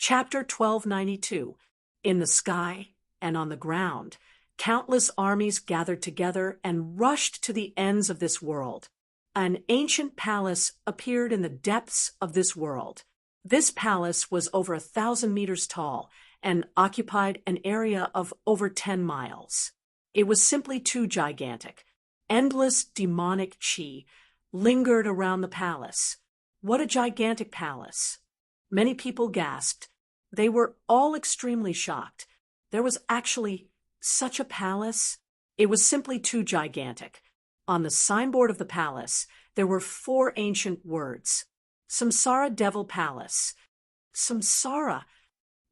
Chapter 1292. In the sky and on the ground, countless armies gathered together and rushed to the ends of this world. An ancient palace appeared in the depths of this world. This palace was over 1,000 meters tall and occupied an area of over 10 miles. It was simply too gigantic. Endless demonic chi lingered around the palace. What a gigantic palace! Many people gasped. They were all extremely shocked. There was actually such a palace? It was simply too gigantic. On the signboard of the palace, there were 4 ancient words. Samsara Devil Palace. Samsara!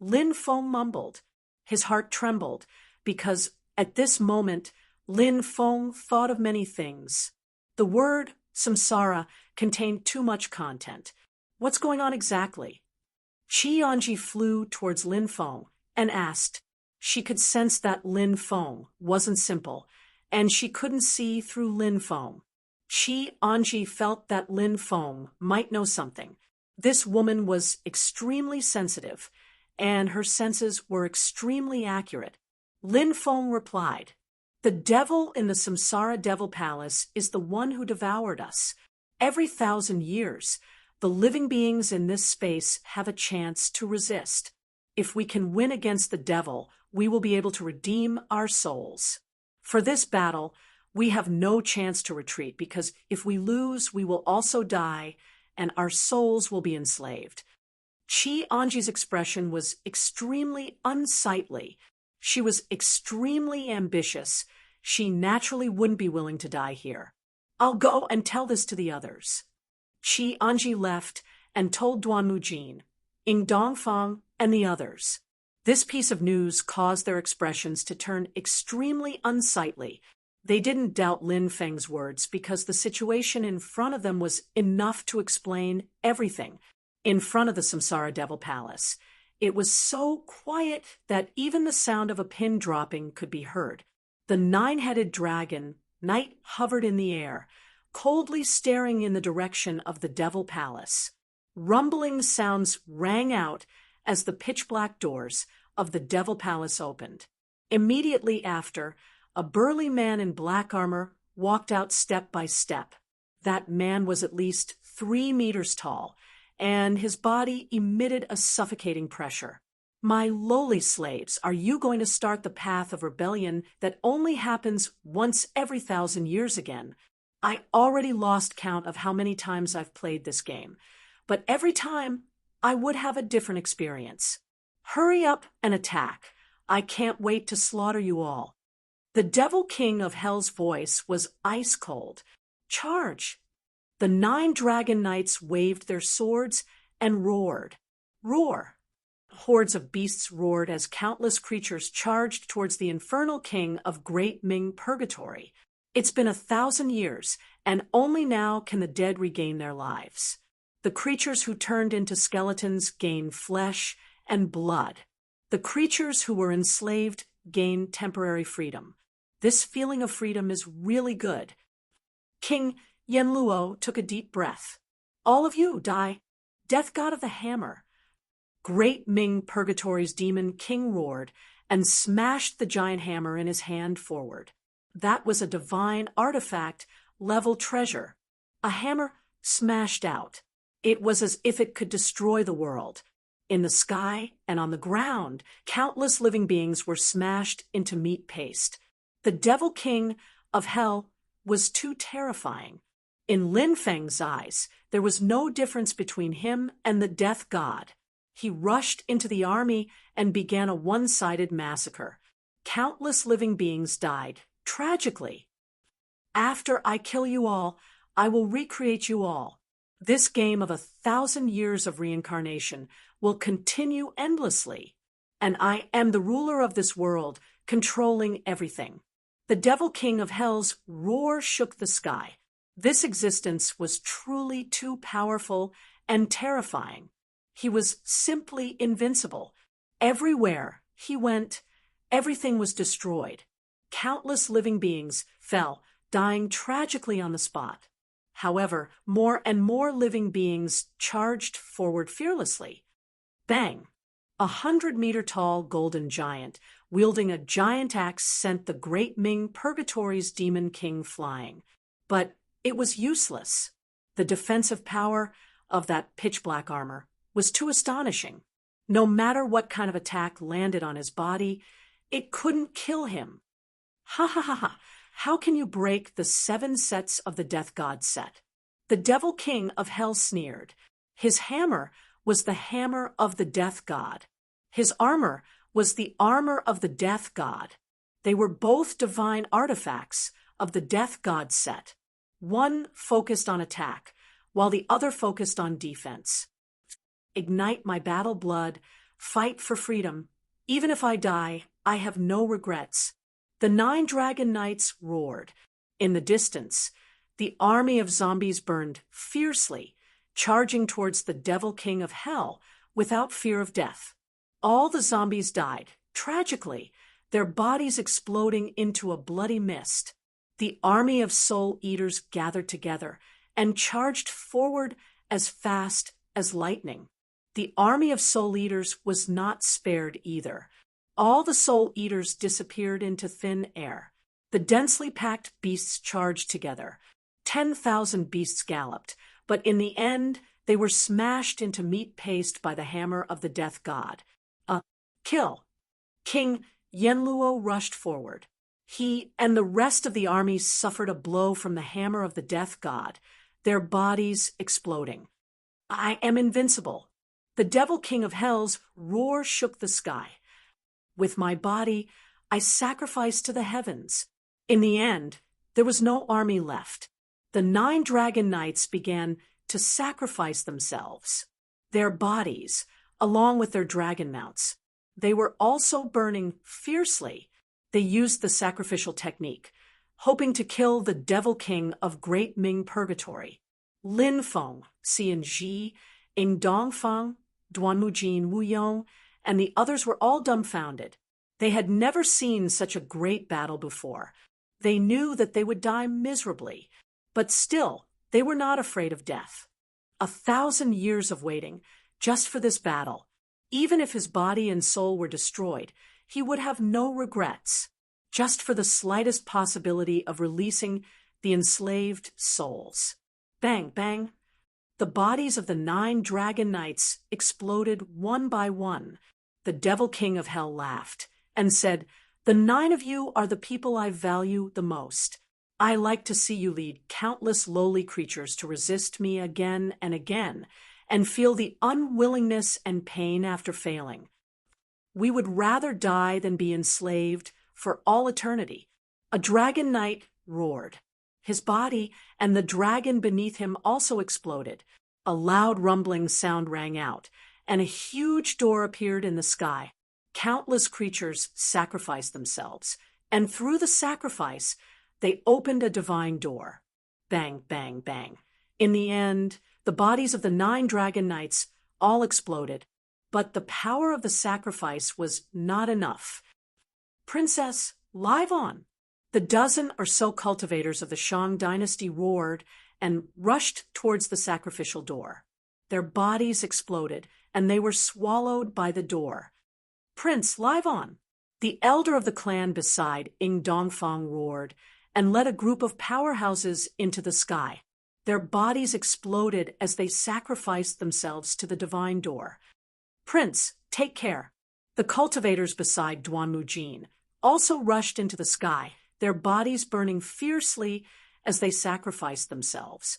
Lin Feng mumbled. His heart trembled, because at this moment, Lin Feng thought of many things. The word samsara contained too much content. What's going on exactly? Qi Anji flew towards Lin Feng and asked. She could sense that Lin Feng wasn't simple, and she couldn't see through Lin Feng. Qi Anji felt that Lin Feng might know something. This woman was extremely sensitive, and her senses were extremely accurate. Lin Feng replied, "The devil in the Samsara Devil Palace is the one who devoured us. Every 1,000 years, the living beings in this space have a chance to resist. If we can win against the devil, we will be able to redeem our souls. For this battle, we have no chance to retreat, because if we lose, we will also die, and our souls will be enslaved." Qi Anji's expression was extremely unsightly. She was extremely ambitious. She naturally wouldn't be willing to die here. "I'll go and tell this to the others." Qi Anji left and told Duan Mujin, Ying Dongfang, and the others. This piece of news caused their expressions to turn extremely unsightly. They didn't doubt Lin Feng's words because the situation in front of them was enough to explain everything. In front of the Samsara Devil Palace, it was so quiet that even the sound of a pin dropping could be heard. The 9-headed dragon, Night, hovered in the air, coldly staring in the direction of the Devil Palace. Rumbling sounds rang out as the pitch-black doors of the Devil Palace opened. Immediately after, a burly man in black armor walked out step by step. That man was at least 3 meters tall, and his body emitted a suffocating pressure. "My lowly slaves, are you going to start the path of rebellion that only happens once every 1,000 years again? I already lost count of how many times I've played this game, but every time I would have a different experience. Hurry up and attack. I can't wait to slaughter you all." The Devil King of Hell's voice was ice cold. "Charge!" The 9 dragon knights waved their swords and roared. Roar! Hordes of beasts roared as countless creatures charged towards the infernal king of Great Ming Purgatory. It's been 1,000 years, and only now can the dead regain their lives. The creatures who turned into skeletons gain flesh and blood. The creatures who were enslaved gain temporary freedom. This feeling of freedom is really good. King Yenluo took a deep breath. "All of you die. Death God of the Hammer." Great Ming Purgatory's demon king roared and smashed the giant hammer in his hand forward. That was a divine artifact-level treasure. A hammer smashed out. It was as if it could destroy the world. In the sky and on the ground, countless living beings were smashed into meat paste. The Devil King of Hell was too terrifying. In Lin Feng's eyes, there was no difference between him and the Death God. He rushed into the army and began a one-sided massacre. Countless living beings died, tragically. "After I kill you all, I will recreate you all. This game of 1,000 years of reincarnation will continue endlessly. And I am the ruler of this world, controlling everything." The Devil King of Hell's roar shook the sky. This existence was truly too powerful and terrifying. He was simply invincible. Everywhere he went, everything was destroyed. Countless living beings fell, dying tragically on the spot. However, more and more living beings charged forward fearlessly. Bang! 100-meter-tall golden giant, wielding a giant axe, sent the great Ming Purgatory's demon king flying. But it was useless. The defensive power of that pitch-black armor was too astonishing. No matter what kind of attack landed on his body, it couldn't kill him. Ha ha ha ha! How can you break the 7 sets of the Death God set? The Devil King of Hell sneered. His hammer was the hammer of the Death God. His armor was the armor of the Death God. They were both divine artifacts of the Death God set. One focused on attack, while the other focused on defense. Ignite my battle blood, fight for freedom. Even if I die, I have no regrets. The 9 dragon knights roared. In the distance, the army of zombies burned fiercely, charging towards the Devil King of Hell without fear of death. All the zombies died, tragically, their bodies exploding into a bloody mist. The army of soul eaters gathered together and charged forward as fast as lightning. The army of soul eaters was not spared either. All the soul eaters disappeared into thin air. The densely packed beasts charged together. 10,000 beasts galloped, but in the end, they were smashed into meat paste by the hammer of the Death God. Kill. King Yenluo rushed forward. He and the rest of the army suffered a blow from the hammer of the Death God, their bodies exploding. I am invincible. The Devil King of Hell's roar shook the sky. With my body, I sacrificed to the heavens. In the end, there was no army left. The 9 dragon knights began to sacrifice themselves, their bodies, along with their dragon mounts. They were also burning fiercely. They used the sacrificial technique, hoping to kill the Devil King of Great Ming Purgatory. Lin Feng, Xian Ji, Ing Dongfang, Duanmujin Wuyong, and the others were all dumbfounded. They had never seen such a great battle before. They knew that they would die miserably, but still, they were not afraid of death. 1,000 years of waiting, just for this battle. Even if his body and soul were destroyed, he would have no regrets, just for the slightest possibility of releasing the enslaved souls. Bang, bang. The bodies of the 9 dragon knights exploded one by one. The Devil King of Hell laughed and said, "The 9 of you are the people I value the most. I like to see you lead countless lowly creatures to resist me again and again, and feel the unwillingness and pain after failing. We would rather die than be enslaved for all eternity." A dragon knight roared. His body and the dragon beneath him also exploded. A loud rumbling sound rang out, and a huge door appeared in the sky. Countless creatures sacrificed themselves, and through the sacrifice, they opened a divine door. Bang, bang, bang. In the end, the bodies of the 9 dragon knights all exploded, but the power of the sacrifice was not enough. "Princess, live on!" The dozen or so cultivators of the Shang dynasty roared and rushed towards the sacrificial door. Their bodies exploded, and they were swallowed by the door. "Prince, live on!" The elder of the clan beside Ing Dongfang roared and led a group of powerhouses into the sky. Their bodies exploded as they sacrificed themselves to the divine door. "Prince, take care." The cultivators beside Duanmujin also rushed into the sky, their bodies burning fiercely as they sacrificed themselves.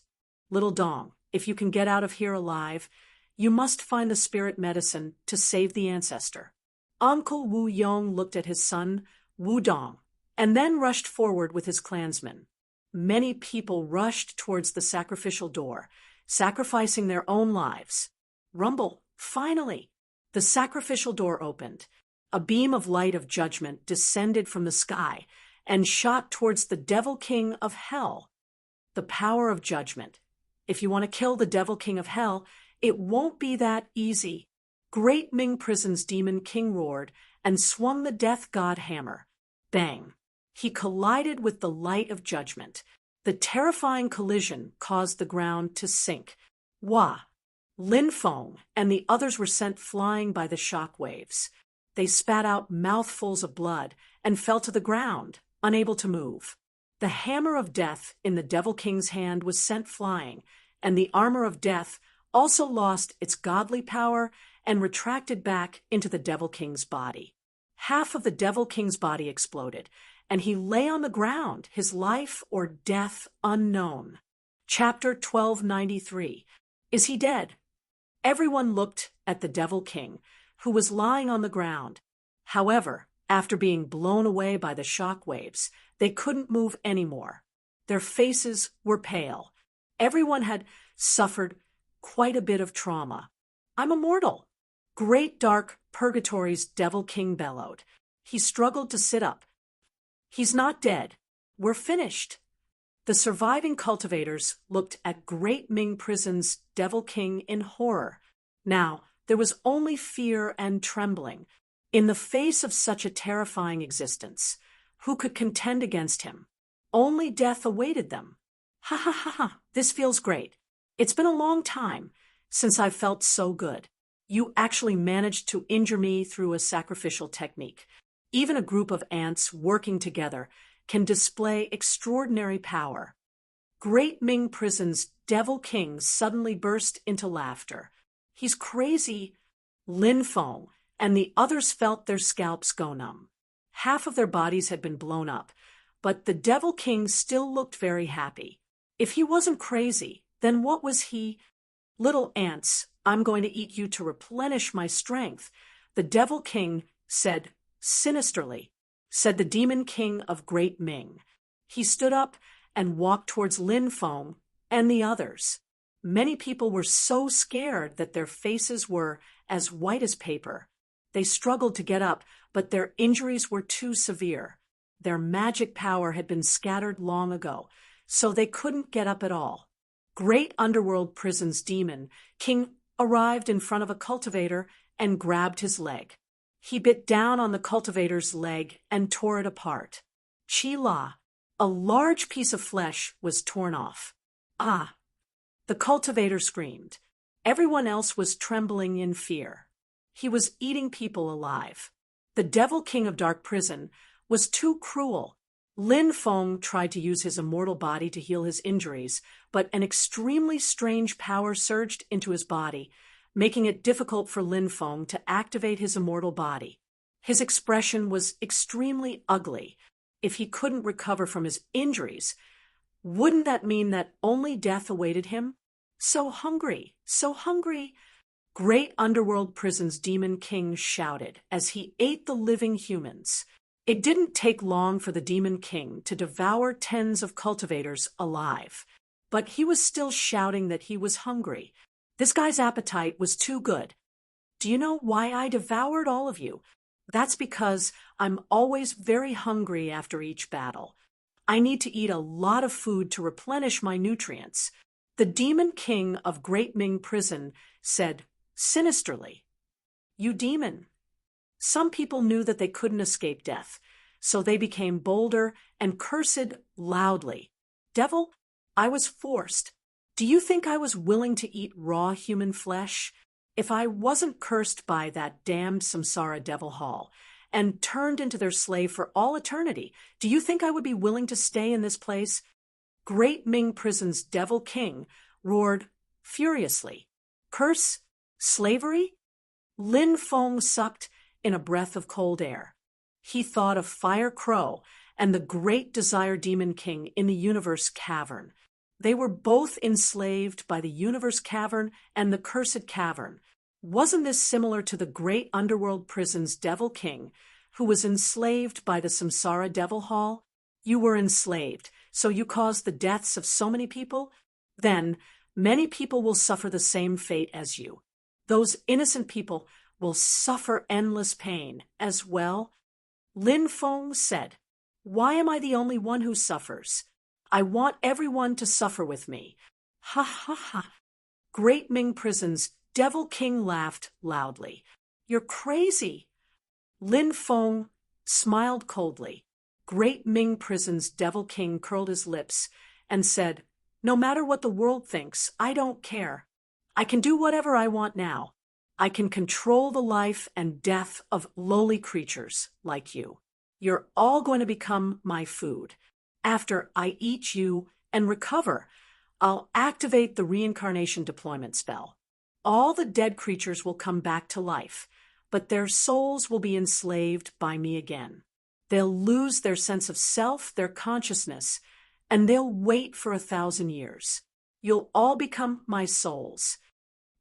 "Little Dong, if you can get out of here alive, you must find the spirit medicine to save the ancestor." Uncle Wu Yong looked at his son, Wu Dong, and then rushed forward with his clansmen. Many people rushed towards the sacrificial door, sacrificing their own lives. Rumble, finally! The sacrificial door opened. A beam of light of judgment descended from the sky and shot towards the Devil King of Hell. The power of judgment. If you want to kill the Devil King of Hell, it won't be that easy. Great Ming Prison's demon king roared and swung the Death God hammer. Bang! He collided with the light of judgment. The terrifying collision caused the ground to sink. Wah! Lin Feng and the others were sent flying by the shock waves. They spat out mouthfuls of blood and fell to the ground, unable to move. The hammer of death in the Devil King's hand was sent flying, and the armor of death also lost its godly power and retracted back into the Devil King's body. Half of the Devil King's body exploded, and he lay on the ground, his life or death unknown. Chapter 1293. Is he dead? Everyone looked at the Devil King, who was lying on the ground. However, after being blown away by the shock waves, they couldn't move anymore. Their faces were pale. Everyone had suffered quite a bit of trauma. I'm immortal. Great dark purgatory's Devil King bellowed. He struggled to sit up. He's not dead. We're finished. The surviving cultivators looked at Great Ming Prison's Devil King in horror. Now, there was only fear and trembling. In the face of such a terrifying existence, who could contend against him? Only death awaited them. Ha ha ha ha, this feels great. It's been a long time since I've felt so good. You actually managed to injure me through a sacrificial technique. Even a group of ants working together can display extraordinary power. Great Ming Prison's Devil King suddenly burst into laughter. He's crazy. Lin Feng and the others felt their scalps go numb. Half of their bodies had been blown up, but the Devil King still looked very happy. If he wasn't crazy, then what was he? Little ants, I'm going to eat you to replenish my strength, the Devil King said sinisterly, said the Demon King of Great Ming. He stood up and walked towards Lin Feng and the others. Many people were so scared that their faces were as white as paper. They struggled to get up, but their injuries were too severe. Their magic power had been scattered long ago, so they couldn't get up at all. Great Underworld Prison's Demon King arrived in front of a cultivator and grabbed his leg. He bit down on the cultivator's leg and tore it apart. Chi La, a large piece of flesh, was torn off. Ah! The cultivator screamed. Everyone else was trembling in fear. He was eating people alive. The Devil King of Dark Prison was too cruel. Lin Feng tried to use his immortal body to heal his injuries, but an extremely strange power surged into his body, making it difficult for Lin Feng to activate his immortal body. His expression was extremely ugly. If he couldn't recover from his injuries, wouldn't that mean that only death awaited him? So hungry, so hungry. Great Underworld Prison's Demon King shouted as he ate the living humans. It didn't take long for the Demon King to devour tens of cultivators alive, but he was still shouting that he was hungry. This guy's appetite was too good. Do you know why I devoured all of you? That's because I'm always very hungry after each battle. I need to eat a lot of food to replenish my nutrients. The Demon King of Great Ming Prison said sinisterly, "You demon." Some people knew that they couldn't escape death, so they became bolder and cursed loudly. Devil, I was forced. Do you think I was willing to eat raw human flesh? If I wasn't cursed by that damned Samsara Devil Hall and turned into their slave for all eternity, do you think I would be willing to stay in this place? Great Ming Prison's Devil King roared furiously. Curse? Slavery? Lin Feng sucked in a breath of cold air. He thought of Fire Crow and the Great Desire Demon King in the Universe Cavern. They were both enslaved by the Universe Cavern and the Cursed Cavern. Wasn't this similar to the Great Underworld Prison's Devil King, who was enslaved by the Samsara Devil Hall? You were enslaved, so you caused the deaths of so many people? Then, many people will suffer the same fate as you. Those innocent people will suffer endless pain as well. Lin Feng said, "Why am I the only one who suffers? I want everyone to suffer with me." Ha ha ha. Great Ming Prison's Devil King laughed loudly. "You're crazy." Lin Feng smiled coldly. Great Ming Prison's Devil King curled his lips and said, "No matter what the world thinks, I don't care. I can do whatever I want now. I can control the life and death of lowly creatures like you. You're all going to become my food. After I eat you and recover, I'll activate the reincarnation deployment spell. All the dead creatures will come back to life, but their souls will be enslaved by me again. They'll lose their sense of self, their consciousness, and they'll wait for 1,000 years. You'll all become my souls.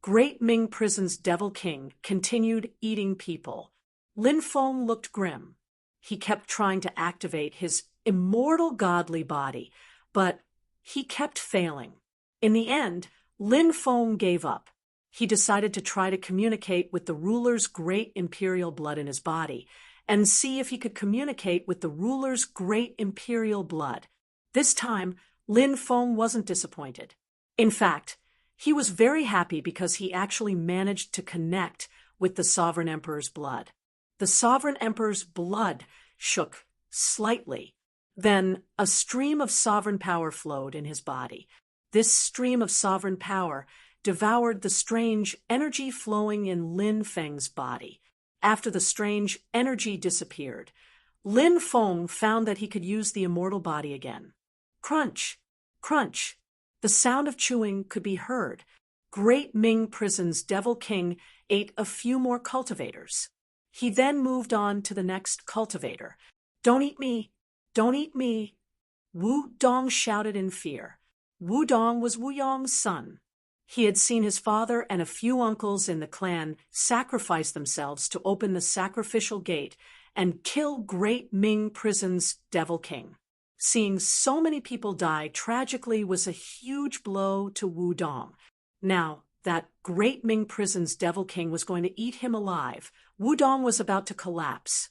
Great Ming Prison's Devil King continued eating people. Lin Feng looked grim. He kept trying to activate his immortal godly body, but he kept failing. In the end, Lin Feng gave up. He decided to try to communicate with the ruler's great imperial blood in his body and see if he could communicate with the ruler's great imperial blood. This time, Lin Feng wasn't disappointed. In fact, he was very happy because he actually managed to connect with the Sovereign Emperor's blood. The Sovereign Emperor's blood shook slightly. Then a stream of sovereign power flowed in his body. This stream of sovereign power devoured the strange energy flowing in Lin Feng's body. After the strange energy disappeared, Lin Feng found that he could use the immortal body again. Crunch! Crunch! The sound of chewing could be heard. Great Ming Prison's Devil King ate a few more cultivators. He then moved on to the next cultivator. "Don't eat me! Don't eat me!" Wu Dong shouted in fear. Wu Dong was Wu Yong's son. He had seen his father and a few uncles in the clan sacrifice themselves to open the sacrificial gate and kill Great Ming Prison's Devil King. Seeing so many people die tragically was a huge blow to Wu Dong. Now that Great Ming Prison's Devil King was going to eat him alive, Wu Dong was about to collapse.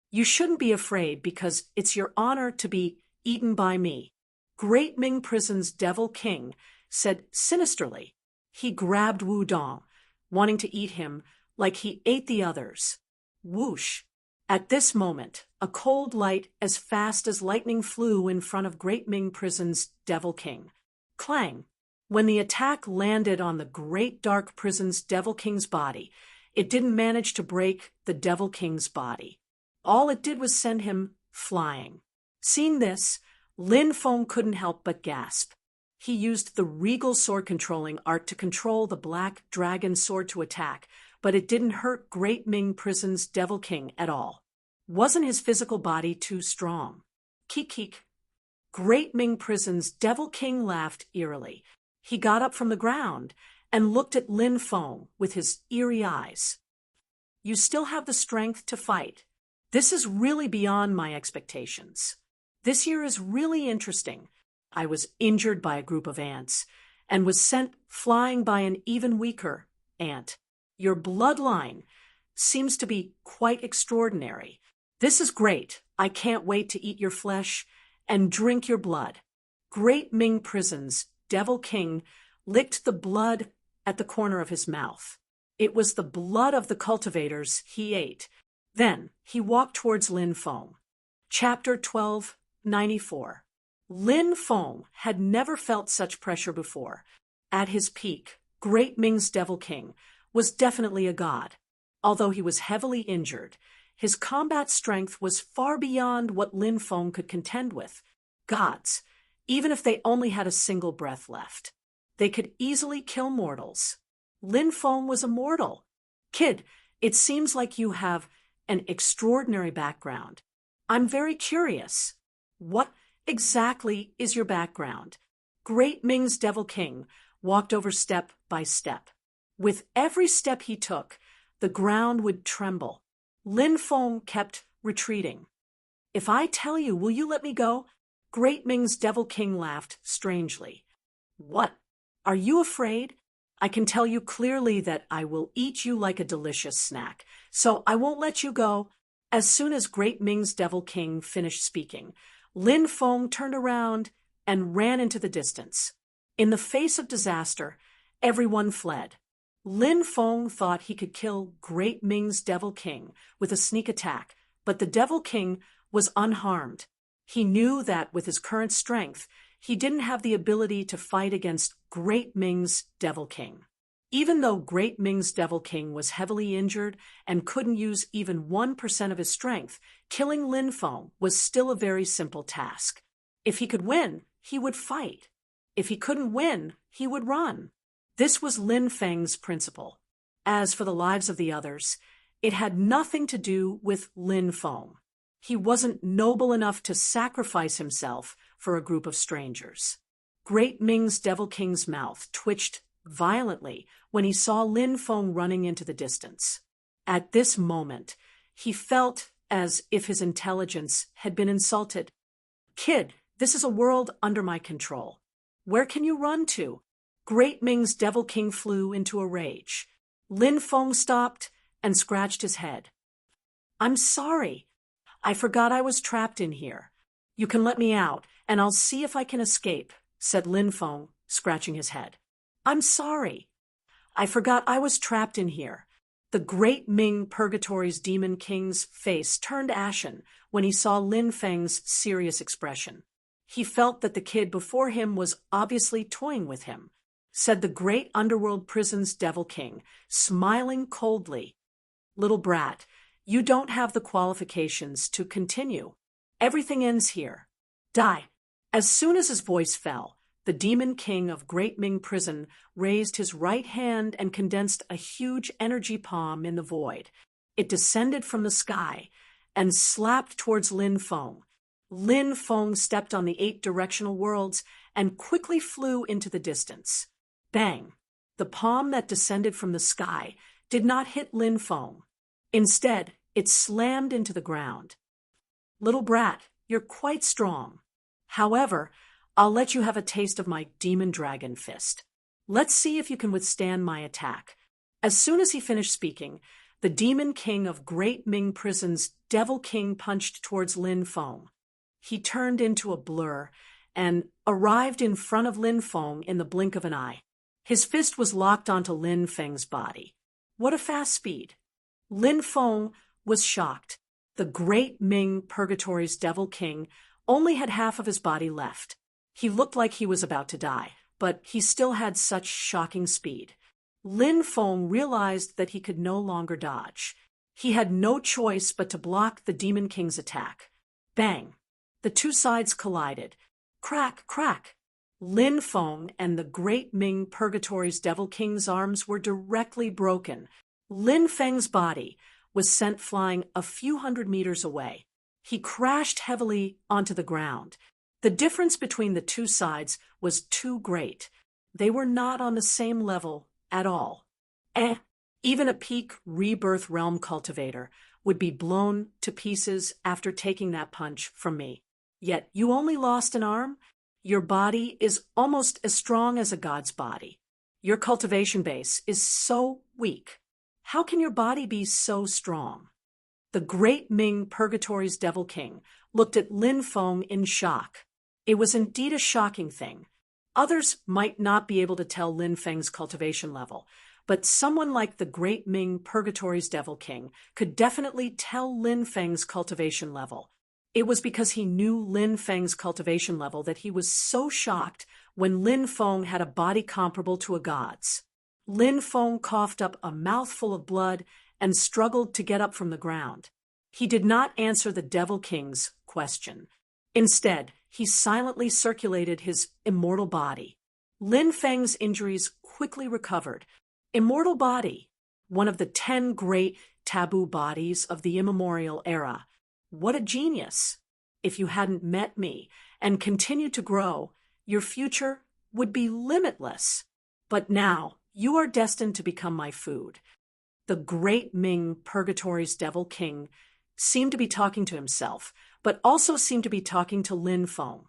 "You shouldn't be afraid because it's your honor to be eaten by me," Great Ming Prison's Devil King said sinisterly. He grabbed Wu Dong, wanting to eat him like he ate the others. Whoosh! At this moment, a cold light as fast as lightning flew in front of Great Ming Prison's Devil King. Clang! When the attack landed on the Great Dark Prison's Devil King's body, it didn't manage to break the Devil King's body. All it did was send him flying. Seeing this, Lin Feng couldn't help but gasp. He used the regal sword-controlling art to control the black dragon sword to attack, but it didn't hurt Great Ming Prison's Devil King at all. Wasn't his physical body too strong? Keek. Great Ming Prison's Devil King laughed eerily. He got up from the ground and looked at Lin Feng with his eerie eyes. "You still have the strength to fight. This is really beyond my expectations. This year is really interesting. I was injured by a group of ants and was sent flying by an even weaker ant. Your bloodline seems to be quite extraordinary. This is great. I can't wait to eat your flesh and drink your blood." Great Ming Prison's Devil King licked the blood at the corner of his mouth. It was the blood of the cultivators he ate. Then he walked towards Lin Feng. Chapter 1294. Lin Feng had never felt such pressure before. At his peak, Great Ming's Devil King was definitely a god. Although he was heavily injured, his combat strength was far beyond what Lin Feng could contend with. Gods, even if they only had a single breath left, they could easily kill mortals. Lin Feng was a mortal. "Kid, it seems like you have an extraordinary background. I'm very curious. What exactly is your background?" Great Ming's Devil King walked over step by step. With every step he took, the ground would tremble. Lin Feng kept retreating. "If I tell you, will you let me go?" Great Ming's Devil King laughed strangely. "What? Are you afraid? I can tell you clearly that I will eat you like a delicious snack, so I won't let you go." As soon as Great Ming's Devil King finished speaking, Lin Feng turned around and ran into the distance. In the face of disaster, everyone fled. Lin Feng thought he could kill Great Ming's Devil King with a sneak attack, but the Devil King was unharmed. He knew that with his current strength, he didn't have the ability to fight against Great Ming's Devil King. Even though Great Ming's Devil King was heavily injured and couldn't use even 1% of his strength, killing Lin Feng was still a very simple task. If he could win, he would fight. If he couldn't win, he would run. This was Lin Feng's principle. As for the lives of the others, it had nothing to do with Lin Feng. He wasn't noble enough to sacrifice himself for a group of strangers. Great Ming's Devil King's mouth twitched violently when he saw Lin Feng running into the distance. At this moment, he felt as if his intelligence had been insulted. "Kid, this is a world under my control. Where can you run to?" Great Ming's Devil King flew into a rage. Lin Feng stopped and scratched his head. "I'm sorry. I forgot I was trapped in here. You can let me out, and I'll see if I can escape," said Lin Feng, scratching his head. "I'm sorry. I forgot I was trapped in here." The Great Ming Purgatory's Demon King's face turned ashen when he saw Lin Feng's serious expression. He felt that the kid before him was obviously toying with him. Said the Great Underworld Prison's Devil King, smiling coldly, "Little brat, you don't have the qualifications to continue. Everything ends here. Die." As soon as his voice fell, the Demon King of Great Ming Prison raised his right hand and condensed a huge energy palm in the void. It descended from the sky and slapped towards Lin Feng. Lin Feng stepped on the 8 directional worlds and quickly flew into the distance. Bang! The palm that descended from the sky did not hit Lin Feng. Instead, it slammed into the ground. "Little brat, you're quite strong. However, I'll let you have a taste of my Demon Dragon Fist. Let's see if you can withstand my attack." As soon as he finished speaking, the Demon King of Great Ming Prison's Devil King punched towards Lin Feng. He turned into a blur and arrived in front of Lin Feng in the blink of an eye. His fist was locked onto Lin Feng's body. What a fast speed! Lin Feng was shocked. The Great Ming Purgatory's Devil King only had half of his body left. He looked like he was about to die, but he still had such shocking speed. Lin Feng realized that he could no longer dodge. He had no choice but to block the Demon King's attack. Bang! The two sides collided. Crack, crack! Lin Feng and the Great Ming Purgatory's Devil King's arms were directly broken. Lin Feng's body was sent flying a few hundred meters away. He crashed heavily onto the ground. The difference between the two sides was too great. They were not on the same level at all. Even a peak rebirth realm cultivator would be blown to pieces after taking that punch from me. Yet you only lost an arm? Your body is almost as strong as a god's body. Your cultivation base is so weak. How can your body be so strong? The Great Ming Purgatory's Devil King looked at Lin Feng in shock. It was indeed a shocking thing. Others might not be able to tell Lin Feng's cultivation level, but someone like the Great Ming Purgatory's Devil King could definitely tell Lin Feng's cultivation level. It was because he knew Lin Feng's cultivation level that he was so shocked when Lin Feng had a body comparable to a god's. Lin Feng coughed up a mouthful of blood and struggled to get up from the ground. He did not answer the Devil King's question. Instead, he silently circulated his immortal body. Lin Feng's injuries quickly recovered. Immortal body, one of the 10 great taboo bodies of the immemorial era. What a genius! If you hadn't met me and continued to grow, your future would be limitless. But now, you are destined to become my food. The Great Ming Purgatory's Devil King seemed to be talking to himself, but also seemed to be talking to Lin Feng.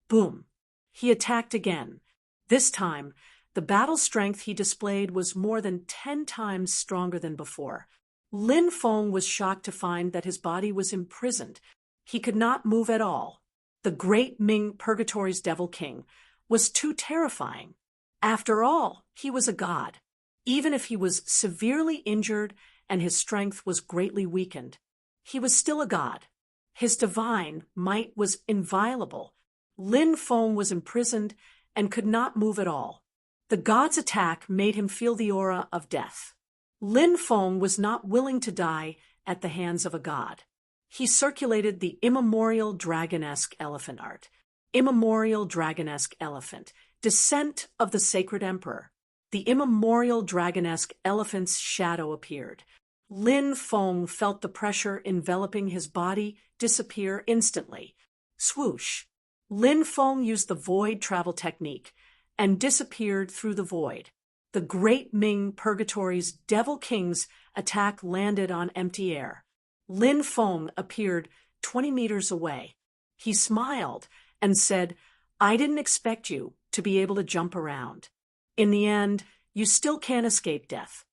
Boom! He attacked again. This time, the battle strength he displayed was more than 10 times stronger than before. Lin Feng was shocked to find that his body was imprisoned. He could not move at all. The Great Ming Purgatory's Devil King was too terrifying. After all, he was a god. Even if he was severely injured and his strength was greatly weakened, he was still a god. His divine might was inviolable. Lin Feng was imprisoned and could not move at all. The god's attack made him feel the aura of death. Lin Feng was not willing to die at the hands of a god. He circulated the immemorial dragon-esque elephant art. Immemorial dragon-esque elephant, descent of the sacred emperor. The immemorial dragon-esque elephant's shadow appeared. Lin Feng felt the pressure enveloping his body disappear instantly. Swoosh! Lin Feng used the void travel technique and disappeared through the void. The Great Ming Purgatory's Devil King's attack landed on empty air. Lin Feng appeared 20 meters away. He smiled and said, "I didn't expect you to be able to jump around. In the end, you still can't escape death."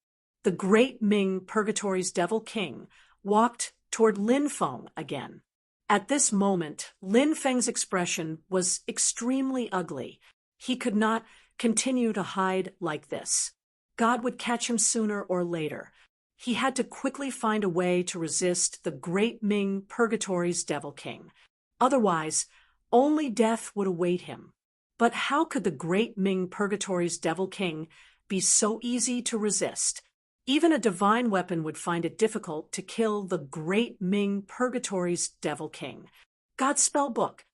The Great Ming Purgatory's Devil King walked toward Lin Feng again. At this moment, Lin Feng's expression was extremely ugly. He could not continue to hide like this. God would catch him sooner or later. He had to quickly find a way to resist the Great Ming Purgatory's Devil King. Otherwise, only death would await him. But how could the Great Ming Purgatory's Devil King be so easy to resist? Even a divine weapon would find it difficult to kill the Great Ming Purgatory's Devil King. God's spell book.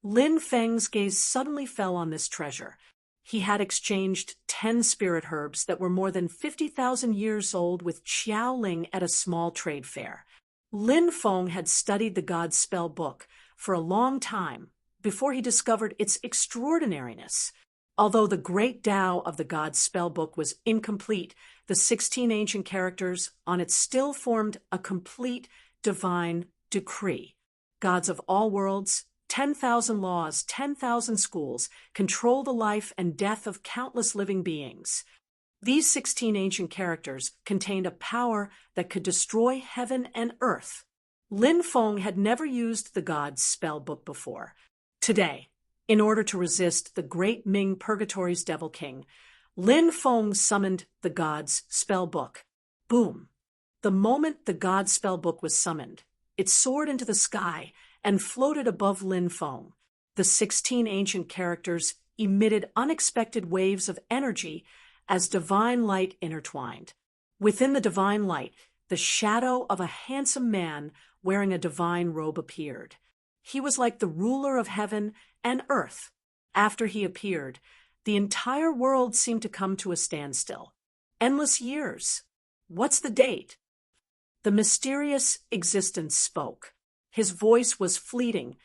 Lin Feng's gaze suddenly fell on this treasure. He had exchanged 10 spirit herbs that were more than 50,000 years old with Qiao Ling at a small trade fair. Lin Feng had studied the god's spell book for a long time before he discovered its extraordinariness. Although the great Tao of the god's spell book was incomplete, the 16 ancient characters on it still formed a complete divine decree. Gods of all worlds, 10,000 laws, 10,000 schools, control the life and death of countless living beings. These 16 ancient characters contained a power that could destroy heaven and earth. Lin Feng had never used the god's spell book before. Today, in order to resist the Great Ming Purgatory's Devil King, Lin Feng summoned the god's spell book. Boom! The moment the god's spell book was summoned, it soared into the sky and floated above Lin Feng. The 16 ancient characters emitted unexpected waves of energy as divine light intertwined. Within the divine light, the shadow of a handsome man wearing a divine robe appeared. He was like the ruler of heaven and earth. After he appeared, the entire world seemed to come to a standstill. Endless years. What's the date? The mysterious existence spoke. His voice was fleeting,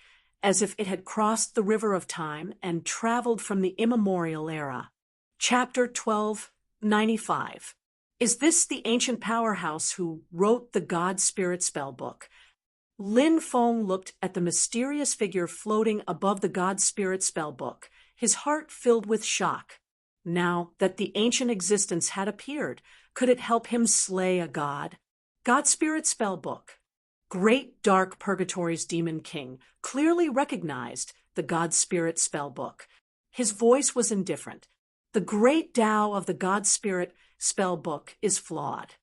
as if it had crossed the river of time and traveled from the immemorial era. Chapter 1295. Is this the ancient powerhouse who wrote the God Spirit spell book? Lin Feng looked at the mysterious figure floating above the God Spirit spell book, his heart filled with shock. Now that the ancient existence had appeared, could it help him slay a god? God Spirit spell book. Great Dark Purgatory's Demon King clearly recognized the God Spirit spell book. His voice was indifferent. The great Tao of the God Spirit spell book is flawed.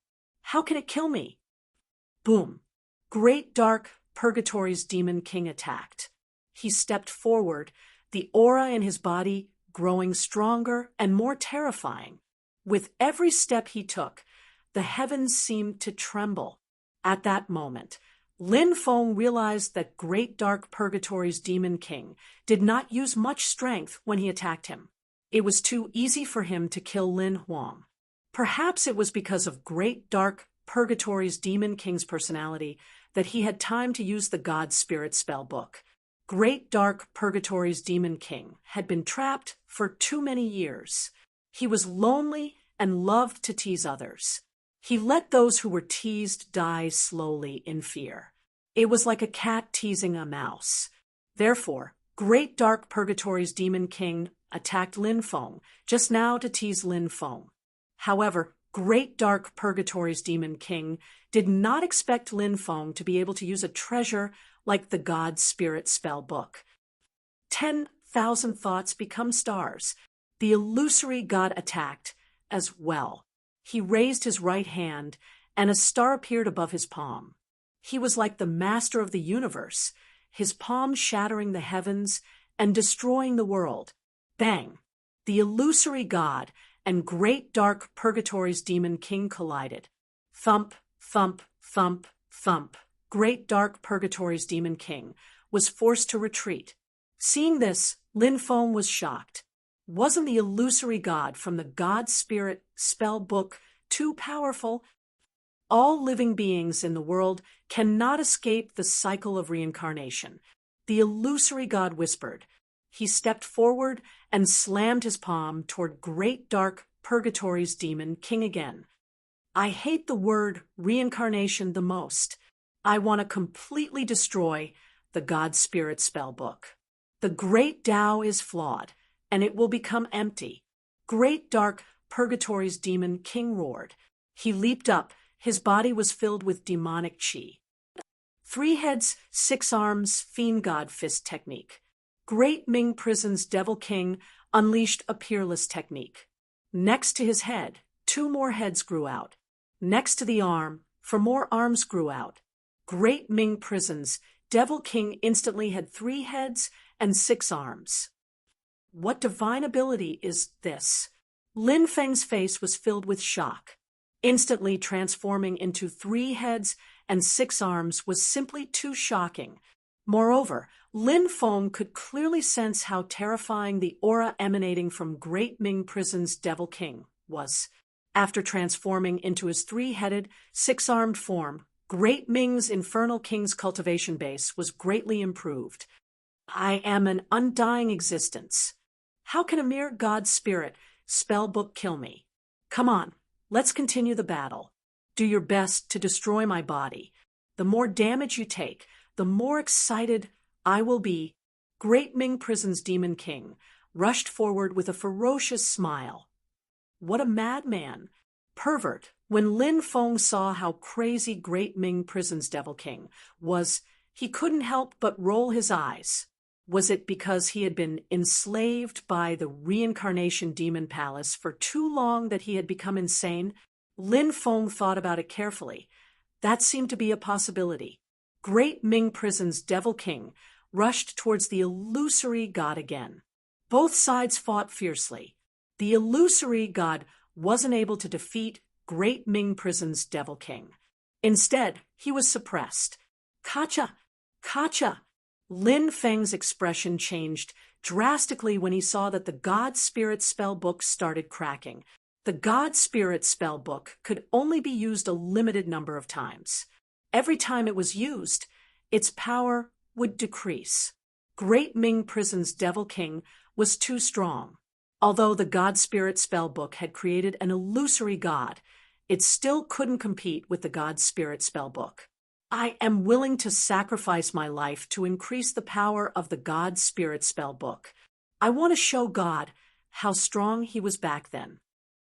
How can it kill me? Boom! Great Dark Purgatory's Demon King attacked. He stepped forward, the aura in his body growing stronger and more terrifying. With every step he took, the heavens seemed to tremble. At that moment, Lin Feng realized that Great Dark Purgatory's Demon King did not use much strength when he attacked him. It was too easy for him to kill Lin Huang. Perhaps it was because of Great Dark Purgatory's Demon King's personality that he had time to use the God Spirit spell book. Great Dark Purgatory's Demon King had been trapped for too many years. He was lonely and loved to tease others. He let those who were teased die slowly in fear. It was like a cat teasing a mouse. Therefore, Great Dark Purgatory's Demon King attacked Lin Feng just now to tease Lin Feng. However, Great Dark Purgatory's Demon King did not expect Lin Feng to be able to use a treasure like the God Spirit spell book. 10,000 thoughts become stars. The illusory god attacked as well. He raised his right hand, and a star appeared above his palm. He was like the master of the universe, his palm shattering the heavens and destroying the world. Bang! The illusory god and great dark purgatory's demon king collided. Thump, thump, thump, thump. Great dark purgatory's demon king was forced to retreat. Seeing this, Lin Feng was shocked. Wasn't the illusory god from the God Spirit spell book too powerful? All living beings in the world cannot escape the cycle of reincarnation. The illusory god whispered. He stepped forward and slammed his palm toward great dark purgatory's demon king again. I hate the word reincarnation the most. I want to completely destroy the God Spirit spell book. The great Tao is flawed, and it will become empty. Great dark purgatory's demon king roared. He leaped up. His body was filled with demonic chi. 3 heads, 6 arms, fiend god fist technique. Great Ming Prison's devil king unleashed a peerless technique. Next to his head, 2 more heads grew out. Next to the arm, 4 more arms grew out. Great Ming Prison's devil king instantly had 3 heads and 6 arms. What divine ability is this? Lin Feng's face was filled with shock. Instantly transforming into 3 heads and 6 arms was simply too shocking. Moreover, Lin Feng could clearly sense how terrifying the aura emanating from Great Ming Prison's Devil King was. After transforming into his 3-headed, 6-armed form, Great Ming's Infernal King's cultivation base was greatly improved. I am an undying existence. How can a mere God Spirit spellbook kill me? Come on, let's continue the battle. Do your best to destroy my body. The more damage you take, the more excited I will be. Great Ming Prison's Demon King rushed forward with a ferocious smile. What a madman! Pervert! When Lin Feng saw how crazy Great Ming Prison's Devil King was, he couldn't help but roll his eyes. Was it because he had been enslaved by the reincarnation demon palace for too long that he had become insane? Lin Feng thought about it carefully. That seemed to be a possibility. Great Ming Prison's Devil King rushed towards the illusory god again. Both sides fought fiercely. The illusory god wasn't able to defeat Great Ming Prison's Devil King. Instead, he was suppressed. Kacha! Kacha! Lin Feng's expression changed drastically when he saw that the God Spirit spell book started cracking. The God Spirit spell book could only be used a limited number of times. Every time it was used, its power would decrease. Great Ming Prison's Devil King was too strong. Although the God Spirit spellbook had created an illusory god, it still couldn't compete with the God Spirit spellbook. I am willing to sacrifice my life to increase the power of the God Spirit spellbook. I want to show God how strong he was back then,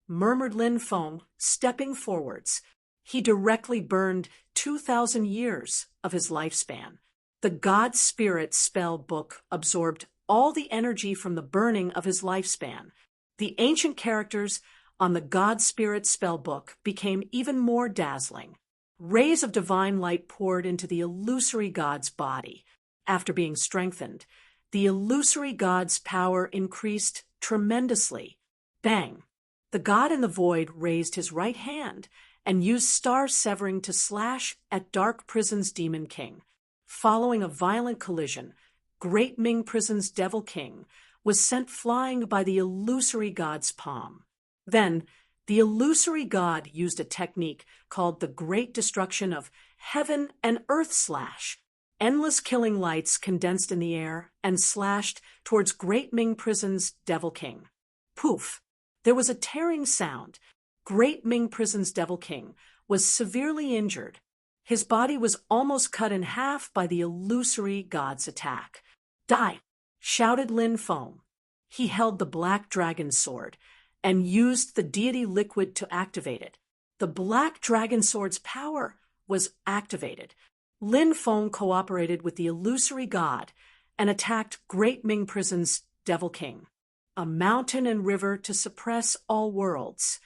murmured Lin Feng, stepping forwards. He directly burned 2,000 years of his lifespan. The God Spirit spell book absorbed all the energy from the burning of his lifespan. The ancient characters on the God Spirit spell book became even more dazzling. Rays of divine light poured into the illusory god's body. After being strengthened, the illusory god's power increased tremendously. Bang! The god in the void raised his right hand and used star severing to slash at Dark Prison's Demon King. Following a violent collision, Great Ming Prison's Devil King was sent flying by the illusory god's palm. Then, the illusory god used a technique called the Great Destruction of Heaven and Earth Slash. Endless killing lights condensed in the air and slashed towards Great Ming Prison's Devil King. Poof! There was a tearing sound. Great Ming Prison's Devil King was severely injured. His body was almost cut in half by the illusory god's attack. Die! Shouted Lin Feng. He held the black dragon sword and used the deity liquid to activate it. The black dragon sword's power was activated. Lin Feng cooperated with the illusory god and attacked Great Ming Prison's Devil King. A mountain and river to suppress all worlds.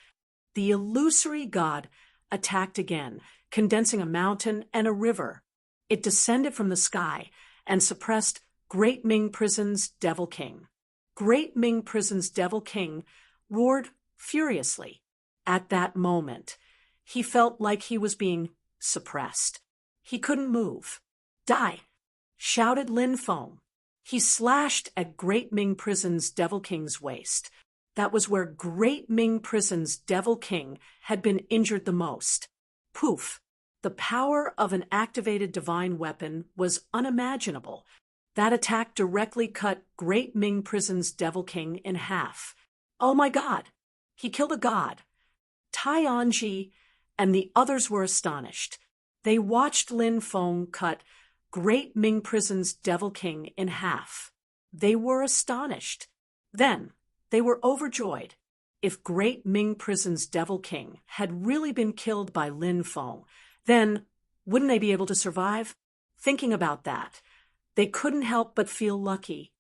The illusory god attacked again, condensing a mountain and a river. It descended from the sky and suppressed Great Ming Prison's Devil King. Great Ming Prison's Devil King roared furiously. At that moment, he felt like he was being suppressed. He couldn't move. Die! Shouted Lin Feng. He slashed at Great Ming Prison's Devil King's waist. That was where Great Ming Prison's Devil King had been injured the most. Poof! The power of an activated divine weapon was unimaginable. That attack directly cut Great Ming Prison's Devil King in half. Oh my God! He killed a god. Tai Anji and the others were astonished. They watched Lin Feng cut Great Ming Prison's Devil King in half. They were astonished. Then they were overjoyed. If Great Ming Prison's Devil King had really been killed by Lin Feng, then wouldn't they be able to survive? Thinking about that, they couldn't help but feel lucky.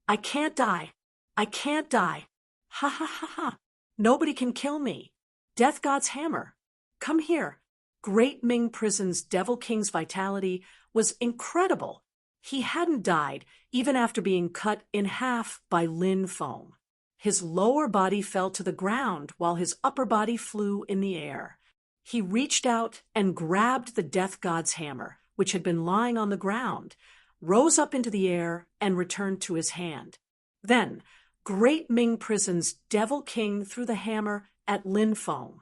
I can't die. I can't die. Ha ha ha ha. Nobody can kill me. Death God's hammer. Come here. Great Ming Prison's Devil King's vitality was incredible. He hadn't died even after being cut in half by Lin Feng. His lower body fell to the ground while his upper body flew in the air. He reached out and grabbed the Death God's hammer, which had been lying on the ground, rose up into the air, and returned to his hand. Then, Great Ming Prison's Devil King threw the hammer at Lin Feng.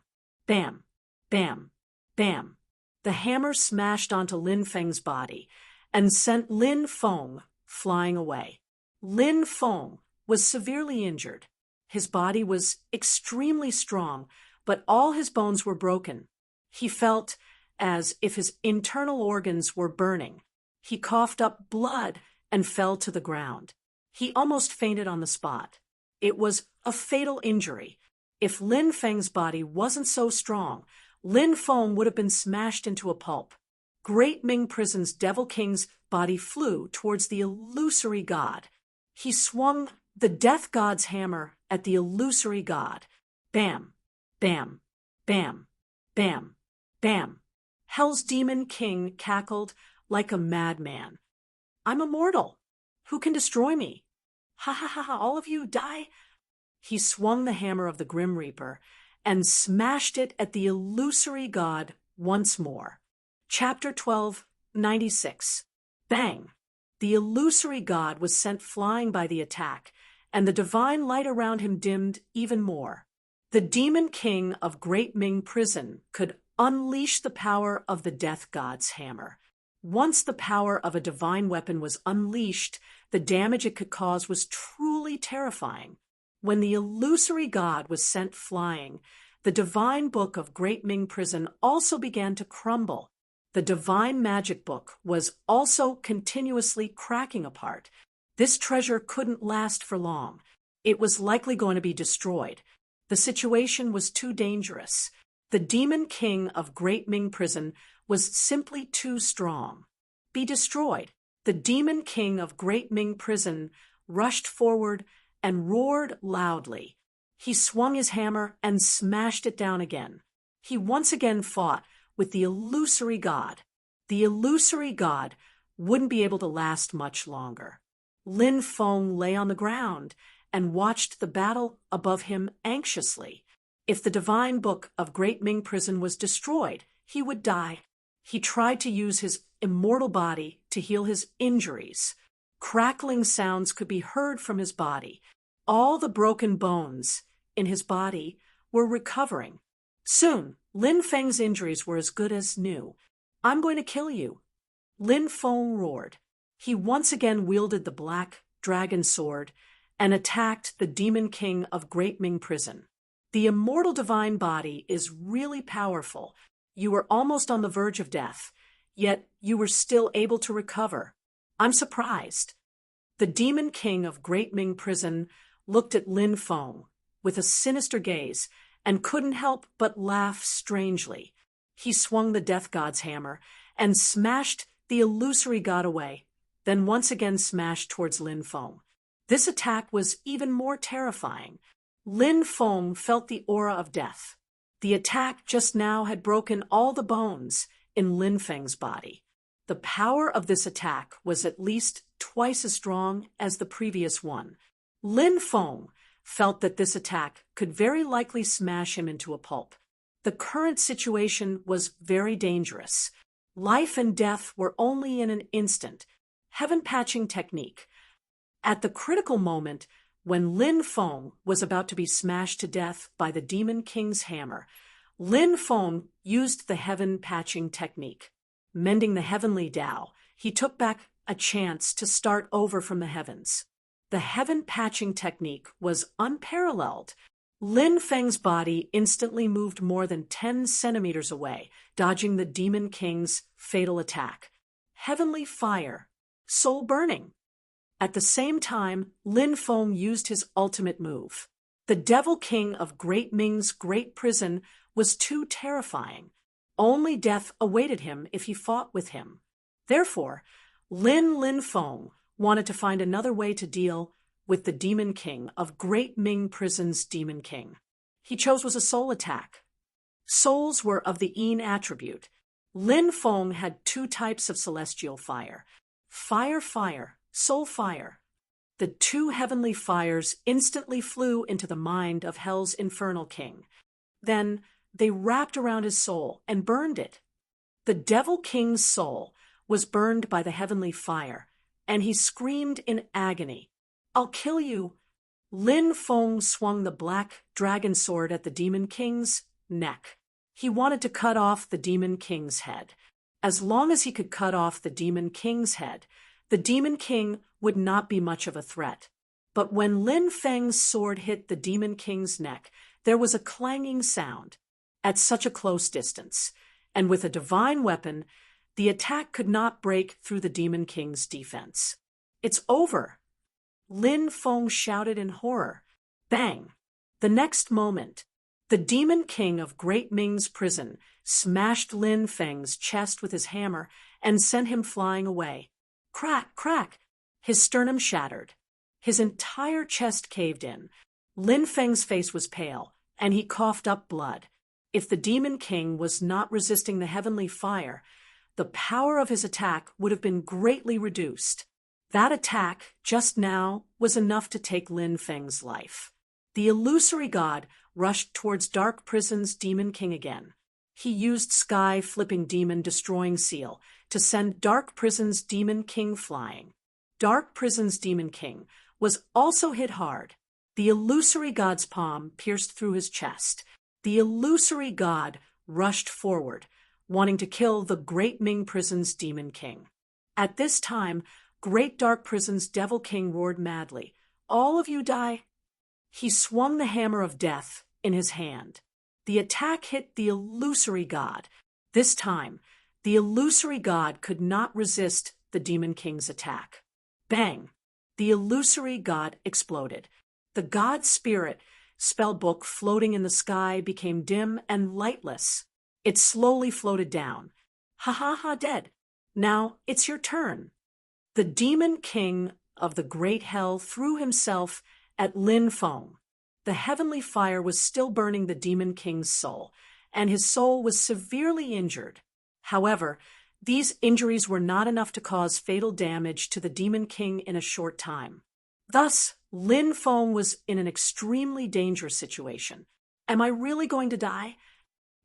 Bam! Bam! Bam! The hammer smashed onto Lin Feng's body and sent Lin Feng flying away. Lin Feng was severely injured. His body was extremely strong, but all his bones were broken. He felt as if his internal organs were burning. He coughed up blood and fell to the ground. He almost fainted on the spot. It was a fatal injury. If Lin Feng's body wasn't so strong, Lin Feng would have been smashed into a pulp. Great Ming Prison's Devil King's body flew towards the illusory god. He swung the Death God's hammer at the illusory god. Bam! Bam! Bam! Bam! Bam! Hell's Demon King cackled like a madman. I'm immortal. Who can destroy me? Ha ha ha ha, all of you die? He swung the hammer of the Grim Reaper and smashed it at the illusory god once more. Chapter 12, 96. Bang! The illusory god was sent flying by the attack, and the divine light around him dimmed even more. The Demon King of Great Ming Prison could unleash the power of the Death God's hammer. Once the power of a divine weapon was unleashed, the damage it could cause was truly terrifying. When the illusory god was sent flying, the divine book of Great Ming Prison also began to crumble. The divine magic book was also continuously cracking apart. This treasure couldn't last for long. It was likely going to be destroyed. The situation was too dangerous. The Demon King of Great Ming Prison was simply too strong. Be destroyed. The Demon King of Great Ming Prison rushed forward and roared loudly. He swung his hammer and smashed it down again. He once again fought with the illusory god. The illusory god wouldn't be able to last much longer. Lin Feng lay on the ground and watched the battle above him anxiously. If the divine book of Great Ming Prison was destroyed, he would die. He tried to use his immortal body to heal his injuries. Crackling sounds could be heard from his body. All the broken bones in his body were recovering. Soon, Lin Feng's injuries were as good as new. I'm going to kill you. Lin Feng roared. He once again wielded the black dragon sword and attacked the Demon King of Great Ming Prison. The immortal divine body is really powerful. You were almost on the verge of death, yet you were still able to recover. I'm surprised. The Demon King of Great Ming Prison looked at Lin Feng with a sinister gaze and couldn't help but laugh strangely. He swung the Death God's hammer and smashed the illusory god away, then once again smashed towards Lin Feng. This attack was even more terrifying. Lin Feng felt the aura of death. The attack just now had broken all the bones in Lin Feng's body. The power of this attack was at least twice as strong as the previous one. Lin Feng felt that this attack could very likely smash him into a pulp. The current situation was very dangerous. Life and death were only in an instant. Heaven patching technique. At the critical moment, when Lin Feng was about to be smashed to death by the Demon King's hammer, Lin Feng used the heaven patching technique. Mending the heavenly Tao, he took back a chance to start over from the heavens. The heaven patching technique was unparalleled. Lin Feng's body instantly moved more than 10 centimeters away, dodging the Demon King's fatal attack. Heavenly fire, soul burning. At the same time, Lin Feng used his ultimate move. The Devil King of Great Ming's great prison was too terrifying. Only death awaited him if he fought with him. Therefore, Lin Feng wanted to find another way to deal with the Demon King of Great Ming Prison's Demon King. He chose was a soul attack. Souls were of the Yin attribute. Lin Feng had two types of celestial fire. Fire, soul fire. The two heavenly fires instantly flew into the mind of Hell's infernal king. Then they wrapped around his soul and burned it. The Devil King's soul was burned by the heavenly fire, and he screamed in agony, "I'll kill you!" Lin Feng swung the black dragon sword at the Demon King's neck. He wanted to cut off the Demon King's head. As long as he could cut off the Demon King's head, the Demon King would not be much of a threat. But when Lin Feng's sword hit the Demon King's neck, there was a clanging sound. At such a close distance, and with a divine weapon, the attack could not break through the Demon King's defense. "It's over!" Lin Feng shouted in horror. Bang! The next moment, the Demon King of Great Ming's prison smashed Lin Feng's chest with his hammer and sent him flying away. Crack, crack! His sternum shattered. His entire chest caved in. Lin Feng's face was pale, and he coughed up blood. If the Demon King was not resisting the heavenly fire, the power of his attack would have been greatly reduced. That attack, just now, was enough to take Lin Feng's life. The illusory god rushed towards Dark Prison's Demon King again. He used sky-flipping demon destroying seal to send Dark Prison's Demon King flying. Dark Prison's Demon King was also hit hard. The illusory god's palm pierced through his chest. The illusory god rushed forward, wanting to kill the Great Ming Prison's Demon King. At this time, Great Dark Prison's Devil King roared madly, "All of you die!" He swung the hammer of death in his hand. The attack hit the illusory god. This time, the illusory god could not resist the Demon King's attack. Bang! The illusory god exploded. The god spirit spell book floating in the sky became dim and lightless. It slowly floated down. "Ha ha ha, dead. Now it's your turn." The Demon King of the Great Hell threw himself at Lin Feng. The heavenly fire was still burning the Demon King's soul, and his soul was severely injured. However, these injuries were not enough to cause fatal damage to the Demon King in a short time. Thus, Lin Feng was in an extremely dangerous situation. Am I really going to die?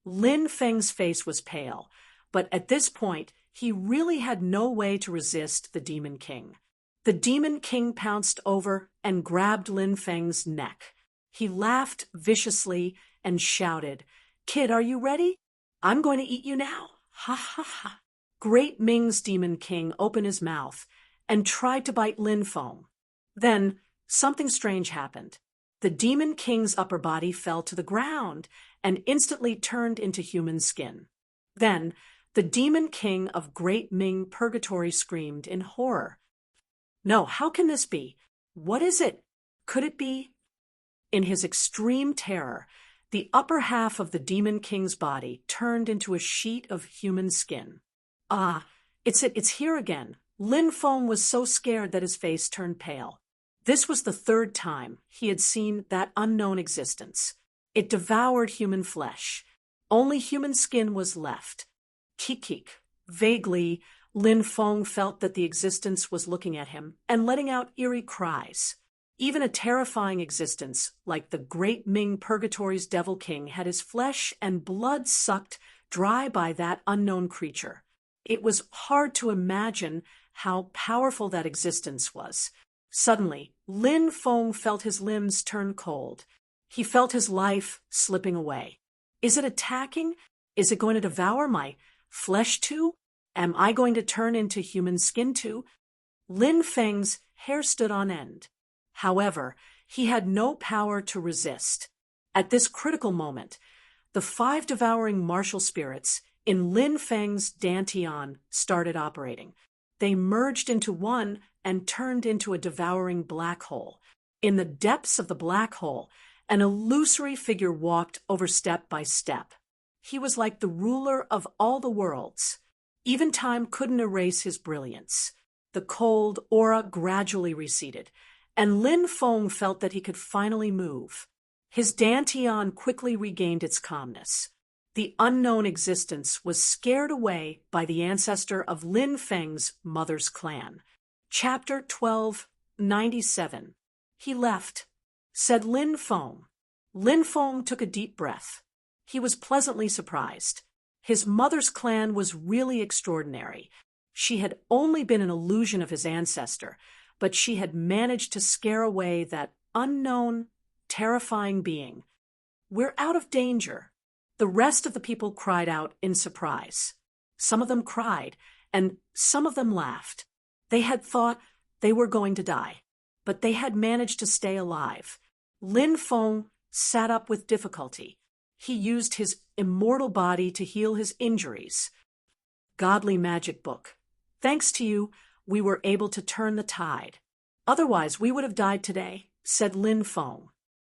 Lin Feng's face was pale, but at this point, he really had no way to resist the Demon King. The Demon King pounced over and grabbed Lin Feng's neck. He laughed viciously and shouted, "Kid, are you ready? I'm going to eat you now. Ha ha ha." Great Ming's Demon King opened his mouth and tried to bite Lin Feng. Then something strange happened. The Demon King's upper body fell to the ground and instantly turned into human skin. Then the Demon King of Great Ming Purgatory screamed in horror. "No, how can this be? What is it? Could it be?" In his extreme terror, the upper half of the Demon King's body turned into a sheet of human skin. Ah, it's here again. Lin Feng was so scared that his face turned pale. This was the third time he had seen that unknown existence. It devoured human flesh. Only human skin was left. Kik. Vaguely, Lin Feng felt that the existence was looking at him and letting out eerie cries. Even a terrifying existence like the Great Ming Purgatory's Devil King had his flesh and blood sucked dry by that unknown creature. It was hard to imagine how powerful that existence was. Suddenly, Lin Feng felt his limbs turn cold. He felt his life slipping away. Is it attacking? Is it going to devour my flesh too? Am I going to turn into human skin too? Lin Feng's hair stood on end. However, he had no power to resist. At this critical moment, the 5 devouring martial spirits in Lin Feng's dantian started operating. They merged into one and turned into a devouring black hole. In the depths of the black hole, an illusory figure walked over step by step. He was like the ruler of all the worlds. Even time couldn't erase his brilliance. The cold aura gradually receded, and Lin Feng felt that he could finally move. His dantian quickly regained its calmness. The unknown existence was scared away by the ancestor of Lin Feng's mother's clan. Chapter 1297. He left, said Lin Feng. Lin Feng took a deep breath. He was pleasantly surprised. His mother's clan was really extraordinary. She had only been an illusion of his ancestor, but she had managed to scare away that unknown, terrifying being. We're out of danger. The rest of the people cried out in surprise. Some of them cried, and some of them laughed. They had thought they were going to die, but they had managed to stay alive. Lin Feng sat up with difficulty. He used his immortal body to heal his injuries. Godly magic book. Thanks to you, we were able to turn the tide. Otherwise, we would have died today, said Lin Feng.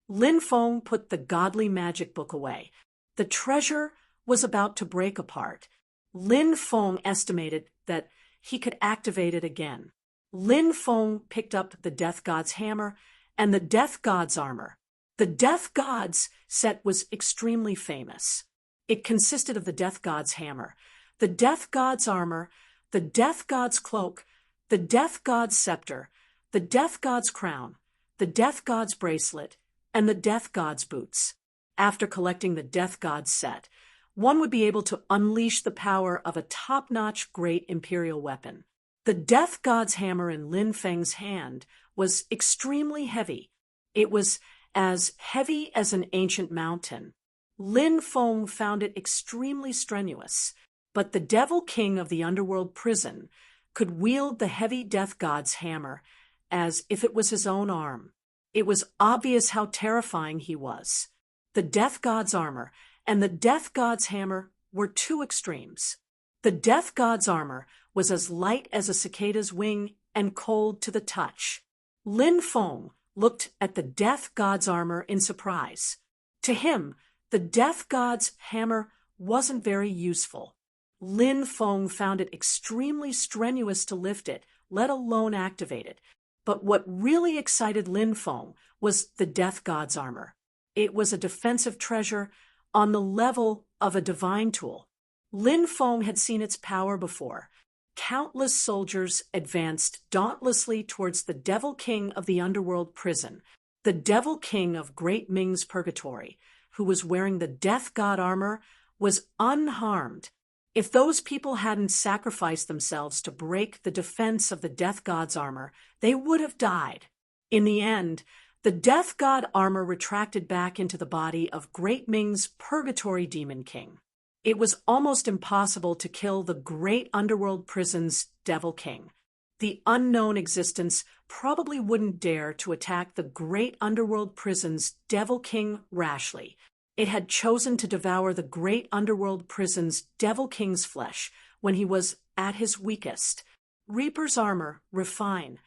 Lin Feng put the godly magic book away. The treasure was about to break apart. Lin Feng estimated that he could activate it again. Lin Feng picked up the Death God's hammer and the Death God's armor. The Death God's set was extremely famous. It consisted of the Death God's hammer, the Death God's armor, the Death God's cloak, the Death God's scepter, the Death God's crown, the Death God's bracelet, and the Death God's boots. After collecting the Death God's set, one would be able to unleash the power of a top-notch great imperial weapon. The Death God's hammer in Lin Feng's hand was extremely heavy. It was as heavy as an ancient mountain. Lin Feng found it extremely strenuous, but the Devil King of the underworld prison could wield the heavy Death God's hammer as if it was his own arm. It was obvious how terrifying he was. The Death God's armor and the Death God's hammer were two extremes. The Death God's armor was as light as a cicada's wing and cold to the touch. Lin Feng looked at the Death God's armor in surprise. To him, the Death God's hammer wasn't very useful. Lin Feng found it extremely strenuous to lift it, let alone activate it. But what really excited Lin Feng was the Death God's armor. It was a defensive treasure on the level of a divine tool. Lin Feng had seen its power before. Countless soldiers advanced dauntlessly towards the Devil King of the underworld prison, the Devil King of Great Ming's Purgatory, who was wearing the Death God armor, was unharmed. If those people hadn't sacrificed themselves to break the defense of the Death God's armor, they would have died. In the end, the Death God armor retracted back into the body of Great Ming's Purgatory Demon King. It was almost impossible to kill the great underworld prison's Devil King. The unknown existence probably wouldn't dare to attack the great underworld prison's Devil King rashly. It had chosen to devour the great underworld prison's Devil King's flesh when he was at his weakest. Reaper's armor, refine.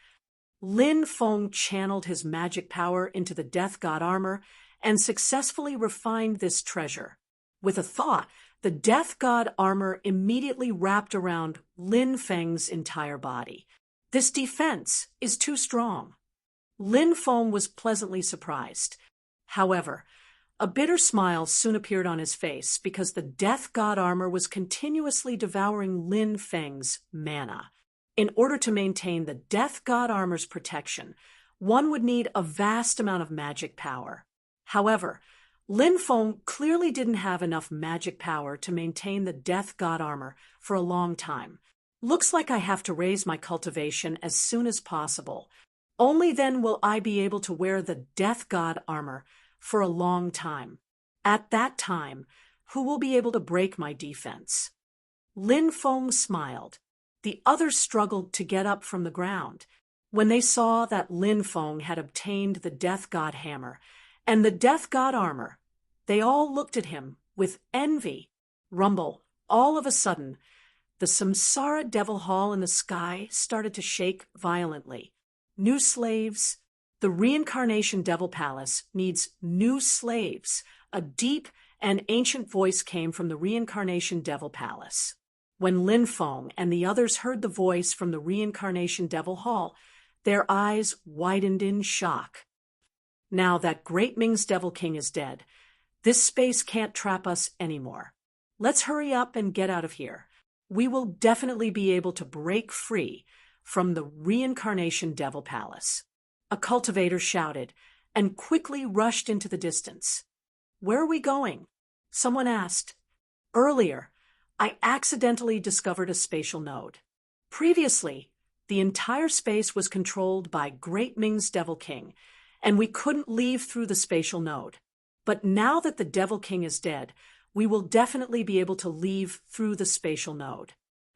Lin Feng channeled his magic power into the Death God armor and successfully refined this treasure. With a thought, the Death God armor immediately wrapped around Lin Feng's entire body. This defense is too strong. Lin Feng was pleasantly surprised. However, a bitter smile soon appeared on his face because the Death God armor was continuously devouring Lin Feng's mana. In order to maintain the Death God armor's protection, one would need a vast amount of magic power. However, Lin Feng clearly didn't have enough magic power to maintain the Death God armor for a long time. Looks like I have to raise my cultivation as soon as possible. Only then will I be able to wear the Death God armor for a long time. At that time, who will be able to break my defense? Lin Feng smiled. The others struggled to get up from the ground. When they saw that Lin Feng had obtained the Death God hammer and the Death God armor, they all looked at him with envy. Rumble, all of a sudden, the Samsara Devil Hall in the sky started to shake violently. New slaves. The Reincarnation Devil Palace needs new slaves. A deep and ancient voice came from the Reincarnation Devil Palace. When Lin Feng and the others heard the voice from the Reincarnation Devil Hall, their eyes widened in shock. Now that Great Ming's Devil King is dead, this space can't trap us anymore. Let's hurry up and get out of here. We will definitely be able to break free from the Reincarnation Devil Palace. A cultivator shouted and quickly rushed into the distance. Where are we going? Someone asked. Earlier, I accidentally discovered a spatial node. Previously, the entire space was controlled by Great Ming's Devil King, and we couldn't leave through the spatial node. But now that the Devil King is dead, we will definitely be able to leave through the spatial node.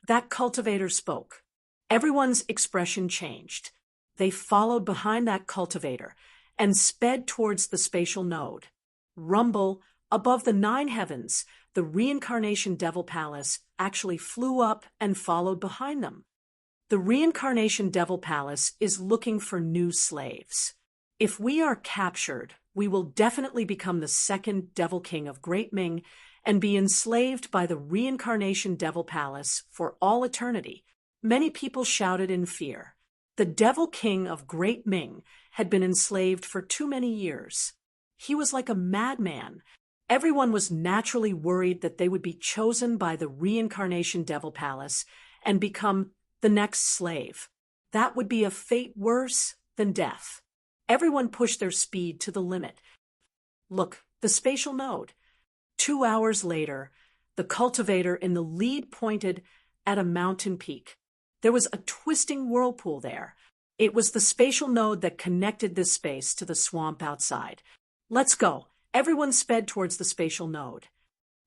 That cultivator spoke. Everyone's expression changed. They followed behind that cultivator and sped towards the spatial node. Rumble, above the 9 heavens, the Reincarnation Devil Palace actually flew up and followed behind them. The Reincarnation Devil Palace is looking for new slaves. If we are captured, we will definitely become the second Devil King of Great Ming and be enslaved by the Reincarnation Devil Palace for all eternity. Many people shouted in fear. The Devil King of Great Ming had been enslaved for too many years. He was like a madman. Everyone was naturally worried that they would be chosen by the Reincarnation Devil Palace and become the next slave. That would be a fate worse than death. Everyone pushed their speed to the limit. Look, the spatial node. 2 hours later, the cultivator in the lead pointed at a mountain peak. There was a twisting whirlpool there. It was the spatial node that connected this space to the swamp outside. Let's go. Everyone sped towards the spatial node.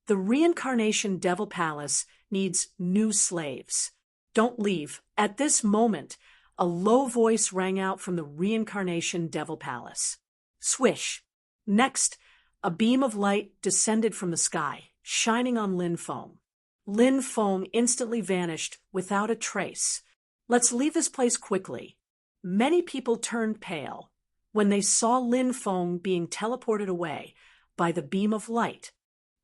The Reincarnation Devil Palace needs new slaves. Don't leave. At this moment, a low voice rang out from the Reincarnation Devil Palace. Swish. Next, a beam of light descended from the sky, shining on Lin Feng. Lin Feng instantly vanished without a trace. Let's leave this place quickly. Many people turned pale when they saw Lin Feng being teleported away by the beam of light.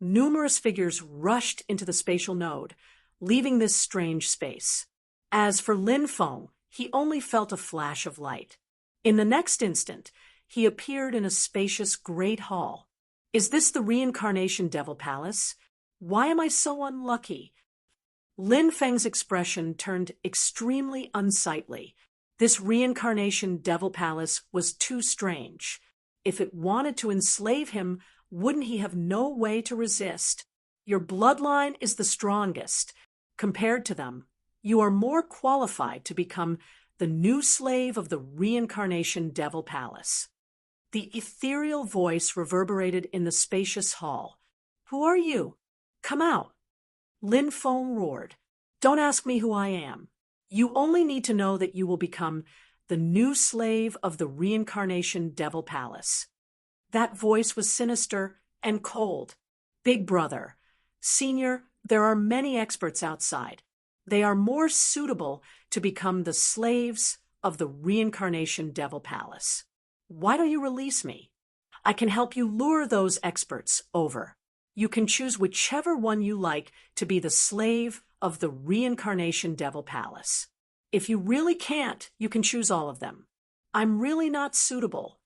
Numerous figures rushed into the spatial node, leaving this strange space. As for Lin Feng, he only felt a flash of light. In the next instant, he appeared in a spacious great hall. Is this the Reincarnation Devil Palace? Why am I so unlucky? Lin Feng's expression turned extremely unsightly. This Reincarnation Devil Palace was too strange. If it wanted to enslave him, wouldn't he have no way to resist? Your bloodline is the strongest. Compared to them, you are more qualified to become the new slave of the Reincarnation Devil Palace. The ethereal voice reverberated in the spacious hall. Who are you? Come out. Lin Feng roared. Don't ask me who I am. You only need to know that you will become the new slave of the Reincarnation Devil Palace. That voice was sinister and cold. Big brother, senior, there are many experts outside. They are more suitable to become the slaves of the Reincarnation Devil Palace. Why don't you release me? I can help you lure those experts over. You can choose whichever one you like to be the slave of the Reincarnation Devil Palace. If you really can't, you can choose all of them. I'm really not suitable.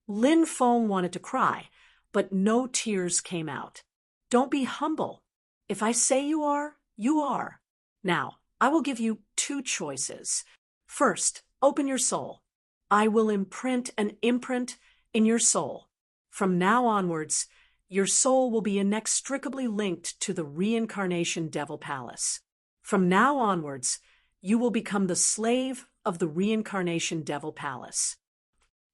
Lin Feng wanted to cry, but no tears came out. Don't be humble. If I say you are, you are. Now, I will give you 2 choices. First, open your soul. I will imprint an imprint in your soul. From now onwards, your soul will be inextricably linked to the reincarnation devil palace. From now onwards, you will become the slave of the reincarnation devil palace.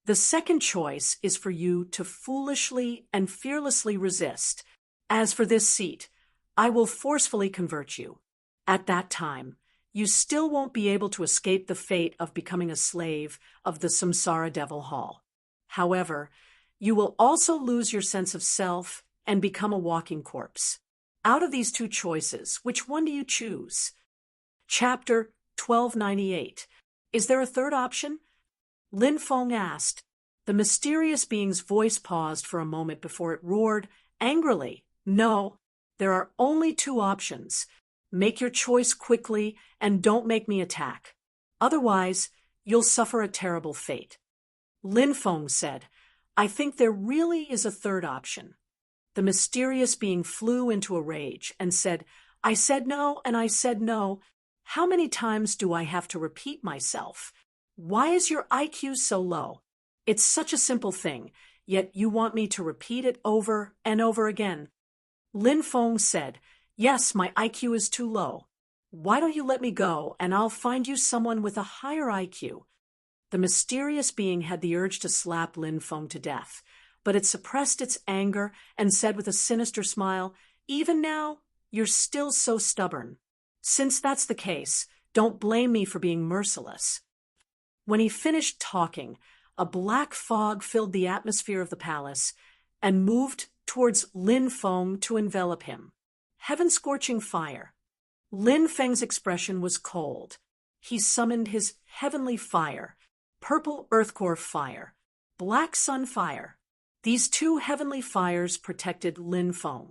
The second choice is for you to foolishly and fearlessly resist. As for this seat, I will forcefully convert you. At that time, you still won't be able to escape the fate of becoming a slave of the samsara devil hall. However, you will also lose your sense of self and become a walking corpse. Out of these two choices, which one do you choose? Chapter 1298. Is there a third option? Lin Feng asked. The mysterious being's voice paused for a moment before it roared angrily. No, there are only two options. Make your choice quickly and don't make me attack. Otherwise, you'll suffer a terrible fate. Lin Feng said, I think there really is a third option. The mysterious being flew into a rage and said, I said no and I said no. How many times do I have to repeat myself? Why is your IQ so low? It's such a simple thing, yet you want me to repeat it over and over again. Lin Feng said, Yes, my IQ is too low. Why don't you let me go and I'll find you someone with a higher IQ? The mysterious being had the urge to slap Lin Feng to death, but it suppressed its anger and said with a sinister smile, Even now, you're still so stubborn. Since that's the case, don't blame me for being merciless. When he finished talking, a black fog filled the atmosphere of the palace and moved towards Lin Feng to envelop him. Heaven-scorching fire. Lin Feng's expression was cold. He summoned his heavenly fire, purple earth core fire, black sun fire. These two heavenly fires protected Lin Feng.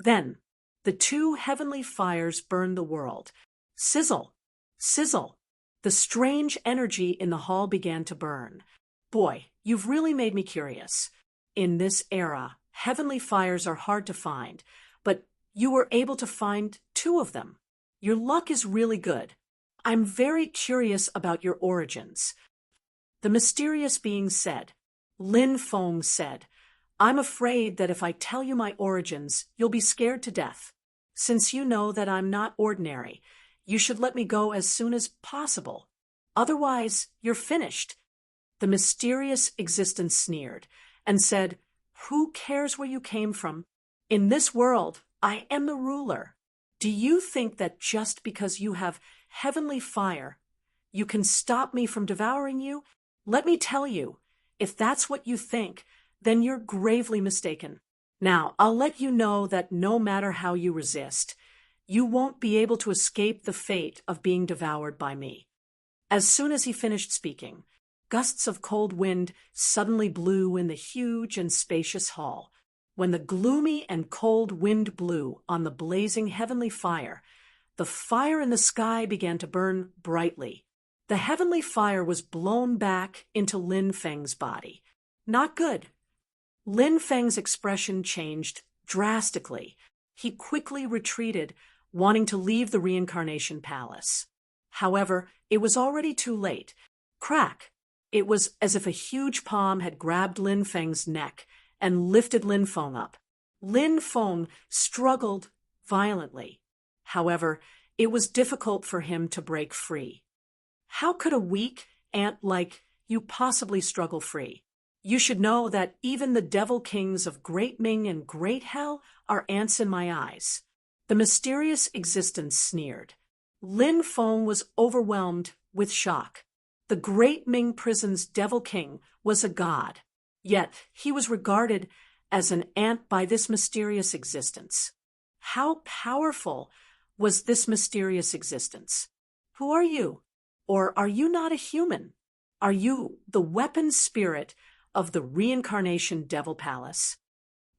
Then, the two heavenly fires burned the world. Sizzle, sizzle. The strange energy in the hall began to burn. Boy, you've really made me curious. In this era, heavenly fires are hard to find, but you were able to find two of them. Your luck is really good. I'm very curious about your origins. The mysterious being said. Lin Feng said, I'm afraid that if I tell you my origins, you'll be scared to death. Since you know that I'm not ordinary, you should let me go as soon as possible. Otherwise, you're finished. The mysterious existence sneered and said, Who cares where you came from? In this world, I am the ruler. Do you think that just because you have heavenly fire, you can stop me from devouring you? Let me tell you, if that's what you think, then you're gravely mistaken. Now, I'll let you know that no matter how you resist, you won't be able to escape the fate of being devoured by me. As soon as he finished speaking, gusts of cold wind suddenly blew in the huge and spacious hall. When the gloomy and cold wind blew on the blazing heavenly fire, the fire in the sky began to burn brightly. The heavenly fire was blown back into Lin Feng's body. Not good. Lin Feng's expression changed drastically. He quickly retreated, wanting to leave the reincarnation palace. However, it was already too late. Crack! It was as if a huge palm had grabbed Lin Feng's neck and lifted Lin Feng up. Lin Feng struggled violently. However, it was difficult for him to break free. How could a weak ant like you possibly struggle free? You should know that even the devil kings of Great Ming and Great Hell are ants in my eyes. The mysterious existence sneered. Lin Feng was overwhelmed with shock. The Great Ming prison's devil king was a god, yet he was regarded as an ant by this mysterious existence. How powerful was this mysterious existence? Who are you? Or are you not a human? Are you the weapon spirit of the reincarnation devil palace?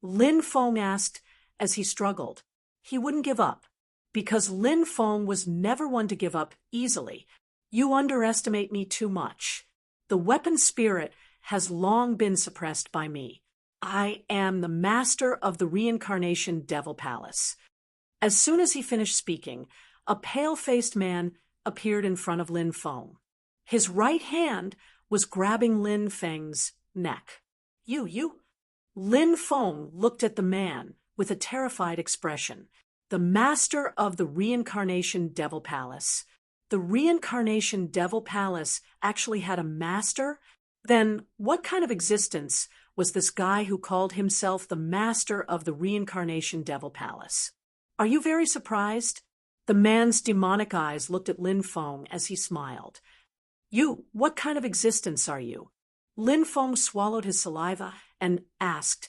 Lin Feng asked as he struggled. He wouldn't give up, because Lin Feng was never one to give up easily. You underestimate me too much. The weapon spirit has long been suppressed by me. I am the master of the reincarnation devil palace. As soon as he finished speaking, a pale-faced man appeared in front of Lin Feng. His right hand was grabbing Lin Feng's neck. You. Lin Feng looked at the man with a terrified expression. The master of the Reincarnation Devil Palace. The Reincarnation Devil Palace actually had a master? Then what kind of existence was this guy who called himself the master of the Reincarnation Devil Palace? Are you very surprised? The man's demonic eyes looked at Lin Feng as he smiled. What kind of existence are you? Lin Feng swallowed his saliva and asked,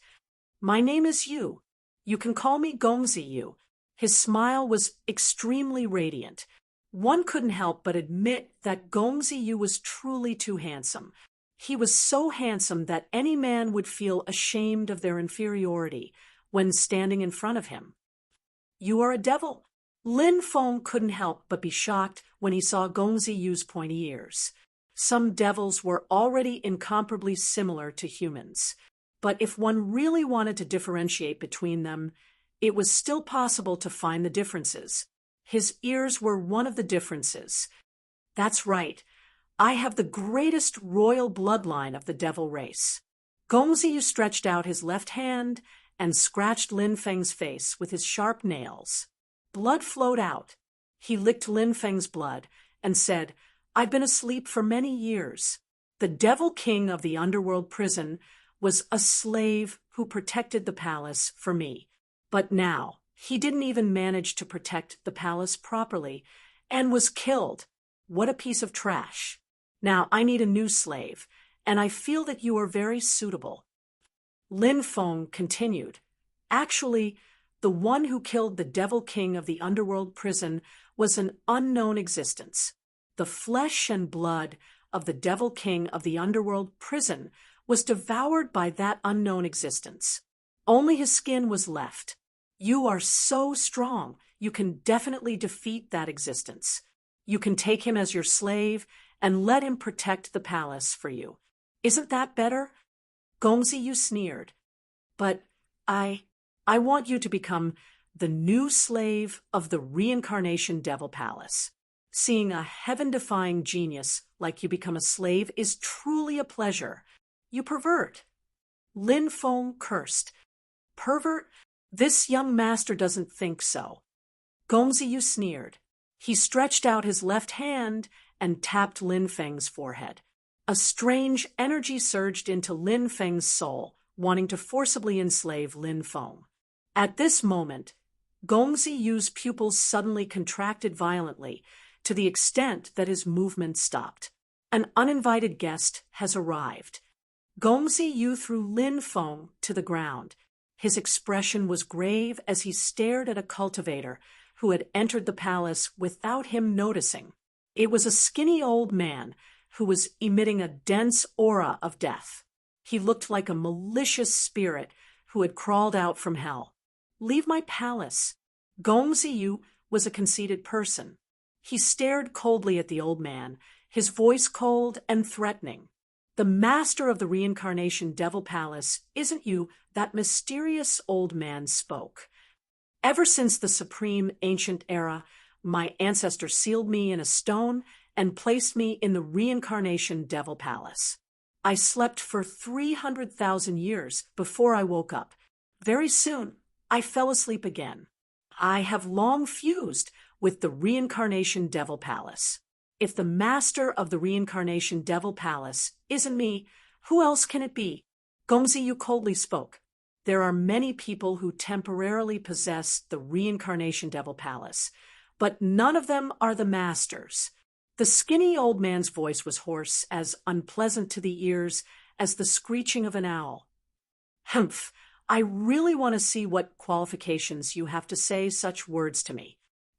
My name is Yu. You can call me Gongzi Yu. His smile was extremely radiant. One couldn't help but admit that Gongzi Yu was truly too handsome. He was so handsome that any man would feel ashamed of their inferiority when standing in front of him. You are a devil. Lin Feng couldn't help but be shocked when he saw Gongzi Yu's pointy ears. Some devils were already incomparably similar to humans, but if one really wanted to differentiate between them, it was still possible to find the differences. His ears were one of the differences. That's right. I have the greatest royal bloodline of the devil race. Gongzi Yu stretched out his left hand and scratched Lin Feng's face with his sharp nails. Blood flowed out. He licked Lin Feng's blood and said, I've been asleep for many years. The devil king of the underworld prison was a slave who protected the palace for me. But now, he didn't even manage to protect the palace properly and was killed. What a piece of trash. Now I need a new slave, and I feel that you are very suitable. Lin Feng continued. Actually, the one who killed the devil king of the underworld prison was an unknown existence. The flesh and blood of the devil king of the underworld prison was devoured by that unknown existence. Only his skin was left. You are so strong, you can definitely defeat that existence. You can take him as your slave and let him protect the palace for you. Isn't that better? Gongzi Yu sneered. But I want you to become the new slave of the Reincarnation Devil Palace. Seeing a heaven-defying genius like you become a slave is truly a pleasure. You pervert. Lin Feng cursed. Pervert? This young master doesn't think so. Gongzi Yu sneered. He stretched out his left hand and tapped Lin Feng's forehead. A strange energy surged into Lin Feng's soul, wanting to forcibly enslave Lin Feng. At this moment, Gongzi Yu's pupils suddenly contracted violently, to the extent that his movement stopped. An uninvited guest has arrived. Gongzi Yu threw Lin Feng to the ground. His expression was grave as he stared at a cultivator who had entered the palace without him noticing. It was a skinny old man who was emitting a dense aura of death. He looked like a malicious spirit who had crawled out from hell. Leave my palace. Gongzi Yu was a conceited person. He stared coldly at the old man, his voice cold and threatening. The master of the Reincarnation Devil Palace isn't you, that mysterious old man spoke. Ever since the supreme ancient era, my ancestors sealed me in a stone and placed me in the Reincarnation Devil Palace. I slept for 300,000 years before I woke up. Very soon, I fell asleep again. I have long fused with the Reincarnation Devil Palace. If the master of the Reincarnation Devil Palace isn't me, who else can it be? Gongzi Yu coldly spoke. There are many people who temporarily possess the Reincarnation Devil Palace, but none of them are the masters. The skinny old man's voice was hoarse, as unpleasant to the ears as the screeching of an owl. Humph, I really want to see what qualifications you have to say such words to me.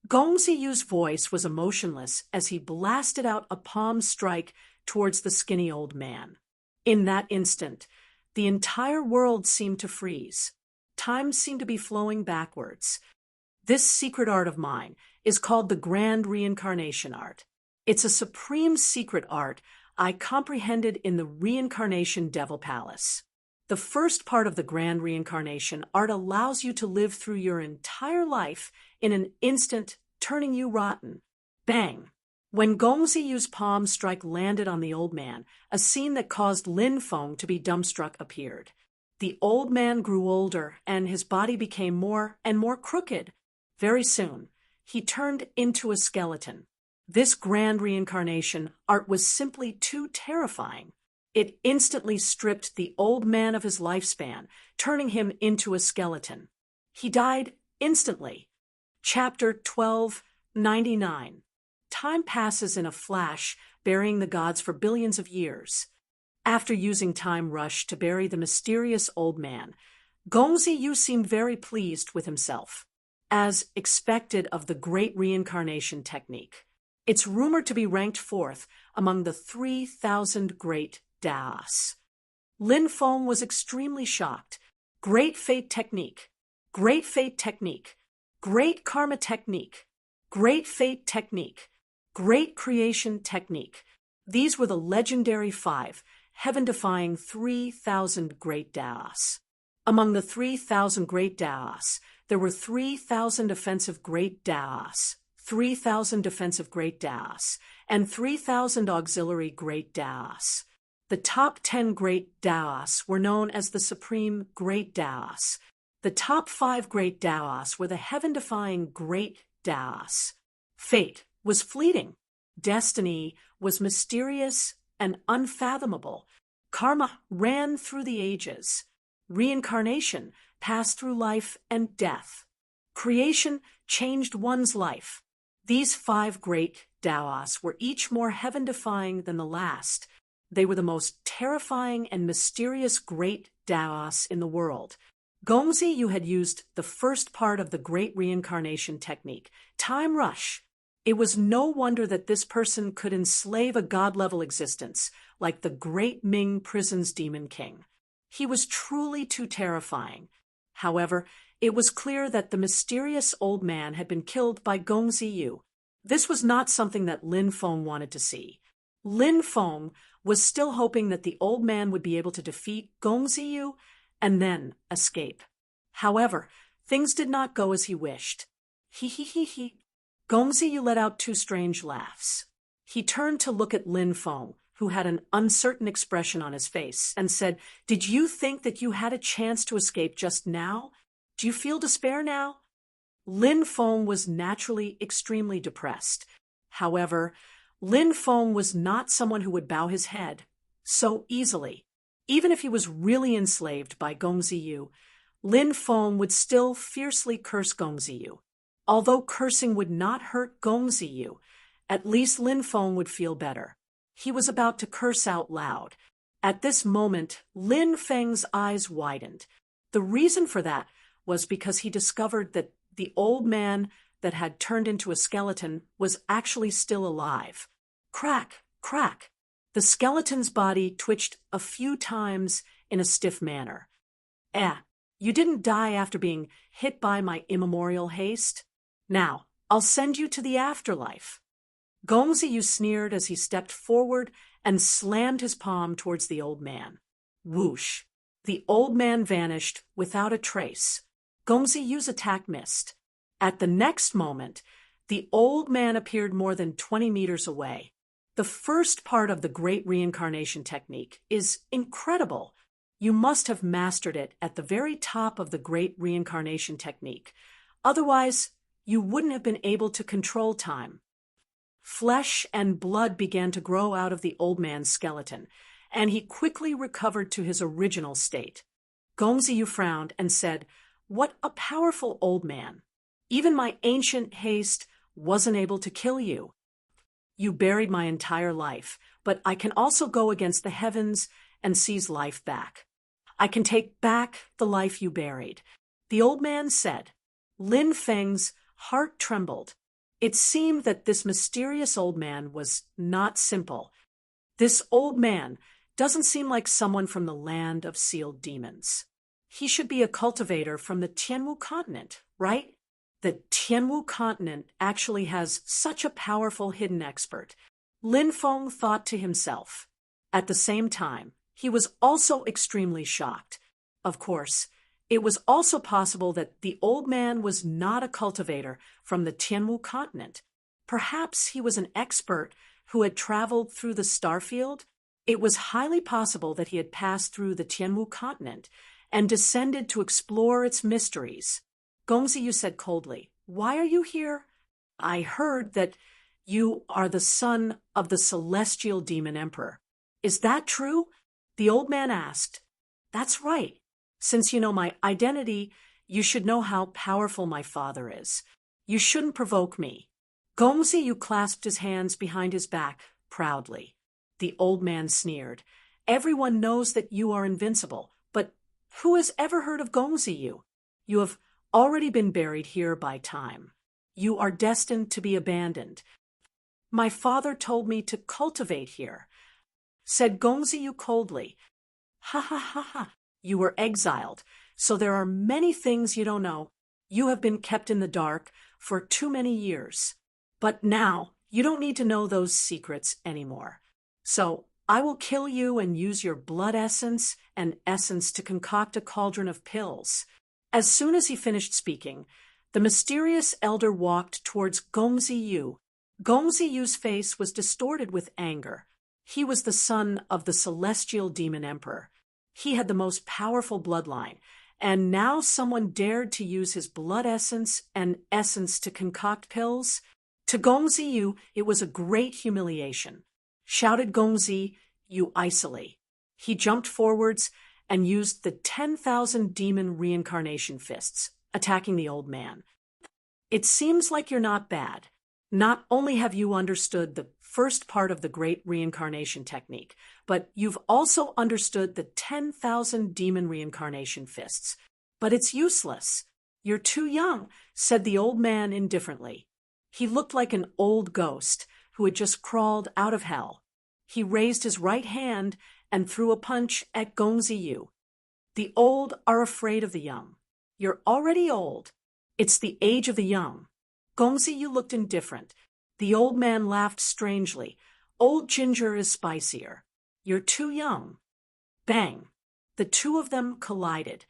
Gongzi Yu's voice was emotionless as he blasted out a palm strike towards the skinny old man. In that instant, the entire world seemed to freeze. Time seemed to be flowing backwards. This secret art of mine is called the Grand Reincarnation Art. It's a supreme secret art I comprehended in the Reincarnation Devil Palace. The first part of the Grand Reincarnation Art allows you to live through your entire life in an instant, turning you rotten. Bang! When Gong Ziyu's palm strike landed on the old man, a scene that caused Lin Feng to be dumbstruck appeared. The old man grew older, and his body became more and more crooked. Very soon, he turned into a skeleton. This grand reincarnation art was simply too terrifying. It instantly stripped the old man of his lifespan, turning him into a skeleton. He died instantly. Chapter 1299. Time passes in a flash, burying the gods for billions of years. After using Time Rush to bury the mysterious old man, Gong Ziyu seemed very pleased with himself. As expected of the Great Reincarnation Technique, it's rumored to be ranked fourth among the 3,000 great Daos. Lin Feng was extremely shocked. Great Fate Technique, Great Fate Technique, Great Karma Technique, Great Fate Technique, Great Creation Technique. These were the legendary 5, heaven-defying 3,000 great Daos. Among the 3,000 great Daos, there were 3,000 offensive great Daos, 3,000 defensive great Daos, and 3,000 auxiliary great Daos. The top 10 great Daos were known as the Supreme Great Daos. The top 5 great Daos were the heaven-defying great Daos. Fate was fleeting. Destiny was mysterious and unfathomable. Karma ran through the ages. Reincarnation passed through life and death. Creation changed one's life. These 5 great Daos were each more heaven-defying than the last. They were the most terrifying and mysterious great Daos in the world. Gong Ziyu had used the first part of the Great Reincarnation Technique, Time Rush. It was no wonder that this person could enslave a god-level existence, like the Great Ming Prison's Demon King. He was truly too terrifying. However, it was clear that the mysterious old man had been killed by Gong Ziyu. This was not something that Lin Feng wanted to see. Lin Feng was still hoping that the old man would be able to defeat Gong Ziyu and then escape. However, things did not go as he wished. He. Gong Ziyu let out 2 strange laughs. He turned to look at Lin Feng, who had an uncertain expression on his face, and said, "Did you think that you had a chance to escape just now? Do you feel despair now?" Lin Feng was naturally extremely depressed. However, Lin Feng was not someone who would bow his head so easily. Even if he was really enslaved by Gong Ziyu, Lin Feng would still fiercely curse Gong Ziyu. Although cursing would not hurt Gong Ziyu, at least Lin Feng would feel better. He was about to curse out loud. At this moment, Lin Feng's eyes widened. The reason for that was because he discovered that the old man that had turned into a skeleton was actually still alive. Crack, crack. The skeleton's body twitched a few times in a stiff manner. You didn't die after being hit by my immemorial haste? Now, I'll send you to the afterlife. Gong Ziyu sneered as he stepped forward and slammed his palm towards the old man. Whoosh! The old man vanished without a trace. Gong Ziyu's attack missed. At the next moment, the old man appeared more than 20 meters away. The first part of the Great Reincarnation Technique is incredible. You must have mastered it at the very top of the Great Reincarnation Technique. Otherwise, you wouldn't have been able to control time. Flesh and blood began to grow out of the old man's skeleton, and he quickly recovered to his original state. Gong Ziyu frowned and said, "What a powerful old man. Even my ancient haste wasn't able to kill you. You buried my entire life, but I can also go against the heavens and seize life back. I can take back the life you buried." The old man said. Lin Feng's heart trembled. It seemed that this mysterious old man was not simple. This old man doesn't seem like someone from the land of sealed demons. He should be a cultivator from the Tianwu continent, right? The Tianwu continent actually has such a powerful hidden expert. Lin Feng thought to himself. At the same time, he was also extremely shocked. Of course, it was also possible that the old man was not a cultivator from the Tianwu continent. Perhaps he was an expert who had traveled through the starfield. It was highly possible that he had passed through the Tianmu continent and descended to explore its mysteries. Gongziyu said coldly, "Why are you here?" "I heard that you are the son of the celestial demon emperor." "Is that true?" The old man asked. "That's right. Since you know my identity, you should know how powerful my father is. You shouldn't provoke me." Gongziyu clasped his hands behind his back proudly. The old man sneered. "Everyone knows that you are invincible, but who has ever heard of Gongziyu? You have already been buried here by time. You are destined to be abandoned. My father told me to cultivate here," said Gongziyu coldly. "Ha ha ha ha. You were exiled, so there are many things you don't know. You have been kept in the dark for too many years. But now, you don't need to know those secrets anymore. So, I will kill you and use your blood essence and essence to concoct a cauldron of pills." As soon as he finished speaking, the mysterious elder walked towards Gongziyu. Gongziyu's face was distorted with anger. He was the son of the celestial demon emperor. He had the most powerful bloodline, and now someone dared to use his blood essence and essence to concoct pills? To Gongziyu, it was a great humiliation. Shouted Gongziyu icily. He jumped forwards and used the 10,000 demon reincarnation fists, attacking the old man. "It seems like you're not bad. Not only have you understood the first part of the great reincarnation technique, but you've also understood the 10,000 demon reincarnation fists. But it's useless. You're too young," said the old man indifferently. He looked like an old ghost who had just crawled out of hell. He raised his right hand and threw a punch at Gongziyu. "The old are afraid of the young. You're already old. It's the age of the young." Gongziyu looked indifferent. The old man laughed strangely. "Old ginger is spicier. You're too young." Bang! The two of them collided.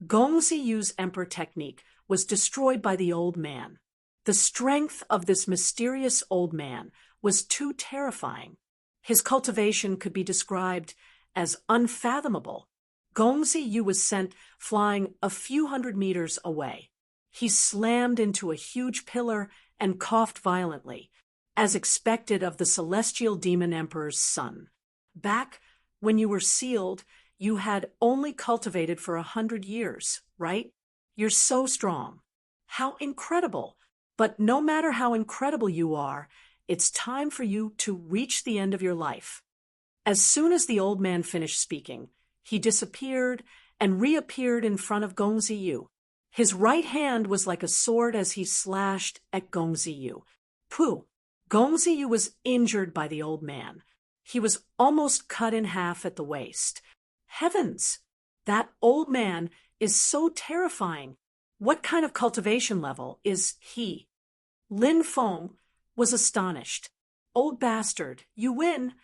Gongziyu's emperor technique was destroyed by the old man. The strength of this mysterious old man was too terrifying. His cultivation could be described as unfathomable. Gongziyu was sent flying a few hundred meters away. He slammed into a huge pillar and coughed violently, as expected of the celestial demon emperor's son. "Back when you were sealed, you had only cultivated for 100 years, right? You're so strong. How incredible! But no matter how incredible you are, it's time for you to reach the end of your life." As soon as the old man finished speaking, he disappeared and reappeared in front of Gongziyu. His right hand was like a sword as he slashed at Gongziyu. Pooh! Gongziyu was injured by the old man. He was almost cut in half at the waist. Heavens! That old man is so terrifying. What kind of cultivation level is he? Lin Feng was astonished. "Old bastard, you win!"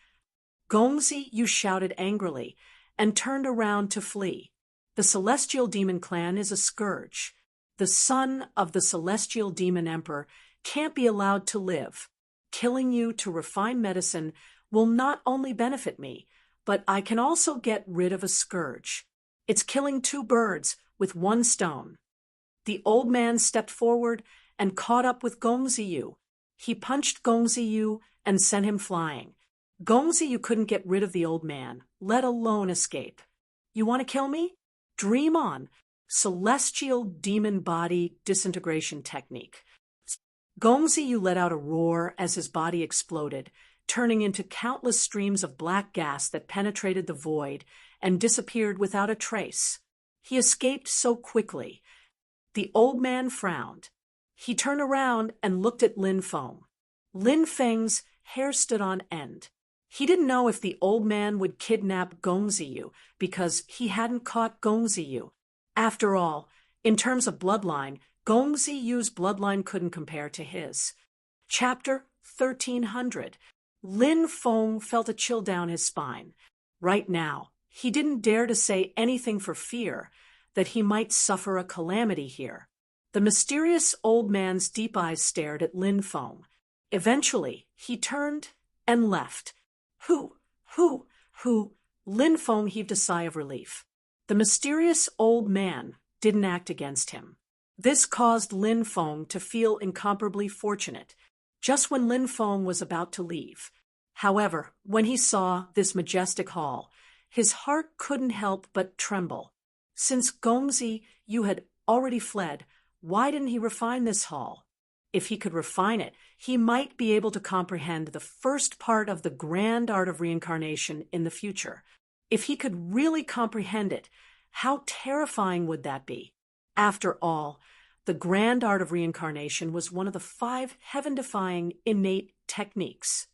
Gongziyu shouted angrily and turned around to flee. The celestial demon clan is a scourge. The son of the celestial demon emperor can't be allowed to live. Killing you to refine medicine will not only benefit me, but I can also get rid of a scourge. It's killing two birds with one stone. The old man stepped forward and caught up with Gongziyu. He punched Gongziyu and sent him flying. Gongziyu couldn't get rid of the old man, let alone escape. "You want to kill me? Dream on. Celestial demon body disintegration technique." Gongziyu let out a roar as his body exploded, turning into countless streams of black gas that penetrated the void and disappeared without a trace. He escaped so quickly. The old man frowned. He turned around and looked at Lin Feng. Lin Feng's hair stood on end. He didn't know if the old man would kidnap Gongziyu because he hadn't caught Gongziyu. After all, in terms of bloodline, Gongziyu's bloodline couldn't compare to his. Chapter 1300. Lin Feng felt a chill down his spine. Right now, he didn't dare to say anything for fear that he might suffer a calamity here. The mysterious old man's deep eyes stared at Lin Feng. Eventually, he turned and left. Hoo, hoo, hoo. Lin Feng heaved a sigh of relief. The mysterious old man didn't act against him. This caused Lin Feng to feel incomparably fortunate, just when Lin Feng was about to leave. However, when he saw this majestic hall, his heart couldn't help but tremble. Since Gongzi Yu had already fled, why didn't he refine this hall? If he could refine it, he might be able to comprehend the first part of the grand art of reincarnation in the future. If he could really comprehend it, how terrifying would that be? After all, the grand art of reincarnation was one of the 5 heaven-defying innate techniques.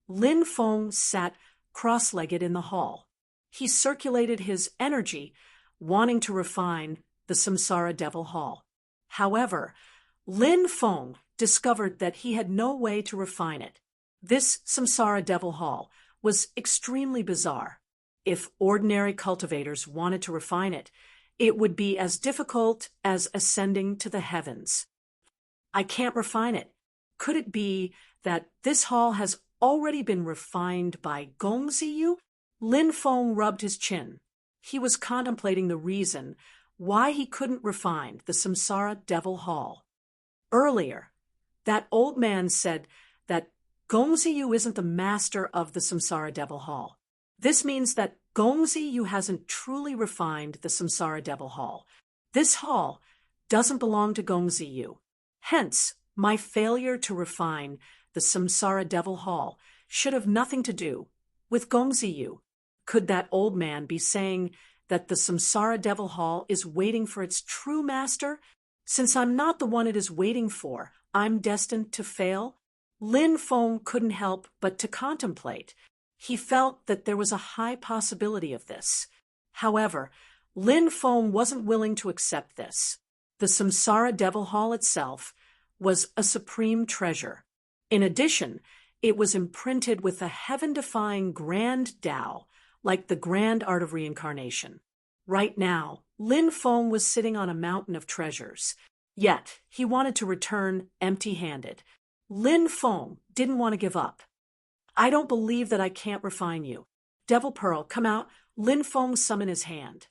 Lin Feng sat cross-legged in the hall. He circulated his energy, wanting to refine the Samsara Devil Hall. However, Lin Feng discovered that he had no way to refine it. This Samsara Devil Hall was extremely bizarre. If ordinary cultivators wanted to refine it, it would be as difficult as ascending to the heavens. I can't refine it. Could it be that this hall has already been refined by Gongzi Yu? Lin Feng rubbed his chin. He was contemplating the reason why he couldn't refine the Samsara Devil Hall. Earlier, that old man said that Gongzi Yu isn't the master of the Samsara Devil Hall. This means that Gongzi Yu hasn't truly refined the Samsara Devil Hall. This hall doesn't belong to Gongzi Yu. Hence, my failure to refine the Samsara Devil Hall should have nothing to do with Gongzi Yu. Could that old man be saying that the Samsara Devil Hall is waiting for its true master? Since I'm not the one it is waiting for, I'm destined to fail? Lin Feng couldn't help but to contemplate. He felt that there was a high possibility of this. However, Lin Feng wasn't willing to accept this. The Samsara Devil Hall itself was a supreme treasure. In addition, it was imprinted with a heaven-defying grand Tao, like the grand art of reincarnation. Right now, Lin Feng was sitting on a mountain of treasures. Yet, he wanted to return empty-handed. Lin Feng didn't want to give up. I don't believe that I can't refine you. Devil Pearl, come out. Lin Feng summoned his hand.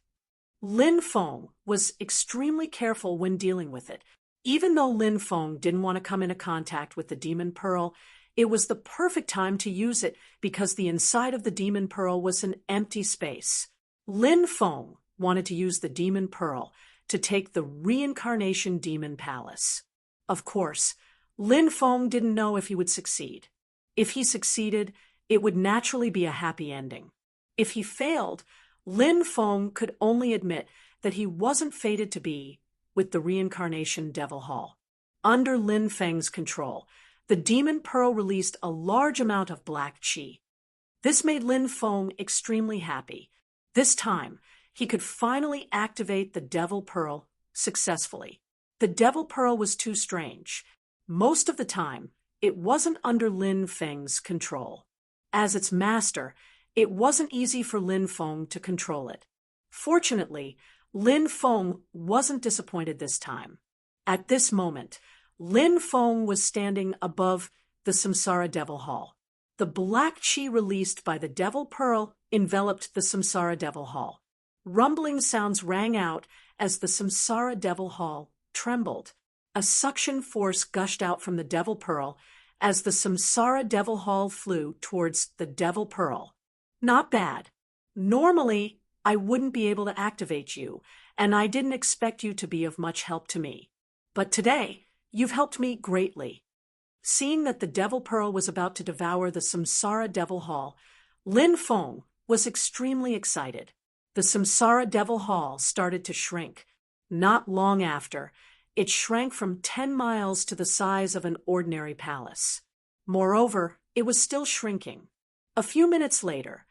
Lin Feng was extremely careful when dealing with it. Even though Lin Feng didn't want to come into contact with the Demon Pearl, it was the perfect time to use it because the inside of the Demon Pearl was an empty space. Lin Feng wanted to use the Demon Pearl to take the Reincarnation Demon Palace. Of course, Lin Feng didn't know if he would succeed. If he succeeded, it would naturally be a happy ending. If he failed, Lin Feng could only admit that he wasn't fated to be with the Reincarnation Devil Hall. Under Lin Feng's control, the Demon Pearl released a large amount of black qi. This made Lin Feng extremely happy. This time, he could finally activate the Devil Pearl successfully. The Devil Pearl was too strange. Most of the time, it wasn't under Lin Feng's control. As its master, it wasn't easy for Lin Feng to control it. Fortunately, Lin Feng wasn't disappointed this time. At this moment, Lin Feng was standing above the Samsara Devil Hall. The black qi released by the Devil Pearl enveloped the Samsara Devil Hall. Rumbling sounds rang out as the Samsara Devil Hall trembled. A suction force gushed out from the Devil Pearl as the Samsara Devil Hall flew towards the Devil Pearl. Not bad. Normally, I wouldn't be able to activate you, and I didn't expect you to be of much help to me. But today, you've helped me greatly. Seeing that the Devil Pearl was about to devour the Samsara Devil Hall, Lin Feng was extremely excited. The Samsara Devil Hall started to shrink. Not long after, it shrank from 10 miles to the size of an ordinary palace. Moreover, it was still shrinking. A few minutes later,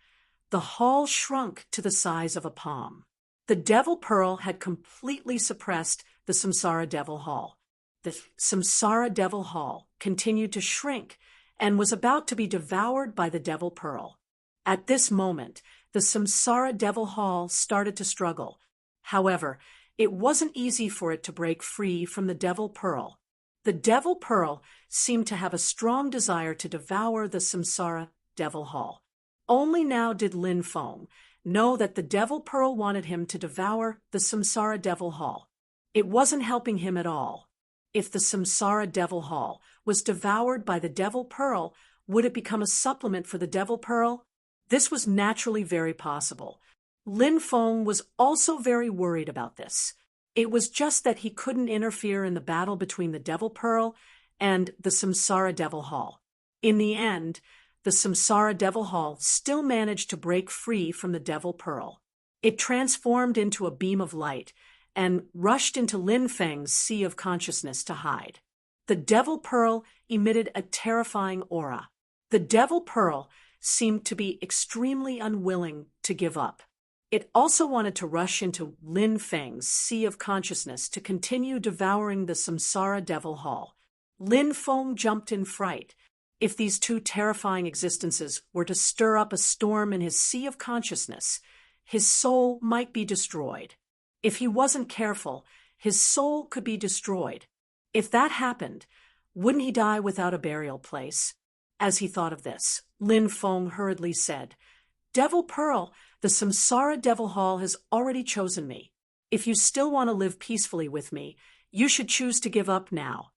the hall shrunk to the size of a palm. The Devil Pearl had completely suppressed the Samsara Devil Hall. The Samsara Devil Hall continued to shrink and was about to be devoured by the Devil Pearl. At this moment, the Samsara Devil Hall started to struggle. However, it wasn't easy for it to break free from the Devil Pearl. The Devil Pearl seemed to have a strong desire to devour the Samsara Devil Hall. Only now did Lin Feng know that the Devil Pearl wanted him to devour the Samsara Devil Hall. It wasn't helping him at all. If the Samsara Devil Hall was devoured by the Devil Pearl, would it become a supplement for the Devil Pearl? This was naturally very possible. Lin Feng was also very worried about this. It was just that he couldn't interfere in the battle between the Devil Pearl and the Samsara Devil Hall. In the end, the Samsara Devil Hall still managed to break free from the Devil Pearl. It transformed into a beam of light and rushed into Lin Feng's sea of consciousness to hide. The Devil Pearl emitted a terrifying aura. The Devil Pearl seemed to be extremely unwilling to give up. It also wanted to rush into Lin Feng's sea of consciousness to continue devouring the Samsara Devil Hall. Lin Feng jumped in fright. If these two terrifying existences were to stir up a storm in his sea of consciousness, his soul might be destroyed. If he wasn't careful, his soul could be destroyed. If that happened, wouldn't he die without a burial place? As he thought of this, Lin Feng hurriedly said, "Devil Pearl, the Samsara Devil Hall has already chosen me. If you still want to live peacefully with me, you should choose to give up now."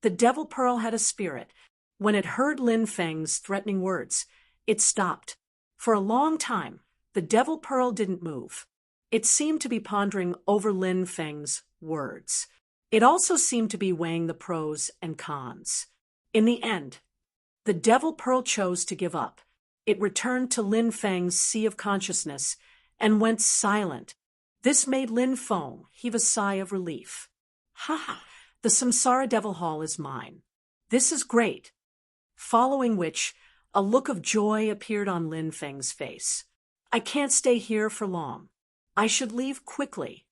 The Devil Pearl had a spirit. When it heard Lin Feng's threatening words, it stopped. For a long time, the Devil Pearl didn't move. It seemed to be pondering over Lin Feng's words. It also seemed to be weighing the pros and cons. In the end, the Devil Pearl chose to give up. It returned to Lin Feng's sea of consciousness and went silent. This made Lin Feng heave a sigh of relief. "Ha! The Samsara Devil Hall is mine. This is great." Following which, a look of joy appeared on Lin Feng's face. "I can't stay here for long. I should leave quickly."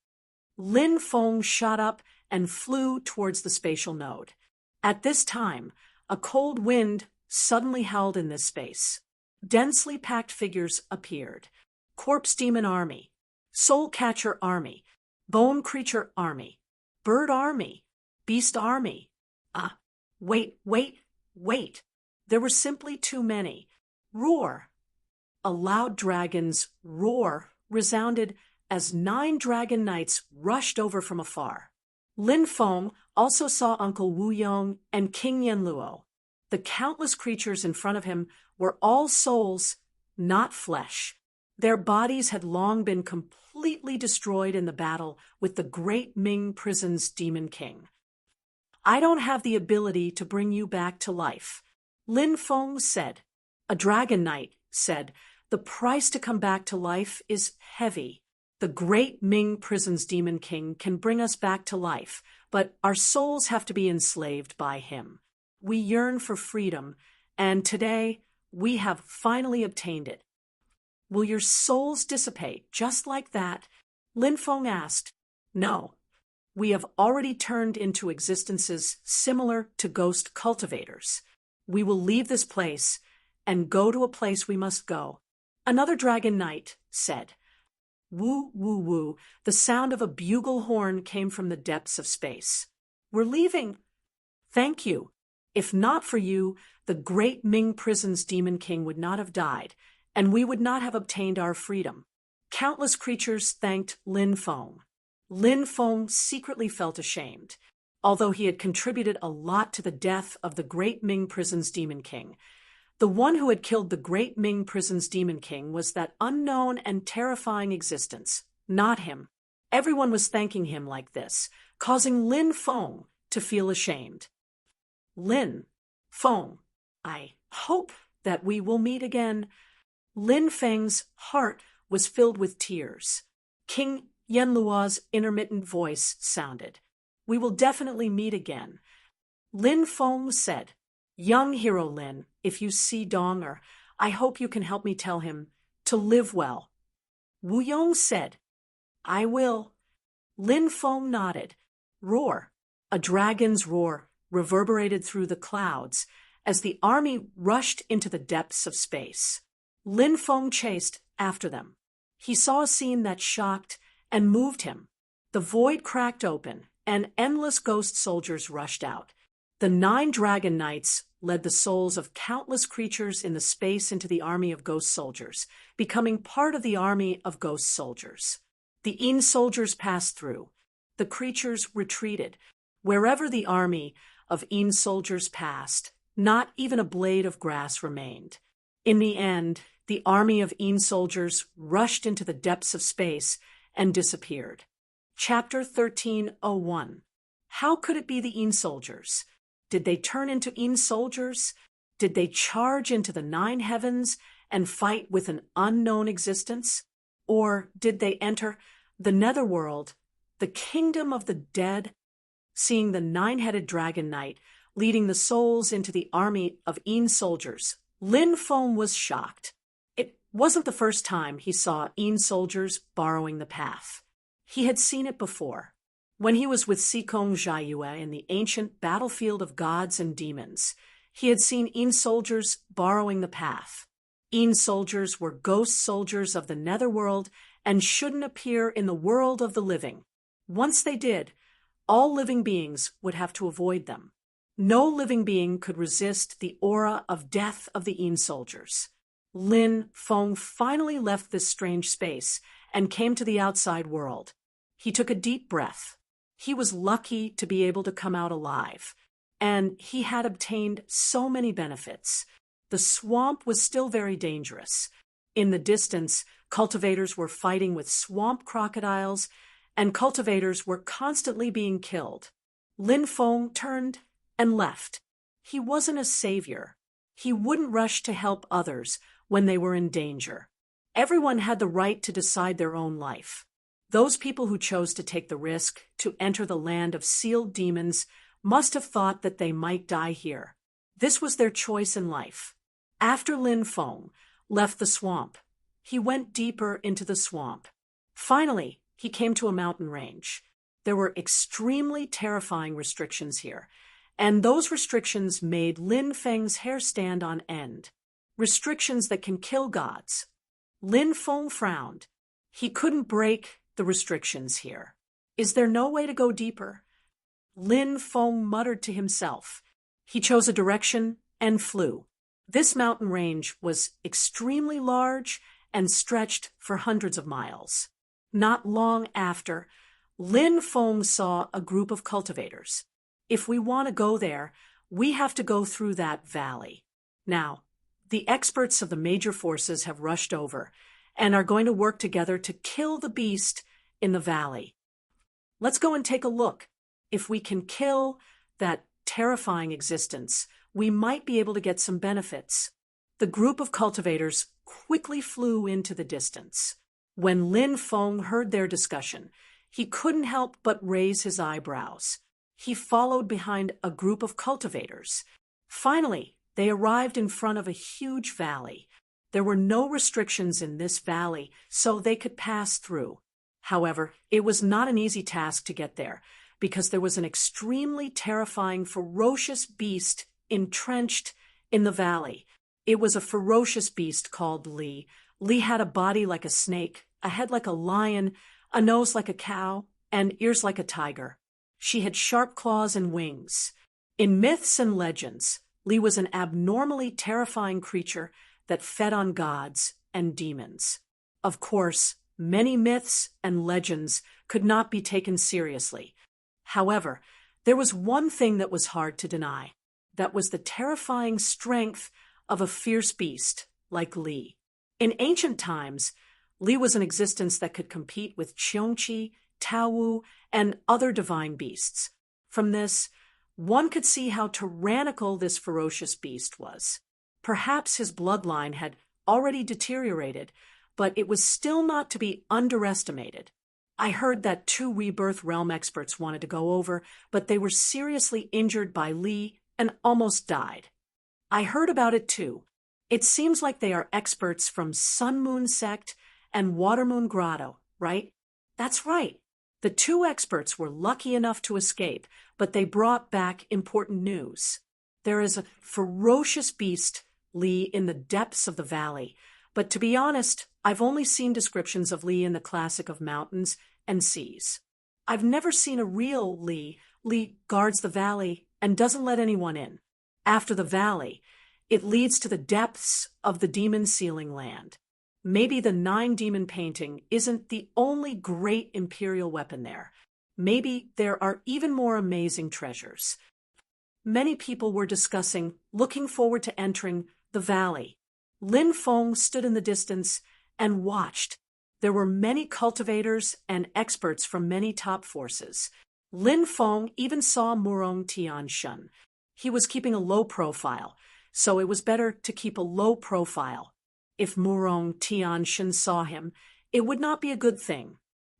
Lin Feng shot up and flew towards the spatial node. At this time, a cold wind suddenly howled in this space. Densely packed figures appeared. Corpse Demon Army, Soul Catcher Army, Bone Creature Army, Bird Army, Beast Army. Wait. There were simply too many. Roar! A loud dragon's roar resounded as 9 dragon knights rushed over from afar. Lin Feng also saw Uncle Wu Yong and King Yanluo. The countless creatures in front of him were all souls, not flesh. Their bodies had long been completely destroyed in the battle with the Great Ming Prison's Demon King. "I don't have the ability to bring you back to life," Lin Feng said. A dragon knight said, "The price to come back to life is heavy. The Great Ming Prison's Demon King can bring us back to life, but our souls have to be enslaved by him. We yearn for freedom, and today we have finally obtained it." "Will your souls dissipate just like that?" Lin Feng asked. "No. We have already turned into existences similar to ghost cultivators. We will leave this place and go to a place we must go." Another dragon knight said. "Woo, woo, woo," the sound of a bugle horn came from the depths of space. "We're leaving." "Thank you. If not for you, the Great Ming Prison's Demon King would not have died, and we would not have obtained our freedom." Countless creatures thanked Lin Feng. Lin Feng secretly felt ashamed. Although he had contributed a lot to the death of the Great Ming Prison's Demon King, the one who had killed the Great Ming Prison's Demon King was that unknown and terrifying existence, not him. Everyone was thanking him like this, causing Lin Feng to feel ashamed. "Lin Feng, I hope that we will meet again." Lin Feng's heart was filled with tears. King Yanluo's intermittent voice sounded. "We will definitely meet again." Lin Feng said, "Young hero Lin, if you see Donger, I hope you can help me tell him to live well." Wu Yong said, "I will." Lin Feng nodded. Roar! A dragon's roar reverberated through the clouds as the army rushed into the depths of space. Lin Feng chased after them. He saw a scene that shocked and moved him. The void cracked open, and endless ghost soldiers rushed out. The 9 dragon knights led the souls of countless creatures in the space into the army of ghost soldiers, becoming part of the army of ghost soldiers. The Een soldiers passed through. The creatures retreated. Wherever the army of Een soldiers passed, not even a blade of grass remained. In the end, the army of Een soldiers rushed into the depths of space and disappeared. Chapter 1301. How could it be the Een soldiers? Did they turn into Een soldiers? Did they charge into the 9 heavens and fight with an unknown existence? Or did they enter the netherworld, the kingdom of the dead? Seeing the 9-headed dragon knight leading the souls into the army of Een soldiers, Lin Feng was shocked. It wasn't the first time he saw Een soldiers borrowing the path. He had seen it before, when he was with Sikong Jiayue in the ancient battlefield of gods and demons. He had seen Een soldiers borrowing the path. Een soldiers were ghost soldiers of the netherworld and shouldn't appear in the world of the living. Once they did, all living beings would have to avoid them. No living being could resist the aura of death of the Een soldiers. Lin Feng finally left this strange space and came to the outside world. He took a deep breath. He was lucky to be able to come out alive, and he had obtained so many benefits. The swamp was still very dangerous. In the distance, cultivators were fighting with swamp crocodiles, and cultivators were constantly being killed. Lin Feng turned and left. He wasn't a savior. He wouldn't rush to help others when they were in danger. Everyone had the right to decide their own life. Those people who chose to take the risk to enter the land of sealed demons must have thought that they might die here. This was their choice in life. After Lin Feng left the swamp, he went deeper into the swamp. Finally, he came to a mountain range. There were extremely terrifying restrictions here, and those restrictions made Lin Feng's hair stand on end. Restrictions that can kill gods. Lin Feng frowned. He couldn't break the restrictions here. Is there no way to go deeper? Lin Feng muttered to himself. He chose a direction and flew. This mountain range was extremely large and stretched for hundreds of miles. Not long after, Lin Feng saw a group of cultivators. If we want to go there, we have to go through that valley. Now, the experts of the major forces have rushed over and are going to work together to kill the beast in the valley. Let's go and take a look. If we can kill that terrifying existence, we might be able to get some benefits. The group of cultivators quickly flew into the distance. When Lin Feng heard their discussion, he couldn't help but raise his eyebrows. He followed behind a group of cultivators. Finally, they arrived in front of a huge valley. There were no restrictions in this valley, so they could pass through. However, it was not an easy task to get there, because there was an extremely terrifying, ferocious beast entrenched in the valley. It was a ferocious beast called Li. Li had a body like a snake, a head like a lion, a nose like a cow, and ears like a tiger. She had sharp claws and wings. In myths and legends, Li was an abnormally terrifying creature that fed on gods and demons. Of course, many myths and legends could not be taken seriously. However, there was one thing that was hard to deny. That was the terrifying strength of a fierce beast like Li. In ancient times, Li was an existence that could compete with Qiongqi, Taowu, and other divine beasts. From this, one could see how tyrannical this ferocious beast was. Perhaps his bloodline had already deteriorated, but it was still not to be underestimated. I heard that 2 Rebirth Realm experts wanted to go over, but they were seriously injured by Li and almost died. I heard about it too. It seems like they are experts from Sun Moon Sect and Water Moon Grotto, right? That's right. The 2 experts were lucky enough to escape, but they brought back important news. There is a ferocious beast, Li, in the depths of the valley, but to be honest, I've only seen descriptions of Li in the classic of mountains and seas. I've never seen a real Li. Li guards the valley and doesn't let anyone in. After the valley, it leads to the depths of the demon sealing land. Maybe the 9-demon painting isn't the only great imperial weapon there. Maybe there are even more amazing treasures. Many people were discussing, looking forward to entering the valley. Lin Feng stood in the distance and watched. There were many cultivators and experts from many top forces. Lin Feng even saw Murong Tianshun. He was keeping a low profile, so it was better to keep a low profile. If Murong Tianshun saw him, it would not be a good thing.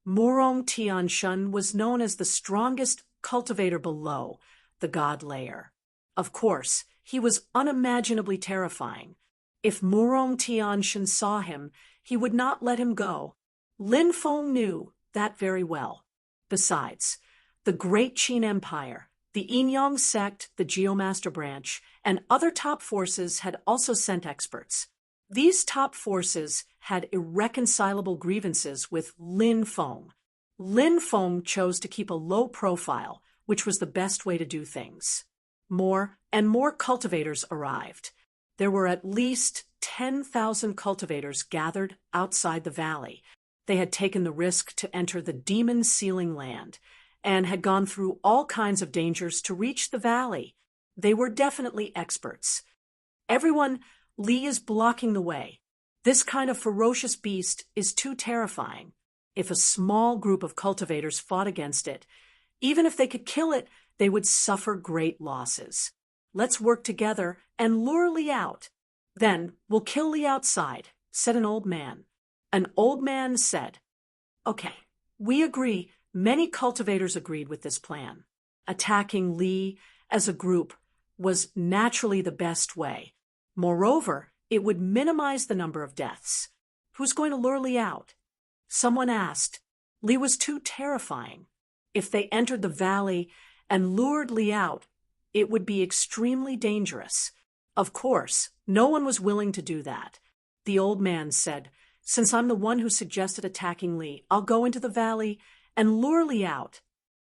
Murong Tianshun was known as the strongest cultivator below the god layer. Of course, he was unimaginably terrifying. If Murong Tianshun saw him, he would not let him go. Lin Feng knew that very well. Besides, the Great Qin Empire, the Yinyang sect, the Geomaster branch, and other top forces had also sent experts. These top forces had irreconcilable grievances with Lin Feng. Lin Feng chose to keep a low profile, which was the best way to do things. More and more cultivators arrived. There were at least 10,000 cultivators gathered outside the valley. They had taken the risk to enter the demon sealing land and had gone through all kinds of dangers to reach the valley. They were definitely experts. Everyone, Li is blocking the way. This kind of ferocious beast is too terrifying. If a small group of cultivators fought against it, even if they could kill it, they would suffer great losses. Let's work together and lure Li out. Then we'll kill Li outside, said an old man. An old man said, "Okay, we agree." Many cultivators agreed with this plan. Attacking Li as a group was naturally the best way. Moreover, it would minimize the number of deaths. Who's going to lure Li out? Someone asked. Li was too terrifying. If they entered the valley and lured Li out, it would be extremely dangerous. Of course, no one was willing to do that. The old man said, "Since I'm the one who suggested attacking Li, I'll go into the valley and lure Li out."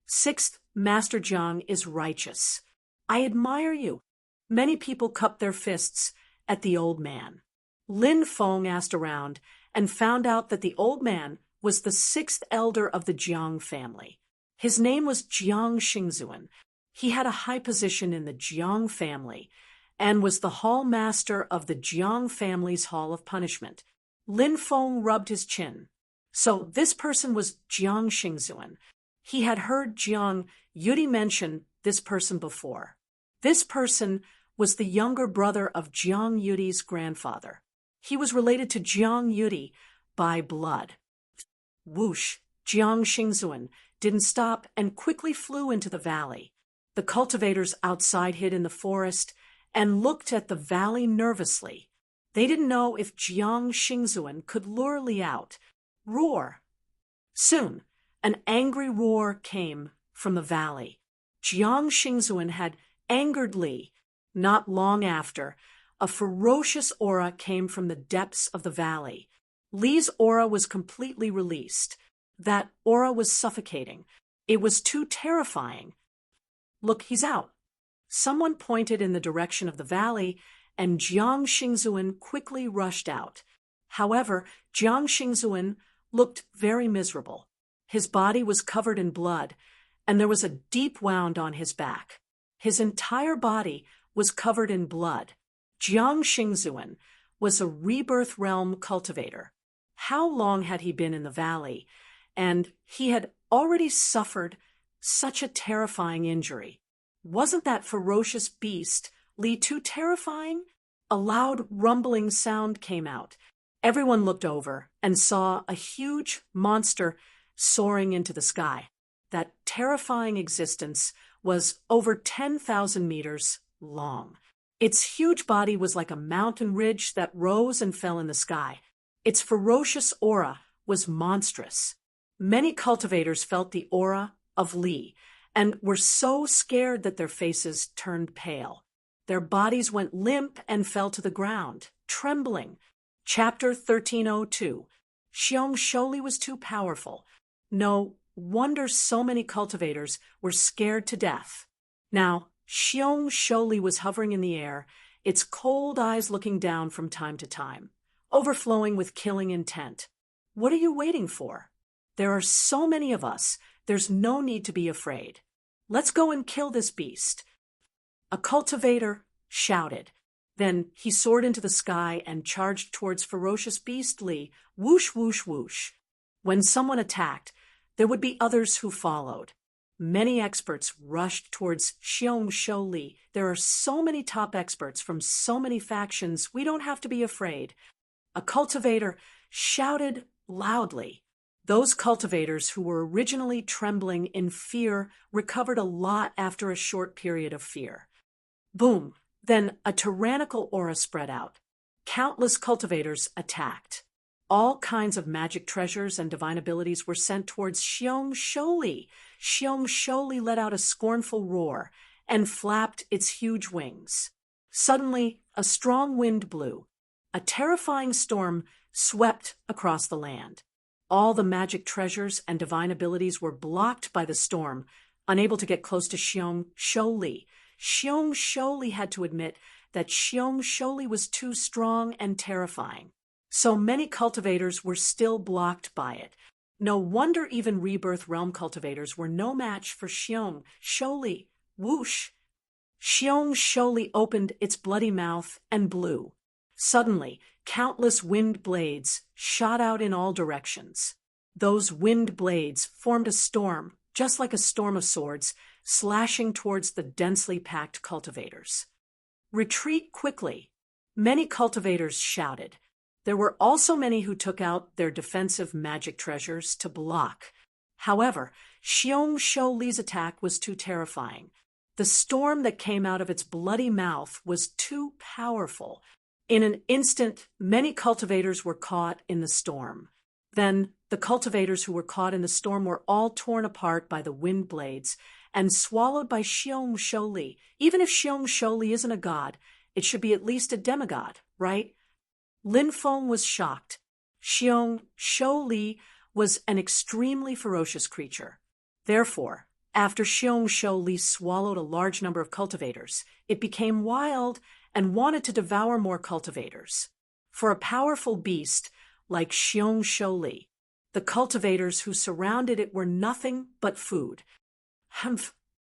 Sixth Master Jiang is righteous. I admire you. Many people cupped their fists at the old man. Lin Feng asked around and found out that the old man was the 6th elder of the Jiang family. His name was Jiang Xingzuan. He had a high position in the Jiang family and was the hall master of the Jiang family's Hall of Punishment. Lin Feng rubbed his chin. So this person was Jiang Xingzuan. He had heard Jiang Yudi mention this person before. This person was the younger brother of Jiang Yudi's grandfather. He was related to Jiang Yudi by blood. Whoosh! Jiang Xingzuan didn't stop and quickly flew into the valley. The cultivators outside hid in the forest and looked at the valley nervously. They didn't know if Jiang Xingzuan could lure Li out. Roar! Soon, an angry roar came from the valley. Jiang Xingzuan had angered Li. Not long after, a ferocious aura came from the depths of the valley. Li's aura was completely released. That aura was suffocating. It was too terrifying. Look, he's out. Someone pointed in the direction of the valley, and Jiang Xingzuan quickly rushed out. However, Jiang Xingzuan looked very miserable. His body was covered in blood, and there was a deep wound on his back. His entire body was covered in blood. Jiang Xingzuan was a rebirth realm cultivator. How long had he been in the valley? And he had already suffered such a terrifying injury. Wasn't that ferocious beast, Li, too terrifying? A loud rumbling sound came out. Everyone looked over and saw a huge monster soaring into the sky. That terrifying existence was over 10,000 meters long. Its huge body was like a mountain ridge that rose and fell in the sky. Its ferocious aura was monstrous. Many cultivators felt the aura of Li and were so scared that their faces turned pale. Their bodies went limp and fell to the ground, trembling. Chapter 1302. Xiong Sholi was too powerful. No wonder so many cultivators were scared to death. Now, Xiong Sholi was hovering in the air, its cold eyes looking down from time to time, overflowing with killing intent. What are you waiting for? There are so many of us, there's no need to be afraid. Let's go and kill this beast. A cultivator shouted. Then he soared into the sky and charged towards ferocious beast Li, whoosh, whoosh, whoosh. When someone attacked, there would be others who followed. Many experts rushed towards Xiong Sholi. There are so many top experts from so many factions, we don't have to be afraid. A cultivator shouted loudly. Those cultivators who were originally trembling in fear recovered a lot after a short period of fear. Boom! Then a tyrannical aura spread out. Countless cultivators attacked. All kinds of magic treasures and divine abilities were sent towards Xiong Sholi. Xiong Sholi let out a scornful roar and flapped its huge wings. Suddenly, a strong wind blew. A terrifying storm swept across the land. All the magic treasures and divine abilities were blocked by the storm, unable to get close to Xiong Sholi. Xiong Sholi had to admit that Xiong Sholi was too strong and terrifying. So many cultivators were still blocked by it. No wonder even Rebirth Realm cultivators were no match for Xiong Sholi. Whoosh! Xiong Sholi opened its bloody mouth and blew. Suddenly, countless wind blades shot out in all directions. Those wind blades formed a storm, just like a storm of swords, slashing towards the densely packed cultivators. Retreat quickly! Many cultivators shouted. There were also many who took out their defensive magic treasures to block. However, Xiong Sholi's attack was too terrifying. The storm that came out of its bloody mouth was too powerful. In an instant, many cultivators were caught in the storm. Then, the cultivators who were caught in the storm were all torn apart by the wind blades and swallowed by Xiong Sholi. Even if Xiong Sholi isn't a god, it should be at least a demigod, right? Lin Feng was shocked. Xiong Sholi was an extremely ferocious creature. Therefore, after Xiong Sholi swallowed a large number of cultivators, it became wild and wanted to devour more cultivators. For a powerful beast like Xiong Sholi, the cultivators who surrounded it were nothing but food. Humph!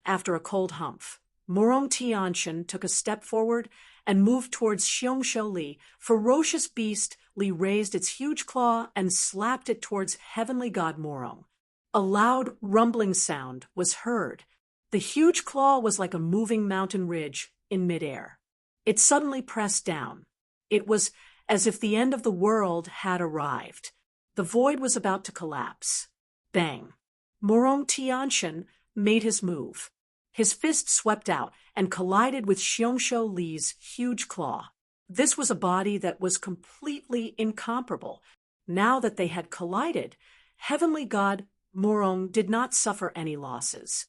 After a cold humph, Morong Tianshan took a step forward and moved towards Xiong Sholi. Ferocious beast Li raised its huge claw and slapped it towards heavenly god Morong. A loud rumbling sound was heard. The huge claw was like a moving mountain ridge in midair. It suddenly pressed down. It was as if the end of the world had arrived. The void was about to collapse. Bang! Morong Tianshan made his move. His fist swept out and collided with Xiong Sholi's huge claw. This was a body that was completely incomparable. Now that they had collided, heavenly god Morong did not suffer any losses.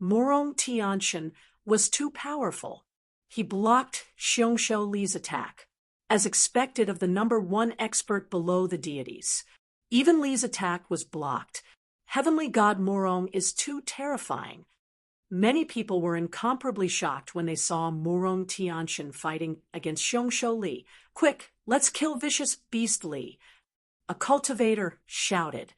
Morong Tianshan was too powerful. He blocked Xiong Sholi's attack, as expected of the number one expert below the deities. Even Li's attack was blocked. Heavenly god Morong is too terrifying. Many people were incomparably shocked when they saw Morong Tianshan fighting against Xiong Sholi. Quick, let's kill vicious beast Li! A cultivator shouted.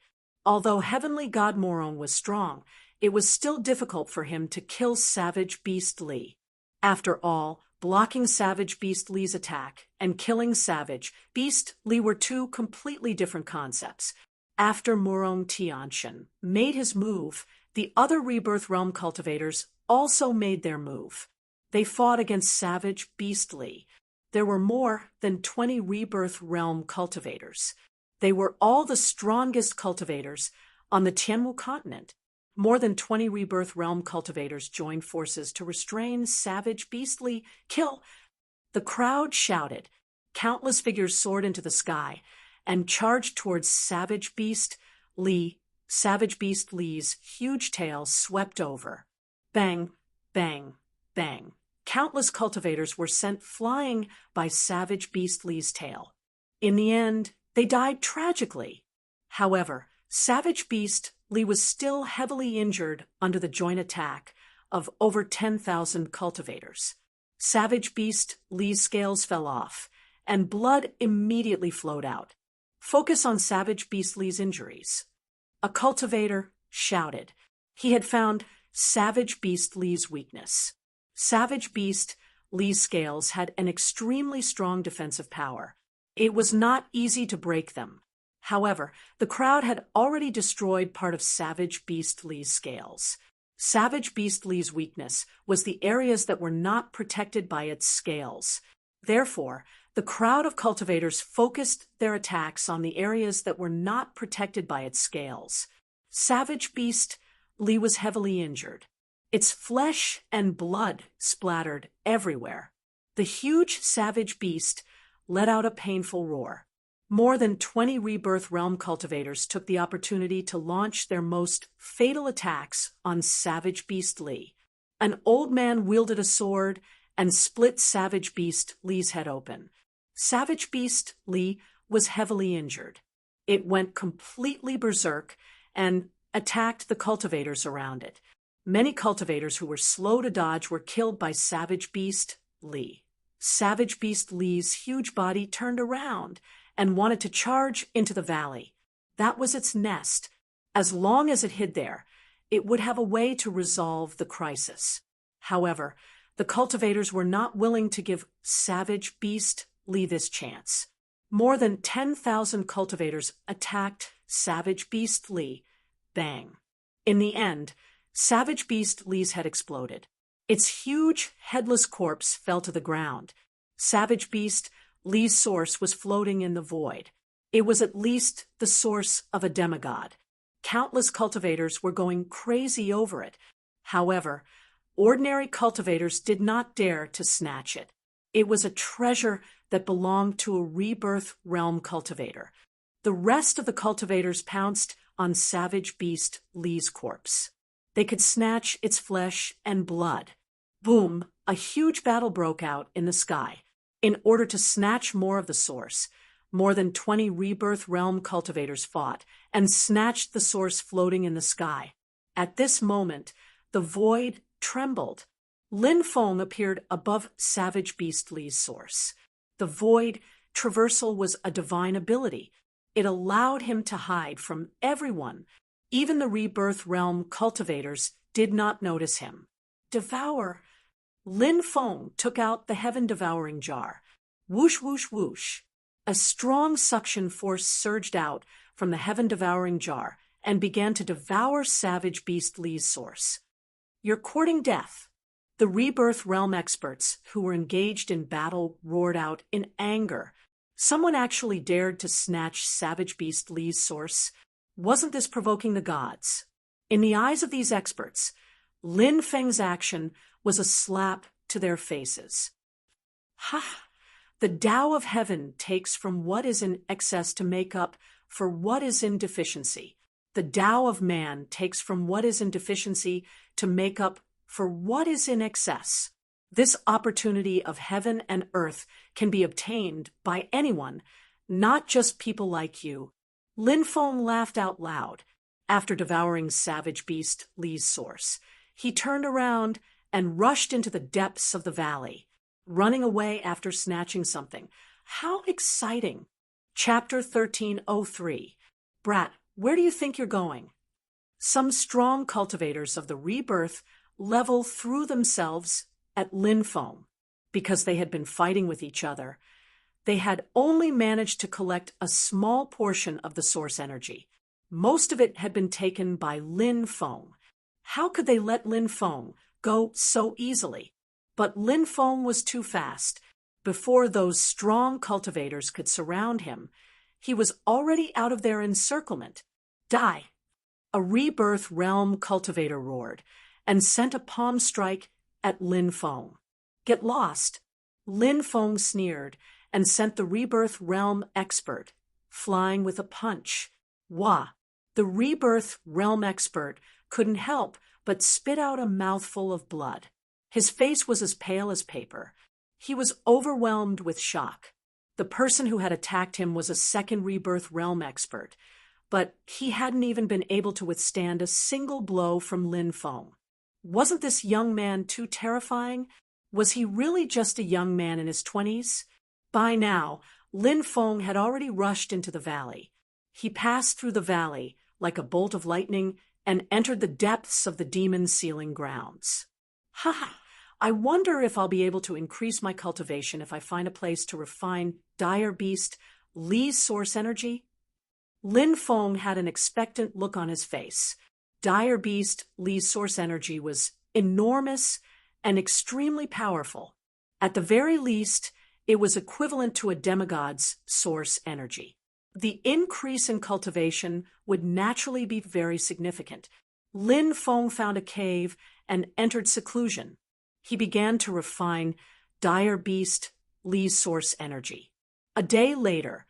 Although heavenly god Morong was strong, it was still difficult for him to kill savage beast Li. After all, blocking savage beast Li's attack and killing savage beast Li were two completely different concepts. After Morong Tianshan made his move, the other Rebirth Realm cultivators also made their move. They fought against savage beast Li. There were more than 20 Rebirth Realm cultivators. They were all the strongest cultivators on the Tianwu continent. More than 20 Rebirth Realm cultivators joined forces to restrain savage beast Li. Kill! The crowd shouted. Countless figures soared into the sky and charged towards savage beast Li. Savage beast Li's huge tail swept over. Bang, bang, bang. Countless cultivators were sent flying by savage beast Li's tail. In the end, they died tragically. However, savage beast Li was still heavily injured under the joint attack of over 10,000 cultivators. Savage Beast Lee's scales fell off, and blood immediately flowed out. Focus on Savage Beast Lee's injuries. A cultivator shouted. He had found Savage Beast Lee's weakness. Savage Beast Lee's scales had an extremely strong defensive power. It was not easy to break them. However, the crowd had already destroyed part of Savage Beast Lee's scales. Savage Beast Lee's weakness was the areas that were not protected by its scales. Therefore, the crowd of cultivators focused their attacks on the areas that were not protected by its scales. Savage Beast Lee was heavily injured. Its flesh and blood splattered everywhere. The huge savage beast let out a painful roar. More than 20 Rebirth Realm cultivators took the opportunity to launch their most fatal attacks on Savage Beast Lee. An old man wielded a sword and split Savage Beast Lee's head open. Savage Beast Lee was heavily injured. It went completely berserk and attacked the cultivators around it. Many cultivators who were slow to dodge were killed by Savage Beast Lee. Savage Beast Lee's huge body turned around and wanted to charge into the valley. That was its nest. As long as it hid there, it would have a way to resolve the crisis. However, the cultivators were not willing to give Savage Beast Lee this chance. More than 10,000 cultivators attacked Savage Beast Lee. Bang. In the end, Savage Beast Lee's head exploded. Its huge, headless corpse fell to the ground. Savage Beast Lee's source was floating in the void. It was at least the source of a demigod. Countless cultivators were going crazy over it. However, ordinary cultivators did not dare to snatch it. It was a treasure that belonged to a Rebirth Realm cultivator. The rest of the cultivators pounced on Savage Beast Lee's corpse. They could snatch its flesh and blood. Boom! A huge battle broke out in the sky. In order to snatch more of the source, more than 20 Rebirth Realm cultivators fought and snatched the source floating in the sky. At this moment, the void trembled. Lin Feng appeared above Savage Beast Lee's source. The void traversal was a divine ability. It allowed him to hide from everyone. Even the Rebirth Realm cultivators did not notice him. Devour. Lin Feng took out the heaven-devouring jar. Whoosh, whoosh, whoosh. A strong suction force surged out from the heaven-devouring jar and began to devour Savage Beast Lee's source. You're courting death. The Rebirth Realm experts who were engaged in battle roared out in anger. Someone actually dared to snatch Savage Beast Lee's source. Wasn't this provoking the gods? In the eyes of these experts, Lin Feng's action was a slap to their faces. Ha! The Tao of Heaven takes from what is in excess to make up for what is in deficiency. The Tao of Man takes from what is in deficiency to make up for what is in excess. This opportunity of heaven and earth can be obtained by anyone, not just people like you. Lin Feng laughed out loud. After devouring Savage Beast Lee's source, he turned around and rushed into the depths of the valley, running away after snatching something. How exciting! Chapter 1303. Brat, where do you think you're going? Some strong cultivators of the Rebirth level threw themselves at Lin Feng. Because they had been fighting with each other, they had only managed to collect a small portion of the source energy. Most of it had been taken by Lin Feng. How could they let Lin Feng go so easily? But Lin Feng was too fast. Before those strong cultivators could surround him, he was already out of their encirclement. Die! A Rebirth Realm cultivator roared and sent a palm strike at Lin Feng. Get lost! Lin Feng sneered and sent the Rebirth Realm expert flying with a punch. Wah! The Rebirth Realm expert couldn't help but spit out a mouthful of blood. His face was as pale as paper. He was overwhelmed with shock. The person who had attacked him was a second Rebirth Realm expert, but he hadn't even been able to withstand a single blow from Lin Feng. Wasn't this young man too terrifying? Was he really just a young man in his 20s? By now, Lin Feng had already rushed into the valley. He passed through the valley like a bolt of lightning and entered the depths of the demon sealing grounds. Ha ha! I wonder if I'll be able to increase my cultivation if I find a place to refine Dire Beast Li's source energy. Lin Feng had an expectant look on his face. Dire Beast Li's source energy was enormous and extremely powerful. At the very least, it was equivalent to a demigod's source energy. The increase in cultivation would naturally be very significant. Lin Feng found a cave and entered seclusion. He began to refine Dire Beast Li's source energy. A day later,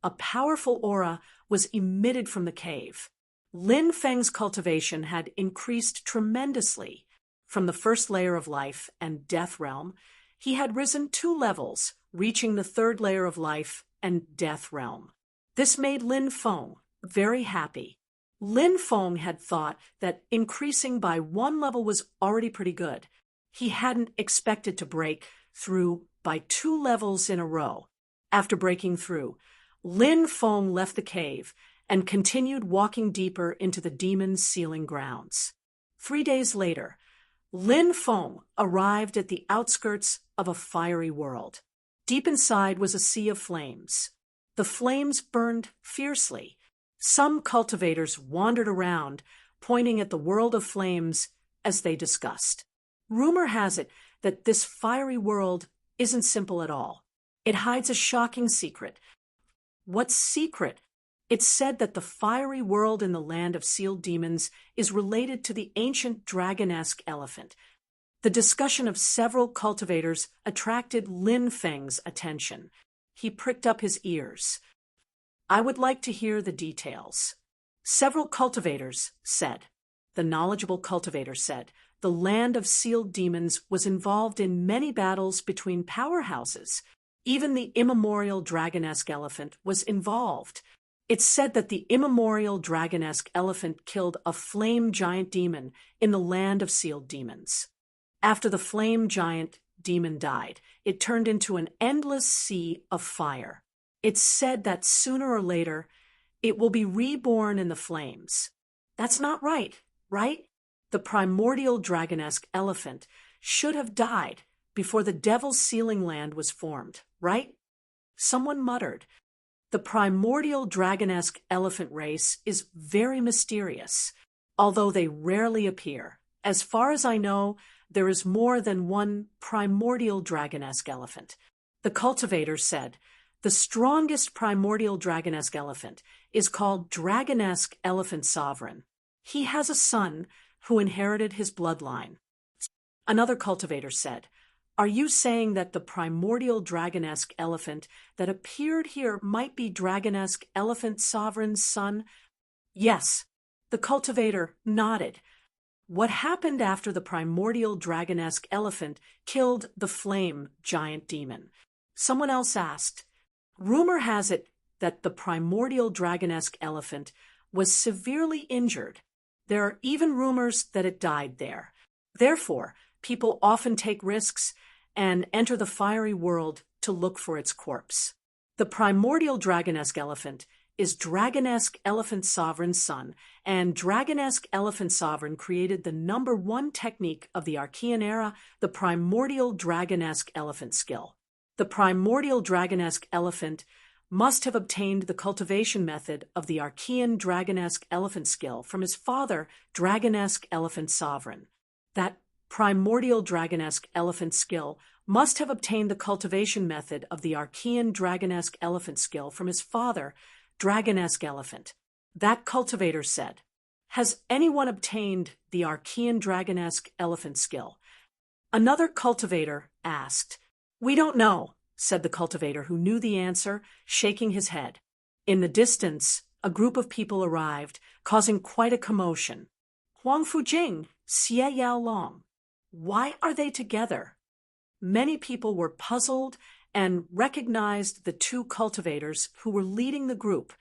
a powerful aura was emitted from the cave. Lin Feng's cultivation had increased tremendously. From the first layer of life and death realm, he had risen 2 levels, reaching the 3rd layer of life and death realm. This made Lin Feng very happy. Lin Feng had thought that increasing by 1 level was already pretty good. He hadn't expected to break through by 2 levels in a row. After breaking through, Lin Feng left the cave and continued walking deeper into the demon's sealing grounds. 3 days later, Lin Feng arrived at the outskirts of a fiery world. Deep inside was a sea of flames. The flames burned fiercely. Some cultivators wandered around, pointing at the world of flames as they discussed. Rumor has it that this fiery world isn't simple at all. It hides a shocking secret. What secret? It's said that the fiery world in the land of sealed demons is related to the ancient dragon-esque elephant. The discussion of several cultivators attracted Lin Feng's attention. He pricked up his ears. I would like to hear the details. Several cultivators said. The knowledgeable cultivator said, the land of sealed demons was involved in many battles between powerhouses. Even the immemorial dragon-esque elephant was involved. It's said that the immemorial dragon-esque elephant killed a flame giant demon in the land of sealed demons. After the flame giant demon died, it turned into an endless sea of fire. It's said that sooner or later, it will be reborn in the flames. That's not right, right? The primordial dragon-esque elephant should have died before the devil's sealing land was formed, right? Someone muttered. The primordial dragon-esque elephant race is very mysterious, although they rarely appear. As far as I know, there is more than one primordial dragon-esque elephant. The cultivator said, the strongest primordial dragon-esque elephant is called Dragon-esque Elephant Sovereign. He has a son who inherited his bloodline. Another cultivator said, are you saying that the primordial dragon-esque elephant that appeared here might be Dragon-esque Elephant Sovereign's son? Yes. The cultivator nodded. What happened after the primordial dragon-esque elephant killed the flame giant demon? Someone else asked. Rumor has it that the primordial dragon-esque elephant was severely injured. There are even rumors that it died there. Therefore, people often take risks and enter the fiery world to look for its corpse. The primordial dragon-esque elephant is Dragon-esque Elephant Sovereign's son, and Dragon-esque Elephant Sovereign created the #1 technique of the Archean era, the primordial dragon-esque elephant skill. The primordial dragon-esque elephant must have obtained the cultivation method of the Archean dragon-esque elephant skill from his father, Dragon-esque Elephant Sovereign. That primordial dragon-esque elephant skill must have obtained the cultivation method of the Archean dragon-esque elephant skill from his father, Dragon-esque Elephant. That cultivator said, has anyone obtained the Archean dragon-esque elephant skill? Another cultivator asked. We don't know, said the cultivator who knew the answer, shaking his head. In the distance, a group of people arrived, causing quite a commotion. Huang Fujing, Xie Yao Long. Why are they together? Many people were puzzled and recognized the 2 cultivators who were leading the group.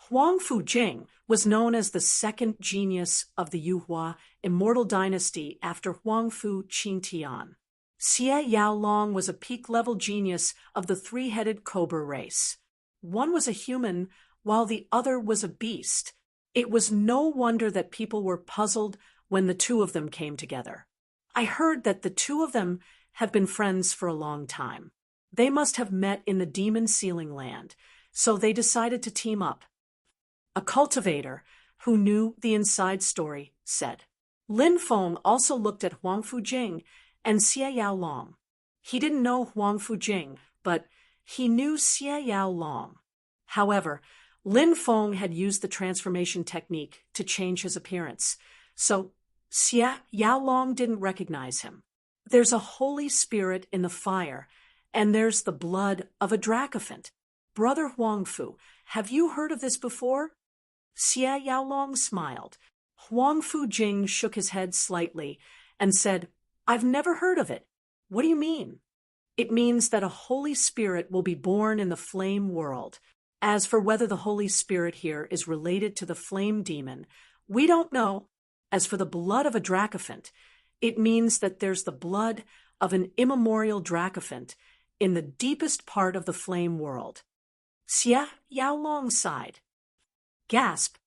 Huang Fujing was known as the second genius of the Yuhua immortal dynasty after Huangfu Qintian. Xie Yaolong was a peak-level genius of the three-headed cobra race. One was a human, while the other was a beast. It was no wonder that people were puzzled when the two of them came together. I heard that the two of them have been friends for a long time. They must have met in the demon ceiling land, so they decided to team up. A cultivator, who knew the inside story, said. Lin Feng also looked at Huang Fujing and Xie Yaolong. He didn't know Huang Fujing, but he knew Xie Yaolong. However, Lin Feng had used the transformation technique to change his appearance, so Xie Yaolong didn't recognize him. There's a holy spirit in the fire, and there's the blood of a dracophant. Brother Huangfu, have you heard of this before? Xie Yaolong smiled. Huang Fujing shook his head slightly and said, I've never heard of it. What do you mean? It means that a holy spirit will be born in the flame world. As for whether the Holy Spirit here is related to the flame demon, we don't know. As for the blood of a dracophant, it means that there's the blood of an immemorial dracophant in the deepest part of the flame world. Xie Yaolong sighed. Gasp!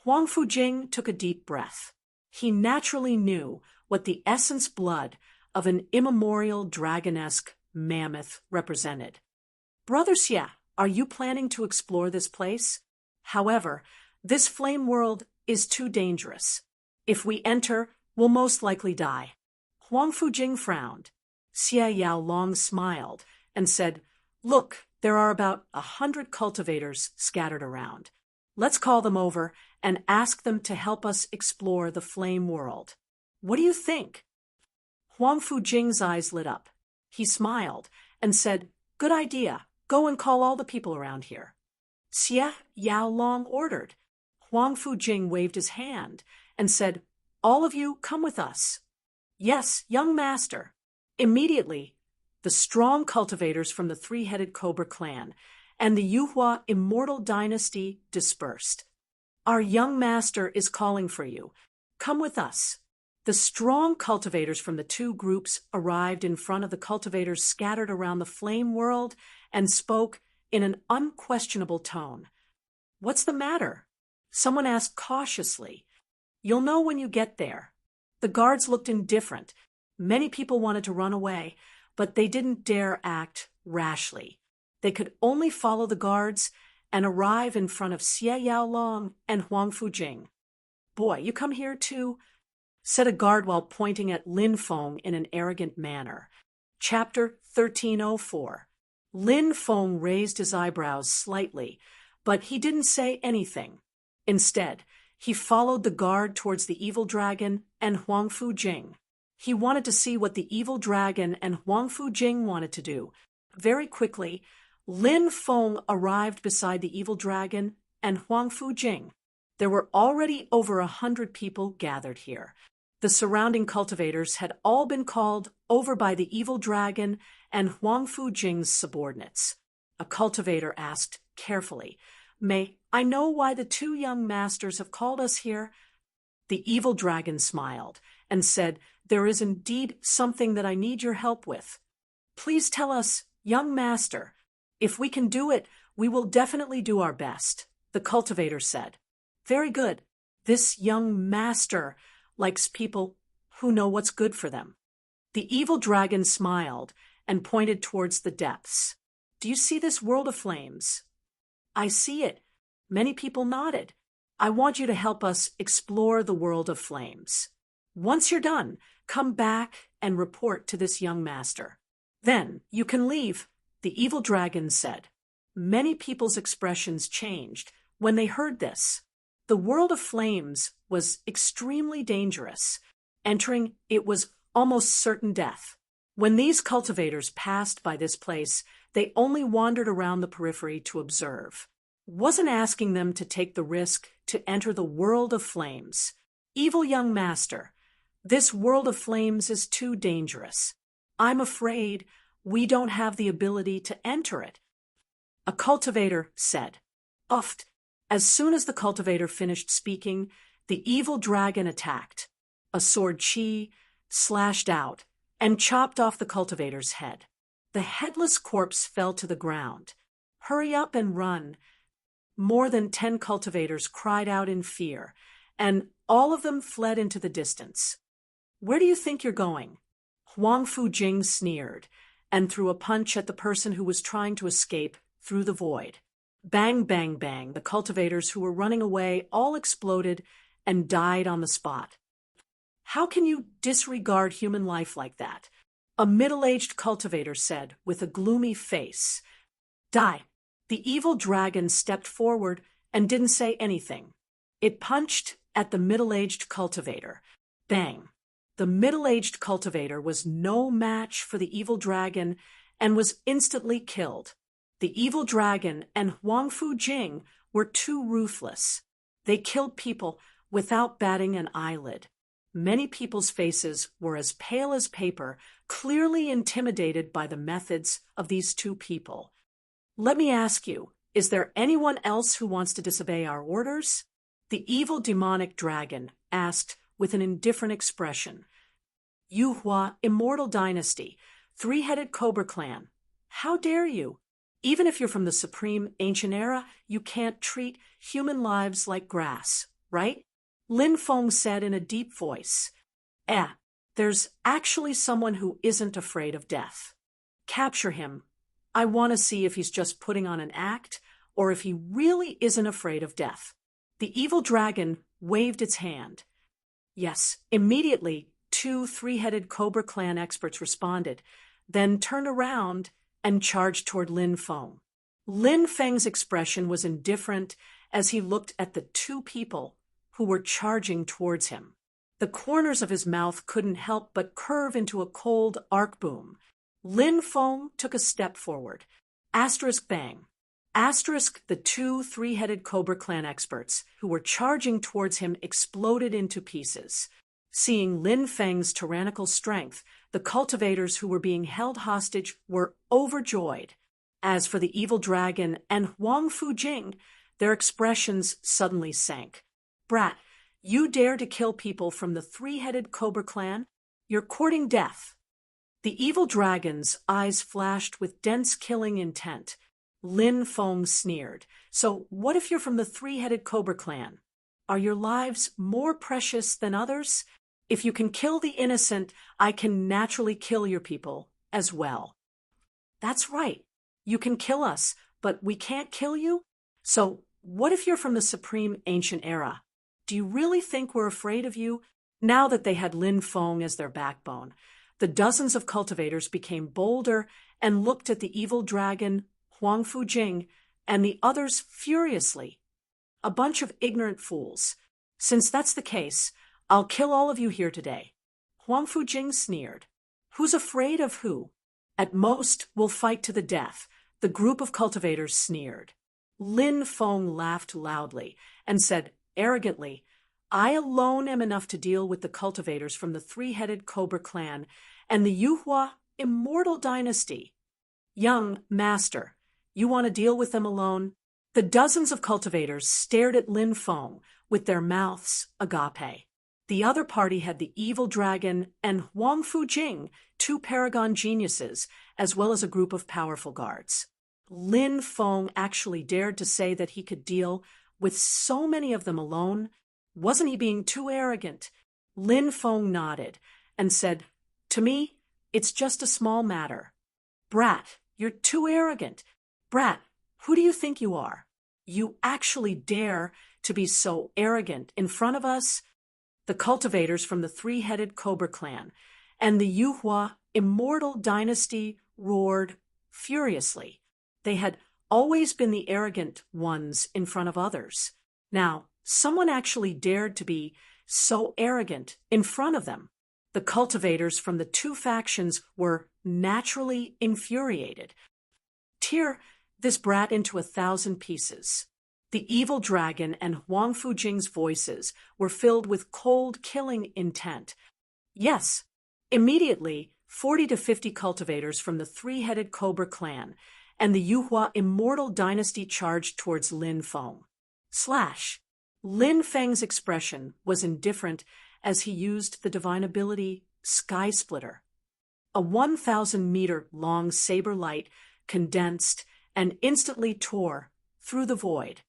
Huang Fujing took a deep breath. He naturally knew what the essence blood of an immemorial dragonesque mammoth represented. Brother Xie, are you planning to explore this place? However, this flame world is too dangerous. If we enter, we'll most likely die. Huang Fujing frowned. Xie Yaolong smiled and said, Look, there are about 100 cultivators scattered around. Let's call them over and ask them to help us explore the flame world. What do you think? Huang Fujing's eyes lit up. He smiled and said, Good idea. Go and call all the people around here. Xie Yaolong ordered. Huang Fujing waved his hand and said, All of you come with us. Yes, young master. Immediately, the strong cultivators from the three-headed cobra clan and the Yuhua immortal dynasty dispersed. Our young master is calling for you. Come with us. The strong cultivators from the two groups arrived in front of the cultivators scattered around the flame world and spoke in an unquestionable tone. What's the matter? Someone asked cautiously. You'll know when you get there. The guards looked indifferent. Many people wanted to run away, but they didn't dare act rashly. They could only follow the guards and arrive in front of Xie Yaolong and Huang Fujing. Boy, you come here too? Said a guard while pointing at Lin Feng in an arrogant manner. Chapter 1304. Lin Feng raised his eyebrows slightly, but he didn't say anything. Instead, he followed the guard towards the evil dragon and Huang Fujing. He wanted to see what the evil dragon and Huang Fujing wanted to do. Very quickly, Lin Feng arrived beside the evil dragon and Huang Fujing. There were already over 100 people gathered here. The surrounding cultivators had all been called over by the evil dragon and Huang Fujing's subordinates. A cultivator asked carefully, May I know why the two young masters have called us here? The evil dragon smiled and said, There is indeed something that I need your help with. Please tell us, young master. If we can do it, we will definitely do our best, the cultivator said. Very good. This young master likes people who know what's good for them. The evil dragon smiled and pointed towards the depths. Do you see this world of flames? I see it. Many people nodded. I want you to help us explore the world of flames. Once you're done, come back and report to this young master. Then you can leave, the evil dragon said. Many people's expressions changed when they heard this. The world of flames was extremely dangerous. Entering it was almost certain death. When these cultivators passed by this place, they only wandered around the periphery to observe. Wasn't asking them to take the risk to enter the world of flames. Evil young master, this world of flames is too dangerous. I'm afraid we don't have the ability to enter it. A cultivator said, Uft, As soon as the cultivator finished speaking, the evil dragon attacked. A sword chi slashed out and chopped off the cultivator's head. The headless corpse fell to the ground. "Hurry up and run." More than 10 cultivators cried out in fear, and all of them fled into the distance. "Where do you think you're going?" Huang Fujing sneered and threw a punch at the person who was trying to escape through the void. Bang, bang, bang, the cultivators who were running away all exploded and died on the spot. "How can you disregard human life like that?" a middle-aged cultivator said with a gloomy face. "Die." The evil dragon stepped forward and didn't say anything. It punched at the middle-aged cultivator. Bang! The middle-aged cultivator was no match for the evil dragon and was instantly killed. The evil dragon and Huang Fujing were too ruthless. They killed people without batting an eyelid. Many people's faces were as pale as paper, clearly intimidated by the methods of these two people. "Let me ask you, is there anyone else who wants to disobey our orders?" the evil demonic dragon asked with an indifferent expression. "Yuhua, Immortal Dynasty, Three-Headed Cobra Clan. How dare you? Even if you're from the Supreme Ancient Era, you can't treat human lives like grass, right?" Lin Feng said in a deep voice. There's actually someone who isn't afraid of death. Capture him. I want to see if he's just putting on an act or if he really isn't afraid of death." The evil dragon waved its hand. Yes, immediately 2 three-headed Cobra Clan experts responded, then turned around and charged toward Lin Feng. Lin Feng's expression was indifferent as he looked at the 2 people who were charging towards him. The corners of his mouth couldn't help but curve into a cold arc boom. Lin Feng took a step forward. Asterisk bang. Asterisk the 2 three-headed Cobra Clan experts who were charging towards him exploded into pieces. Seeing Lin Feng's tyrannical strength, the cultivators who were being held hostage were overjoyed. As for the evil dragon and Huang Fujing, their expressions suddenly sank. "Brat, you dare to kill people from the three-headed Cobra Clan? You're courting death." The evil dragon's eyes flashed with dense killing intent. Lin Feng sneered. "So what if you're from the three-headed Cobra Clan? Are your lives more precious than others? If you can kill the innocent, I can naturally kill your people as well." "That's right. You can kill us, but we can't kill you? So what if you're from the Supreme Ancient Era? Do you really think we're afraid of you?" Now that they had Lin Feng as their backbone, the dozens of cultivators became bolder and looked at the evil dragon, Huang Fujing, and the others furiously. "A bunch of ignorant fools. Since that's the case, I'll kill all of you here today." Huang Fujing sneered. "Who's afraid of who? At most, we'll fight to the death," the group of cultivators sneered. Lin Feng laughed loudly and said arrogantly, "I alone am enough to deal with the cultivators from the three-headed Cobra Clan and the Yuhua Immortal Dynasty. Young master, you want to deal with them alone?" The dozens of cultivators stared at Lin Feng with their mouths agape. The other party had the evil dragon and Huang Fujing, 2 paragon geniuses, as well as a group of powerful guards. Lin Feng actually dared to say that he could deal with so many of them alone. Wasn't he being too arrogant? Lin Feng nodded and said, "To me, it's just a small matter." "Brat, you're too arrogant. Brat, who do you think you are? You actually dare to be so arrogant in front of us?" The cultivators from the three-headed Cobra Clan and the Yuhua Immortal Dynasty roared furiously. They had always been the arrogant ones in front of others. Now, someone actually dared to be so arrogant in front of them. The cultivators from the 2 factions were naturally infuriated. "Tear this brat into 1,000 pieces." The evil dragon and Huang Fujing's voices were filled with cold killing intent. Yes, immediately 40 to 50 cultivators from the three-headed Cobra Clan and the Yuhua Immortal Dynasty charged towards Lin Feng. Slash. Lin Feng's expression was indifferent as he used the divine ability Sky Splitter. A 1,000-meter-long saber light condensed and instantly tore through the void.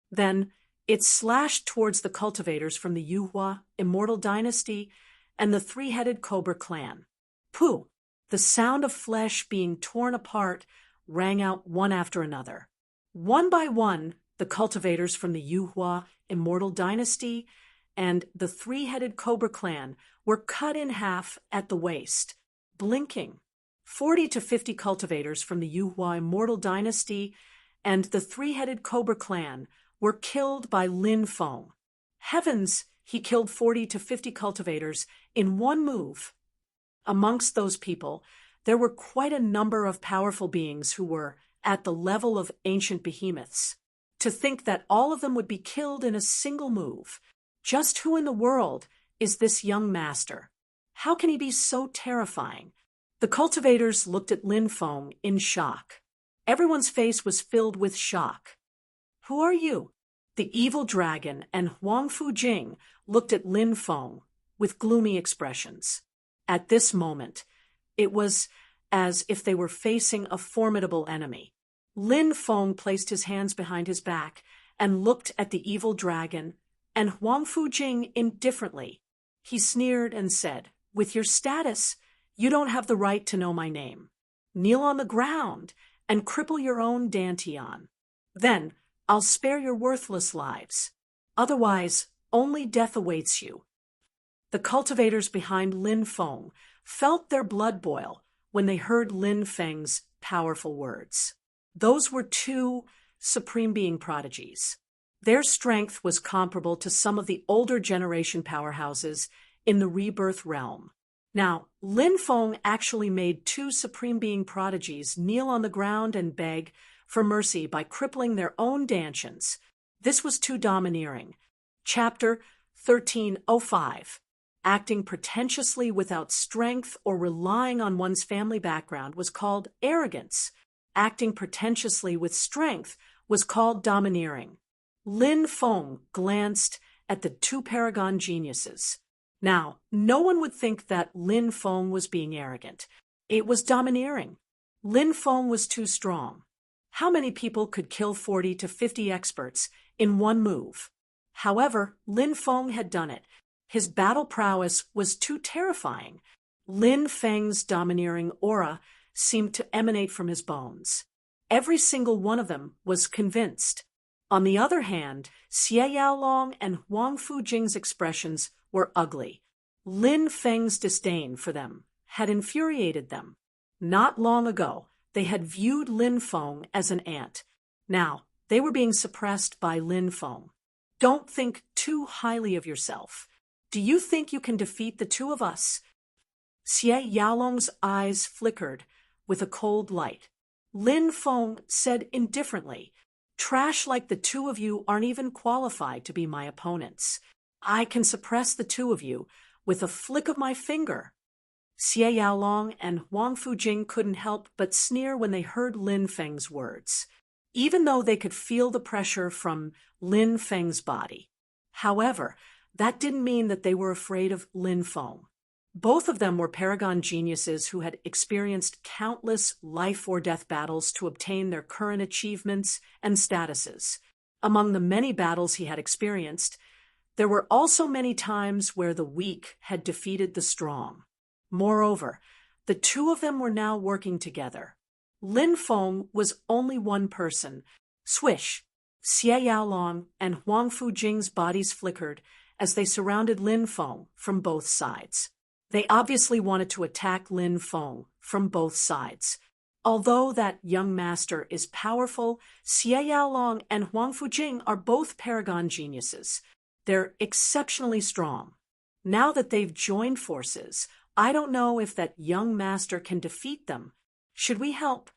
Then it slashed towards the cultivators from the Yuhua Immortal Dynasty and the three-headed Cobra clan. Pooh! The sound of flesh being torn apart rang out one after another. One by one, the cultivators from the Yuhua Immortal Dynasty and the three-headed Cobra clan were cut in half at the waist, blinking. 40 to 50 cultivators from the Yuhua Immortal Dynasty and the three-headed Cobra clan were killed by Lin Feng. Heavens, he killed 40 to 50 cultivators in one move. Amongst those people, there were quite a number of powerful beings who were at the level of ancient behemoths. To think that all of them would be killed in a single move. Just who in the world is this young master? How can he be so terrifying? The cultivators looked at Lin Feng in shock. Everyone's face was filled with shock. Who are you? The evil dragon and Huang Fujing looked at Lin Feng with gloomy expressions. At this moment, it was as if they were facing a formidable enemy. Lin Feng placed his hands behind his back and looked at the evil dragon and Huang Fujing indifferently. He sneered and said, "With your status, you don't have the right to know my name. Kneel on the ground and cripple your own dantian. Then I'll spare your worthless lives. Otherwise, only death awaits you." The cultivators behind Lin Feng felt their blood boil when they heard Lin Feng's powerful words. Those were two supreme being prodigies. Their strength was comparable to some of the older generation powerhouses in the rebirth realm. Now, Lin Feng actually made two supreme being prodigies kneel on the ground and beg for mercy by crippling their own dantians. This was too domineering. Chapter 1305. Acting pretentiously without strength or relying on one's family background was called arrogance. Acting pretentiously with strength was called domineering. Lin Feng glanced at the two paragon geniuses. Now, no one would think that Lin Feng was being arrogant. It was domineering. Lin Feng was too strong. How many people could kill 40 to 50 experts in one move? However, Lin Feng had done it. His battle prowess was too terrifying. Lin Feng's domineering aura seemed to emanate from his bones. Every single one of them was convinced. On the other hand, Xie Yaolong and Huang Fujing's expressions were ugly. Lin Feng's disdain for them had infuriated them. Not long ago, they had viewed Lin Feng as an ant. Now, they were being suppressed by Lin Feng. Don't think too highly of yourself. Do you think you can defeat the two of us? Xie Yaolong's eyes flickered with a cold light. Lin Feng said indifferently, "Trash like the two of you aren't even qualified to be my opponents. I can suppress the two of you with a flick of my finger." Xie Yaolong and Huang Fujing couldn't help but sneer when they heard Lin Feng's words, even though they could feel the pressure from Lin Feng's body. However, that didn't mean that they were afraid of Lin Feng. Both of them were paragon geniuses who had experienced countless life-or-death battles to obtain their current achievements and statuses. Among the many battles he had experienced, there were also many times where the weak had defeated the strong. Moreover, the two of them were now working together. Lin Feng was only one person. Swish! Xie Yaolong and Huang Fujing's bodies flickered as they surrounded Lin Feng from both sides. They obviously wanted to attack Lin Feng from both sides. Although that young master is powerful, Xie Yaolong and Huang Fujing are both paragon geniuses. They're exceptionally strong. Now that they've joined forces, I don't know if that young master can defeat them. Should we help?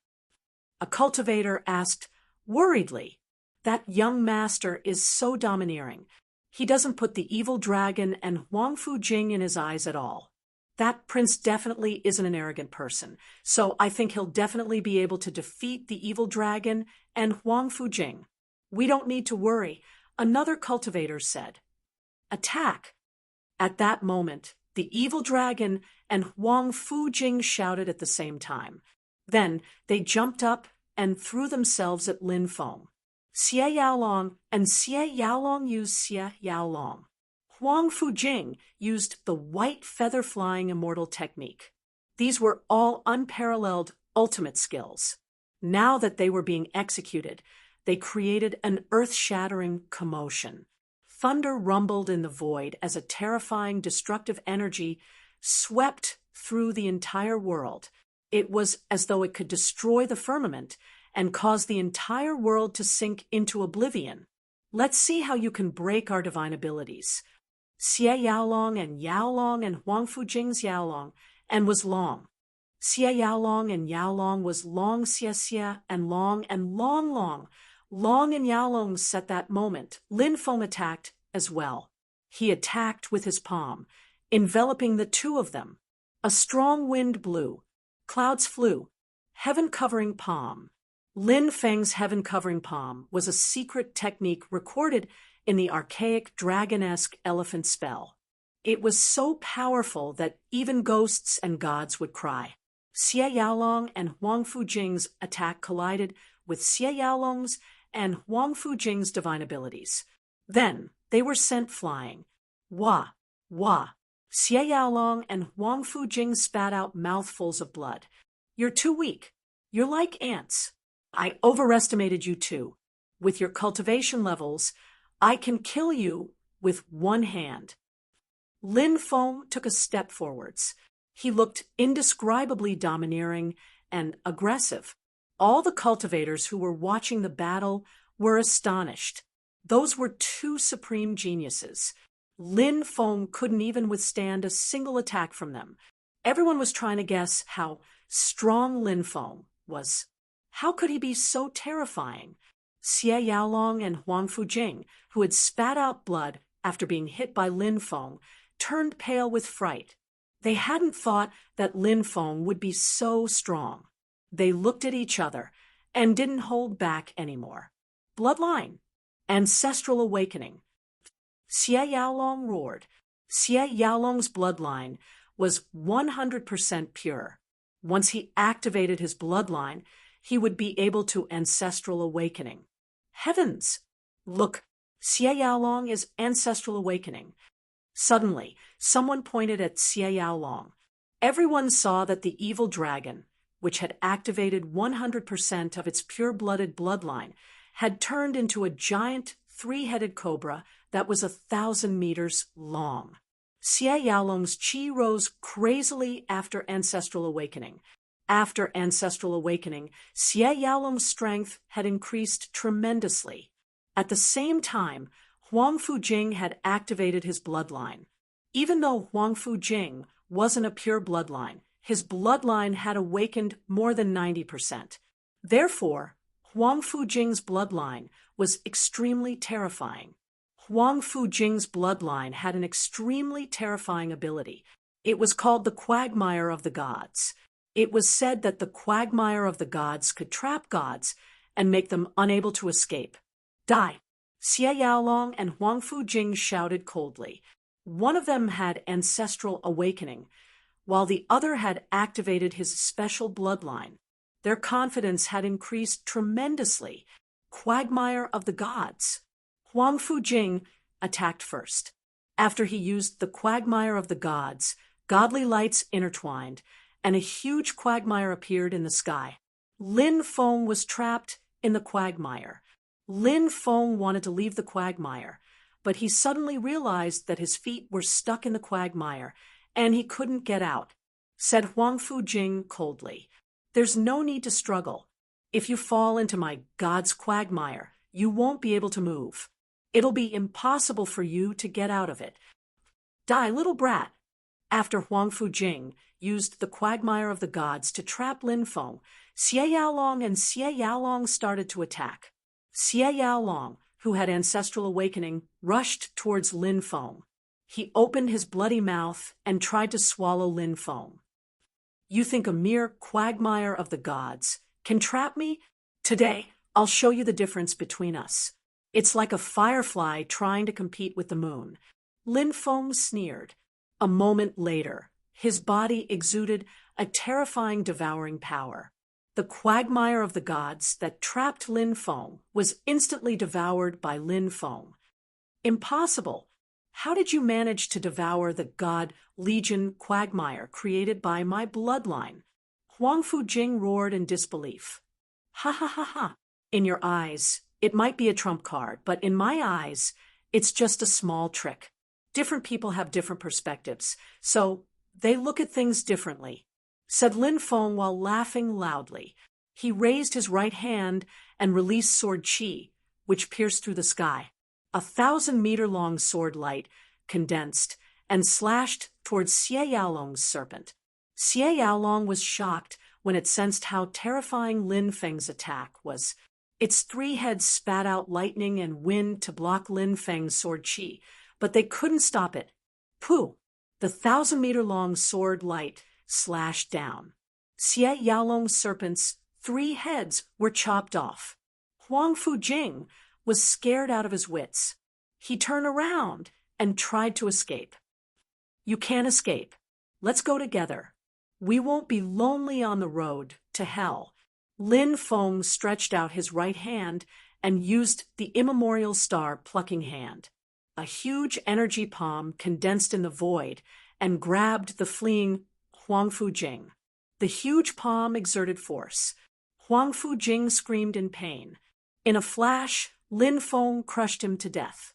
A cultivator asked worriedly. That young master is so domineering. He doesn't put the evil dragon and Huang Fujing in his eyes at all. That prince definitely isn't an arrogant person, so I think he'll definitely be able to defeat the evil dragon and Huang Fujing. We don't need to worry. Another cultivator said, "Attack!" At that moment, the evil dragon and Huang Fujing shouted at the same time. Then they jumped up and threw themselves at Lin Feng. Xie Yaolong and Xie Yaolong used Xie Yaolong. Huang Fujing used the white feather-flying immortal technique. These were all unparalleled ultimate skills. Now that they were being executed, they created an earth-shattering commotion. Thunder rumbled in the void as a terrifying destructive energy swept through the entire world. It was as though it could destroy the firmament and cause the entire world to sink into oblivion. Let's see how you can break our divine abilities. Xie Yaolong and Huang Fujing's Yaolong and was long. Xie Yaolong and Yaolong was long Xie and long long. Long and Yaolong set that moment. Lin Feng attacked as well. He attacked with his palm, enveloping the two of them. A strong wind blew. Clouds flew. Heaven-covering palm. Lin Feng's heaven-covering palm was a secret technique recorded in the archaic dragon-esque elephant spell. It was so powerful that even ghosts and gods would cry. Xie Yaolong and Huang Fujing's attack collided with Xie Yaolong's and Huang Fujing's divine abilities. Then they were sent flying. Wah, wah. Xie Yaolong and Huang Fujing spat out mouthfuls of blood. "You're too weak. You're like ants. I overestimated you too. With your cultivation levels, I can kill you with one hand." Lin Feng took a step forwards. He looked indescribably domineering and aggressive. All the cultivators who were watching the battle were astonished. Those were two supreme geniuses. Lin Feng couldn't even withstand a single attack from them. Everyone was trying to guess how strong Lin Feng was. How could he be so terrifying? Xie Yaolong and Huang Fujing, who had spat out blood after being hit by Lin Feng, turned pale with fright. They hadn't thought that Lin Feng would be so strong. They looked at each other and didn't hold back anymore. Bloodline. Ancestral awakening. Xie Yaolong roared. Xie Yaolong's bloodline was 100% pure. Once he activated his bloodline, he would be able to ancestral awakening. Heavens! Look, Xie Yaolong is ancestral awakening. Suddenly, someone pointed at Xie Yaolong. Everyone saw that the evil dragon, which had activated 100% of its pure-blooded bloodline, had turned into a giant three-headed cobra that was 1,000 meters long. Xie Yaolong's qi rose crazily after ancestral awakening. After ancestral awakening, Xie Yaolong's strength had increased tremendously. At the same time, Huang Fujing had activated his bloodline. Even though Huang Fujing wasn't a pure bloodline, his bloodline had awakened more than 90%. Therefore, Huang Fujing's bloodline was extremely terrifying. Huang Fujing's bloodline had an extremely terrifying ability. It was called the Quagmire of the Gods. It was said that the Quagmire of the Gods could trap gods and make them unable to escape. Die! Xie Yaolong and Huang Fujing shouted coldly. One of them had ancestral awakening, while the other had activated his special bloodline. Their confidence had increased tremendously. Quagmire of the Gods. Huang Fujing attacked first. After he used the Quagmire of the Gods, godly lights intertwined, and a huge quagmire appeared in the sky. Lin Feng was trapped in the quagmire. Lin Feng wanted to leave the quagmire, but he suddenly realized that his feet were stuck in the quagmire, and he couldn't get out. Said Huang Fujing coldly, "There's no need to struggle. If you fall into my God's quagmire, you won't be able to move. It'll be impossible for you to get out of it. Die, little brat." After Huang Fujing used the Quagmire of the Gods to trap Lin Feng, Xie Yaolong and Xie Yaolong started to attack. Xie Yaolong, who had ancestral awakening, rushed towards Lin Feng. He opened his bloody mouth and tried to swallow Lin Feng. "You think a mere Quagmire of the Gods can trap me? Today, I'll show you the difference between us." It's like a firefly trying to compete with the moon. Lin Feng sneered. A moment later, his body exuded a terrifying devouring power. The quagmire of the gods that trapped Lin Feng was instantly devoured by Lin Feng. Impossible! How did you manage to devour the god Legion quagmire created by my bloodline? Huang Fujing roared in disbelief. Ha ha ha ha! In your eyes, it might be a trump card, but in my eyes, it's just a small trick. Different people have different perspectives, so they look at things differently, said Lin Feng while laughing loudly. He raised his right hand and released sword qi, which pierced through the sky. 1,000-meter-long sword light condensed and slashed towards Xie Yaolong's serpent. Xie Yaolong was shocked when it sensed how terrifying Lin Feng's attack was. Its 3 heads spat out lightning and wind to block Lin Feng's sword qi, but they couldn't stop it. Pooh! The 1,000-meter-long sword light slashed down. Xie Yaolong's serpent's 3 heads were chopped off. Huang Fujing was scared out of his wits. He turned around and tried to escape. You can't escape. Let's go together. We won't be lonely on the road to hell. Lin Feng stretched out his right hand and used the immemorial star plucking hand. A huge energy palm condensed in the void and grabbed the fleeing Huang Fujing. The huge palm exerted force. Huang Fujing screamed in pain. In a flash, Lin Feng crushed him to death.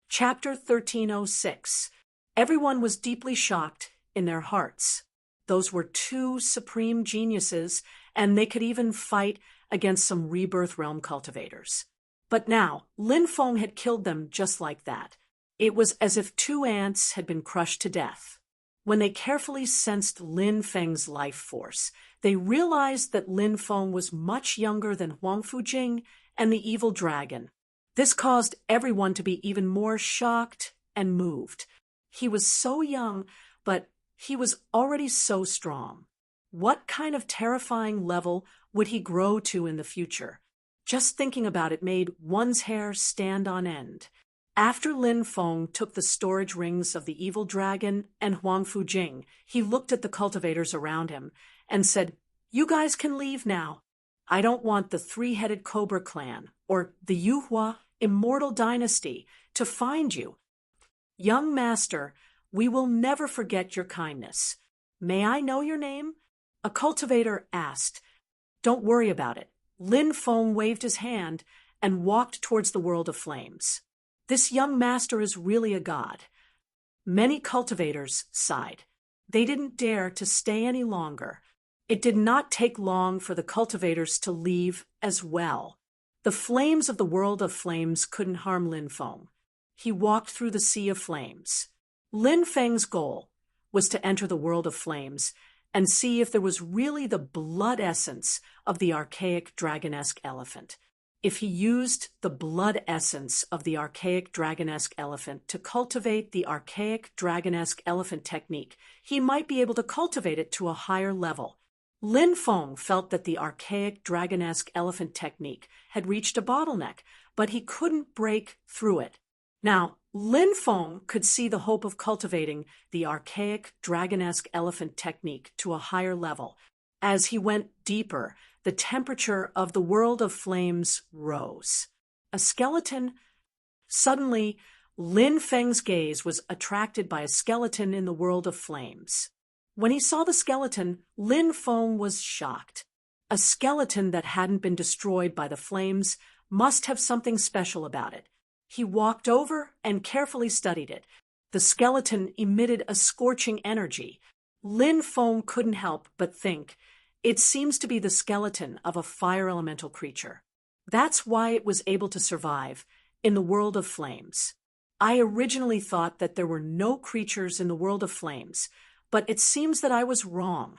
Chapter 1306. Everyone was deeply shocked in their hearts. Those were 2 supreme geniuses, and they could even fight against some rebirth realm cultivators. But now, Lin Feng had killed them just like that. It was as if 2 ants had been crushed to death. When they carefully sensed Lin Feng's life force, they realized that Lin Feng was much younger than Huang Fujing and the evil dragon. This caused everyone to be even more shocked and moved. He was so young, but he was already so strong. What kind of terrifying level would he grow to in the future? Just thinking about it made one's hair stand on end. After Lin Feng took the storage rings of the evil dragon and Huang Fujing, he looked at the cultivators around him and said, "You guys can leave now. I don't want the 3-headed Cobra clan or the Yuhua immortal dynasty to find you. Young master, we will never forget your kindness. May I know your name?" A cultivator asked. "Don't worry about it." Lin Feng waved his hand and walked towards the world of flames. This young master is really a god. Many cultivators sighed. They didn't dare to stay any longer. It did not take long for the cultivators to leave as well. The flames of the world of flames couldn't harm Lin Feng. He walked through the sea of flames. Lin Feng's goal was to enter the world of flames and see if there was really the blood essence of the archaic dragonesque elephant. If he used the blood essence of the archaic dragonesque elephant to cultivate the archaic dragonesque elephant technique, he might be able to cultivate it to a higher level. Lin Feng felt that the archaic dragonesque elephant technique had reached a bottleneck, but he couldn't break through it. Now, Lin Feng could see the hope of cultivating the archaic dragonesque elephant technique to a higher level. As he went deeper, the temperature of the world of flames rose. A skeleton. Suddenly, Lin Feng's gaze was attracted by a skeleton in the world of flames. When he saw the skeleton, Lin Feng was shocked. A skeleton that hadn't been destroyed by the flames must have something special about it. He walked over and carefully studied it. The skeleton emitted a scorching energy. Lin Feng couldn't help but think, it seems to be the skeleton of a fire elemental creature. That's why it was able to survive in the world of flames. I originally thought that there were no creatures in the world of flames, but it seems that I was wrong.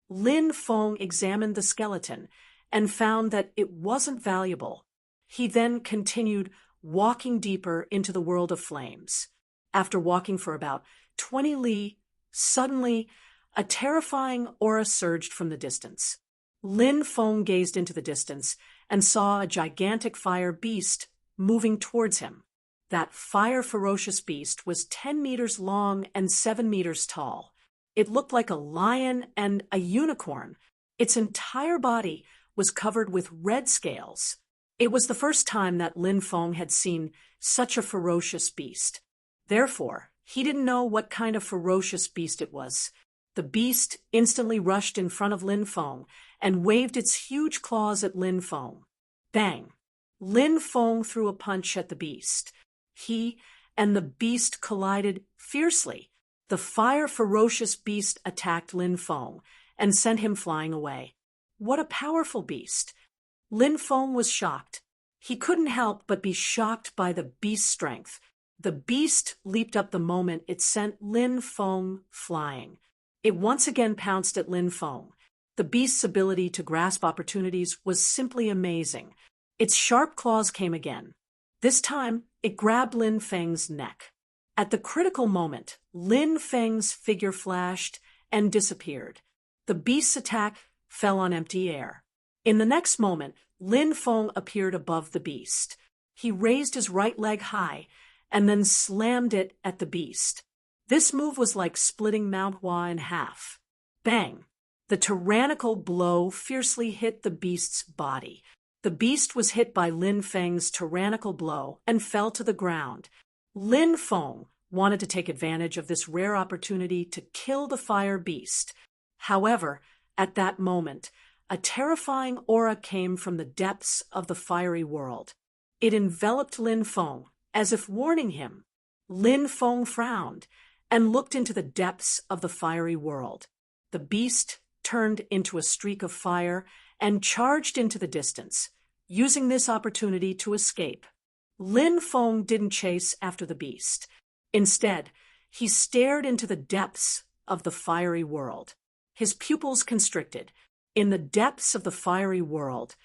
Lin Feng examined the skeleton and found that it wasn't valuable. He then continued walking deeper into the world of flames. After walking for about 20 li, suddenly, a terrifying aura surged from the distance. Lin Feng gazed into the distance and saw a gigantic fire beast moving towards him. That fire-ferocious beast was 10 meters long and 7 meters tall. It looked like a lion and a unicorn. Its entire body was covered with red scales. It was the first time that Lin Feng had seen such a ferocious beast. Therefore, he didn't know what kind of ferocious beast it was. The beast instantly rushed in front of Lin Feng and waved its huge claws at Lin Feng. Bang! Lin Feng threw a punch at the beast. He and the beast collided fiercely. The fire-ferocious beast attacked Lin Feng and sent him flying away. What a powerful beast! Lin Feng was shocked. He couldn't help but be shocked by the beast's strength. The beast leaped up the moment it sent Lin Feng flying. It once again pounced at Lin Feng. The beast's ability to grasp opportunities was simply amazing. Its sharp claws came again. This time, it grabbed Lin Feng's neck. At the critical moment, Lin Feng's figure flashed and disappeared. The beast's attack fell on empty air. In the next moment, Lin Feng appeared above the beast. He raised his right leg high and then slammed it at the beast. This move was like splitting Mount Hua in half. Bang! The tyrannical blow fiercely hit the beast's body. The beast was hit by Lin Feng's tyrannical blow and fell to the ground. Lin Feng wanted to take advantage of this rare opportunity to kill the fire beast. However, at that moment, a terrifying aura came from the depths of the fiery world. It enveloped Lin Feng, as if warning him. Lin Feng frowned and looked into the depths of the fiery world. The beast turned into a streak of fire and charged into the distance, using this opportunity to escape. Lin Feng didn't chase after the beast. Instead, he stared into the depths of the fiery world. His pupils constricted. In the depths of the fiery world,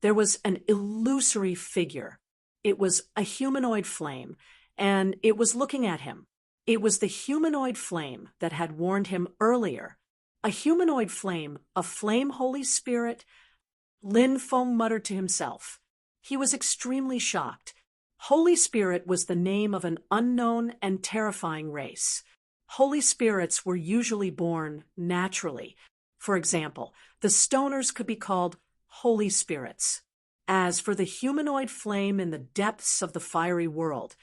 there was an illusory figure. It was a humanoid flame, and it was looking at him. It was the humanoid flame that had warned him earlier. A humanoid flame, a flame Holy Spirit? Lin Feng muttered to himself. He was extremely shocked. Holy Spirit was the name of an unknown and terrifying race. Holy Spirits were usually born naturally. For example, the stoners could be called Holy Spirits. As for the humanoid flame in the depths of the fiery world,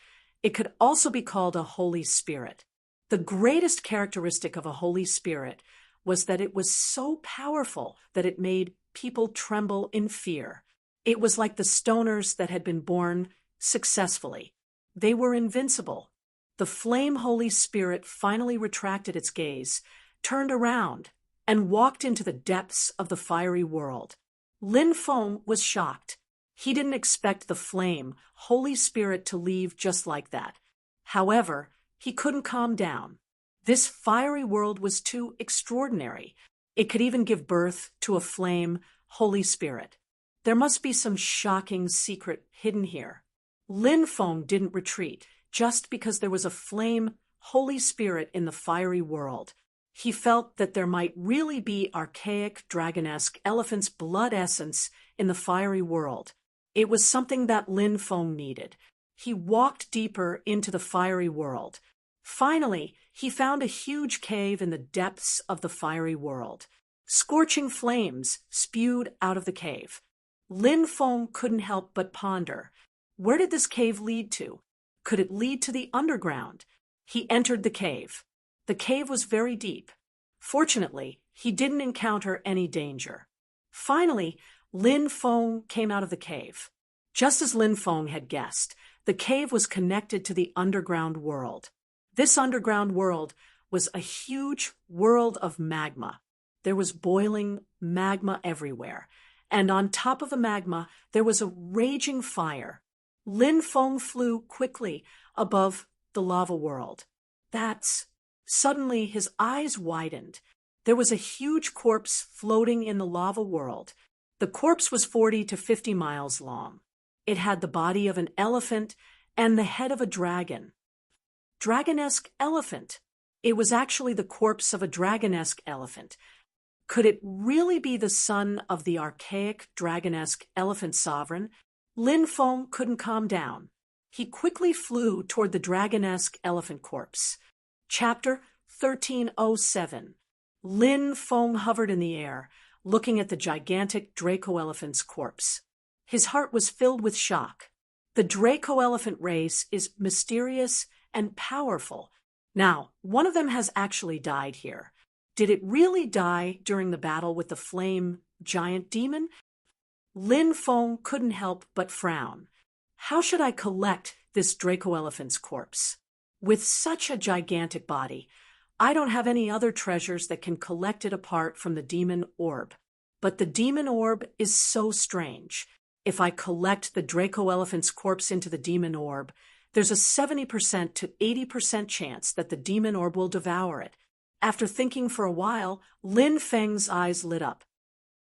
it could also be called a Holy Spirit. The greatest characteristic of a Holy Spirit was that it was so powerful that it made people tremble in fear. It was like the stoners that had been born successfully. They were invincible. The flame Holy Spirit finally retracted its gaze, turned around, and walked into the depths of the fiery world. Lin Feng was shocked. He didn't expect the flame Holy Spirit to leave just like that. However, he couldn't calm down. This fiery world was too extraordinary. It could even give birth to a flame Holy Spirit. There must be some shocking secret hidden here. Lin Feng didn't retreat just because there was a flame Holy Spirit in the fiery world. He felt that there might really be archaic, dragonesque elephant's blood essence in the fiery world. It was something that Lin Feng needed. He walked deeper into the fiery world. Finally, he found a huge cave in the depths of the fiery world. Scorching flames spewed out of the cave. Lin Feng couldn't help but ponder. Where did this cave lead to? Could it lead to the underground? He entered the cave. The cave was very deep. Fortunately, he didn't encounter any danger. Finally, Lin Feng came out of the cave. Just as Lin Feng had guessed, the cave was connected to the underground world. This underground world was a huge world of magma. There was boiling magma everywhere, and on top of the magma, there was a raging fire. Lin Feng flew quickly above the lava world. Suddenly, his eyes widened. There was a huge corpse floating in the lava world. The corpse was 40 to 50 miles long. It had the body of an elephant and the head of a dragon. Dragonesque elephant. It was actually the corpse of a dragonesque elephant. Could it really be the son of the archaic dragonesque elephant sovereign? Lin Feng couldn't calm down. He quickly flew toward the dragon-esque elephant corpse. Chapter 1307. Lin Feng hovered in the air, looking at the gigantic Draco elephant's corpse. His heart was filled with shock. The Draco elephant race is mysterious and powerful. Now, one of them has actually died here. Did it really die during the battle with the flame giant demon? Lin Feng couldn't help but frown. How should I collect this Draco elephant's corpse? With such a gigantic body, I don't have any other treasures that can collect it apart from the demon orb. But the demon orb is so strange. If I collect the Draco elephant's corpse into the demon orb, there's a 70% to 80% chance that the demon orb will devour it. After thinking for a while, Lin Feng's eyes lit up.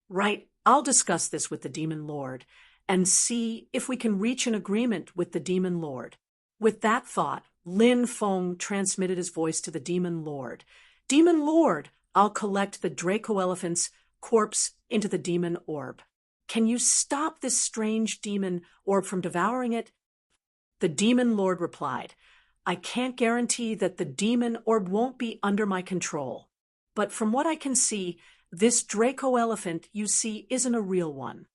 Right, I'll discuss this with the Demon Lord and see if we can reach an agreement with the Demon Lord. With that thought, Lin Feng transmitted his voice to the Demon Lord. Demon Lord, I'll collect the Draco elephant's corpse into the demon orb. Can you stop this strange demon orb from devouring it? The Demon Lord replied, I can't guarantee that the demon orb won't be under my control. But from what I can see, this Draco elephant you see isn't a real one.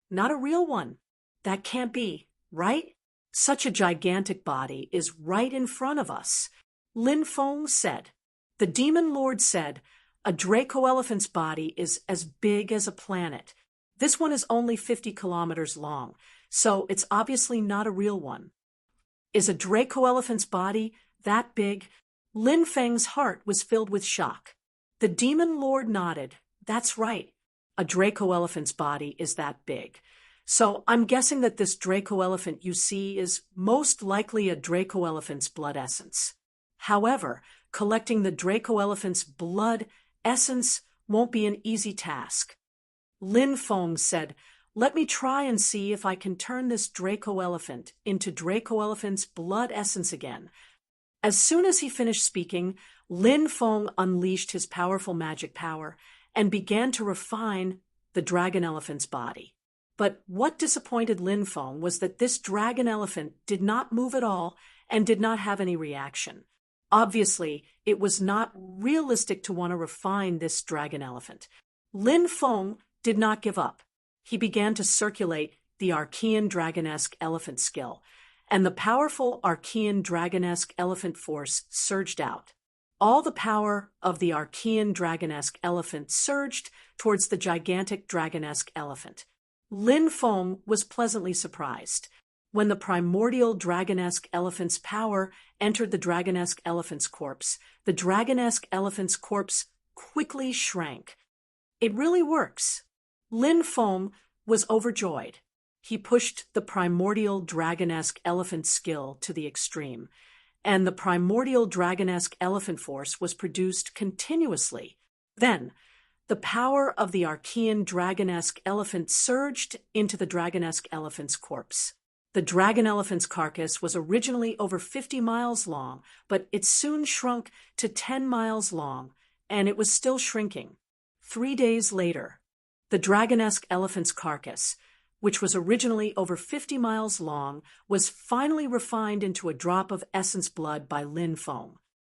Not a real one. That can't be, right? Such a gigantic body is right in front of us. Lin Feng said. The Demon Lord said, a Draco elephant's body is as big as a planet. This one is only 50 kilometers long, so it's obviously not a real one. Is a Draco elephant's body that big? Lin Feng's heart was filled with shock. The Demon Lord nodded. That's right. A Draco elephant's body is that big. So I'm guessing that this Draco elephant you see is most likely a Draco elephant's blood essence. However, collecting the Draco elephant's blood essence won't be an easy task. Lin Feng said, let me try and see if I can turn this Draco elephant into Draco elephant's blood essence again. As soon as he finished speaking, Lin Feng unleashed his powerful magic power and began to refine the dragon elephant's body. But what disappointed Lin Feng was that this dragon elephant did not move at all and did not have any reaction. Obviously, it was not realistic to want to refine this dragon elephant. Lin Feng did not give up. He began to circulate the Archean dragonesque elephant skill, and the powerful Archean dragonesque elephant force surged out. All the power of the Archean dragonesque elephant surged towards the gigantic dragonesque elephant. Lin Feng was pleasantly surprised. When the primordial dragonesque elephant's power entered the dragonesque elephant's corpse, the dragonesque elephant's corpse quickly shrank. It really works. Lin Feng was overjoyed. He pushed the primordial dragonesque elephant skill to the extreme, and the primordial dragonesque elephant force was produced continuously. Then, the power of the Archean dragonesque elephant surged into the dragonesque elephant's corpse. The dragon elephant's carcass was originally over 50 miles long, but it soon shrunk to 10 miles long, and it was still shrinking. 3 days later, the dragonesque elephant's carcass, which was originally over 50 miles long, was finally refined into a drop of essence blood by Lin Feng.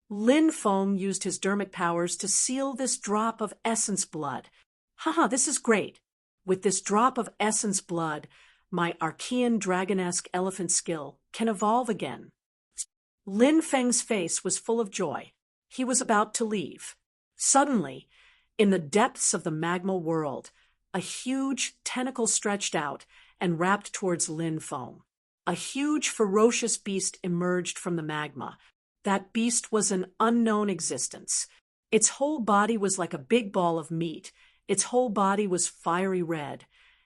Lin Feng used his dermic powers to seal this drop of essence blood. This is great. With this drop of essence blood, my Archean dragonesque elephant skill can evolve again. Lin Feng's face was full of joy. He was about to leave. Suddenly, in the depths of the magma world, a huge tentacle stretched out and wrapped towards Lin Feng. A huge, ferocious beast emerged from the magma. That beast was an unknown existence. Its whole body was like a big ball of meat. Its whole body was fiery red,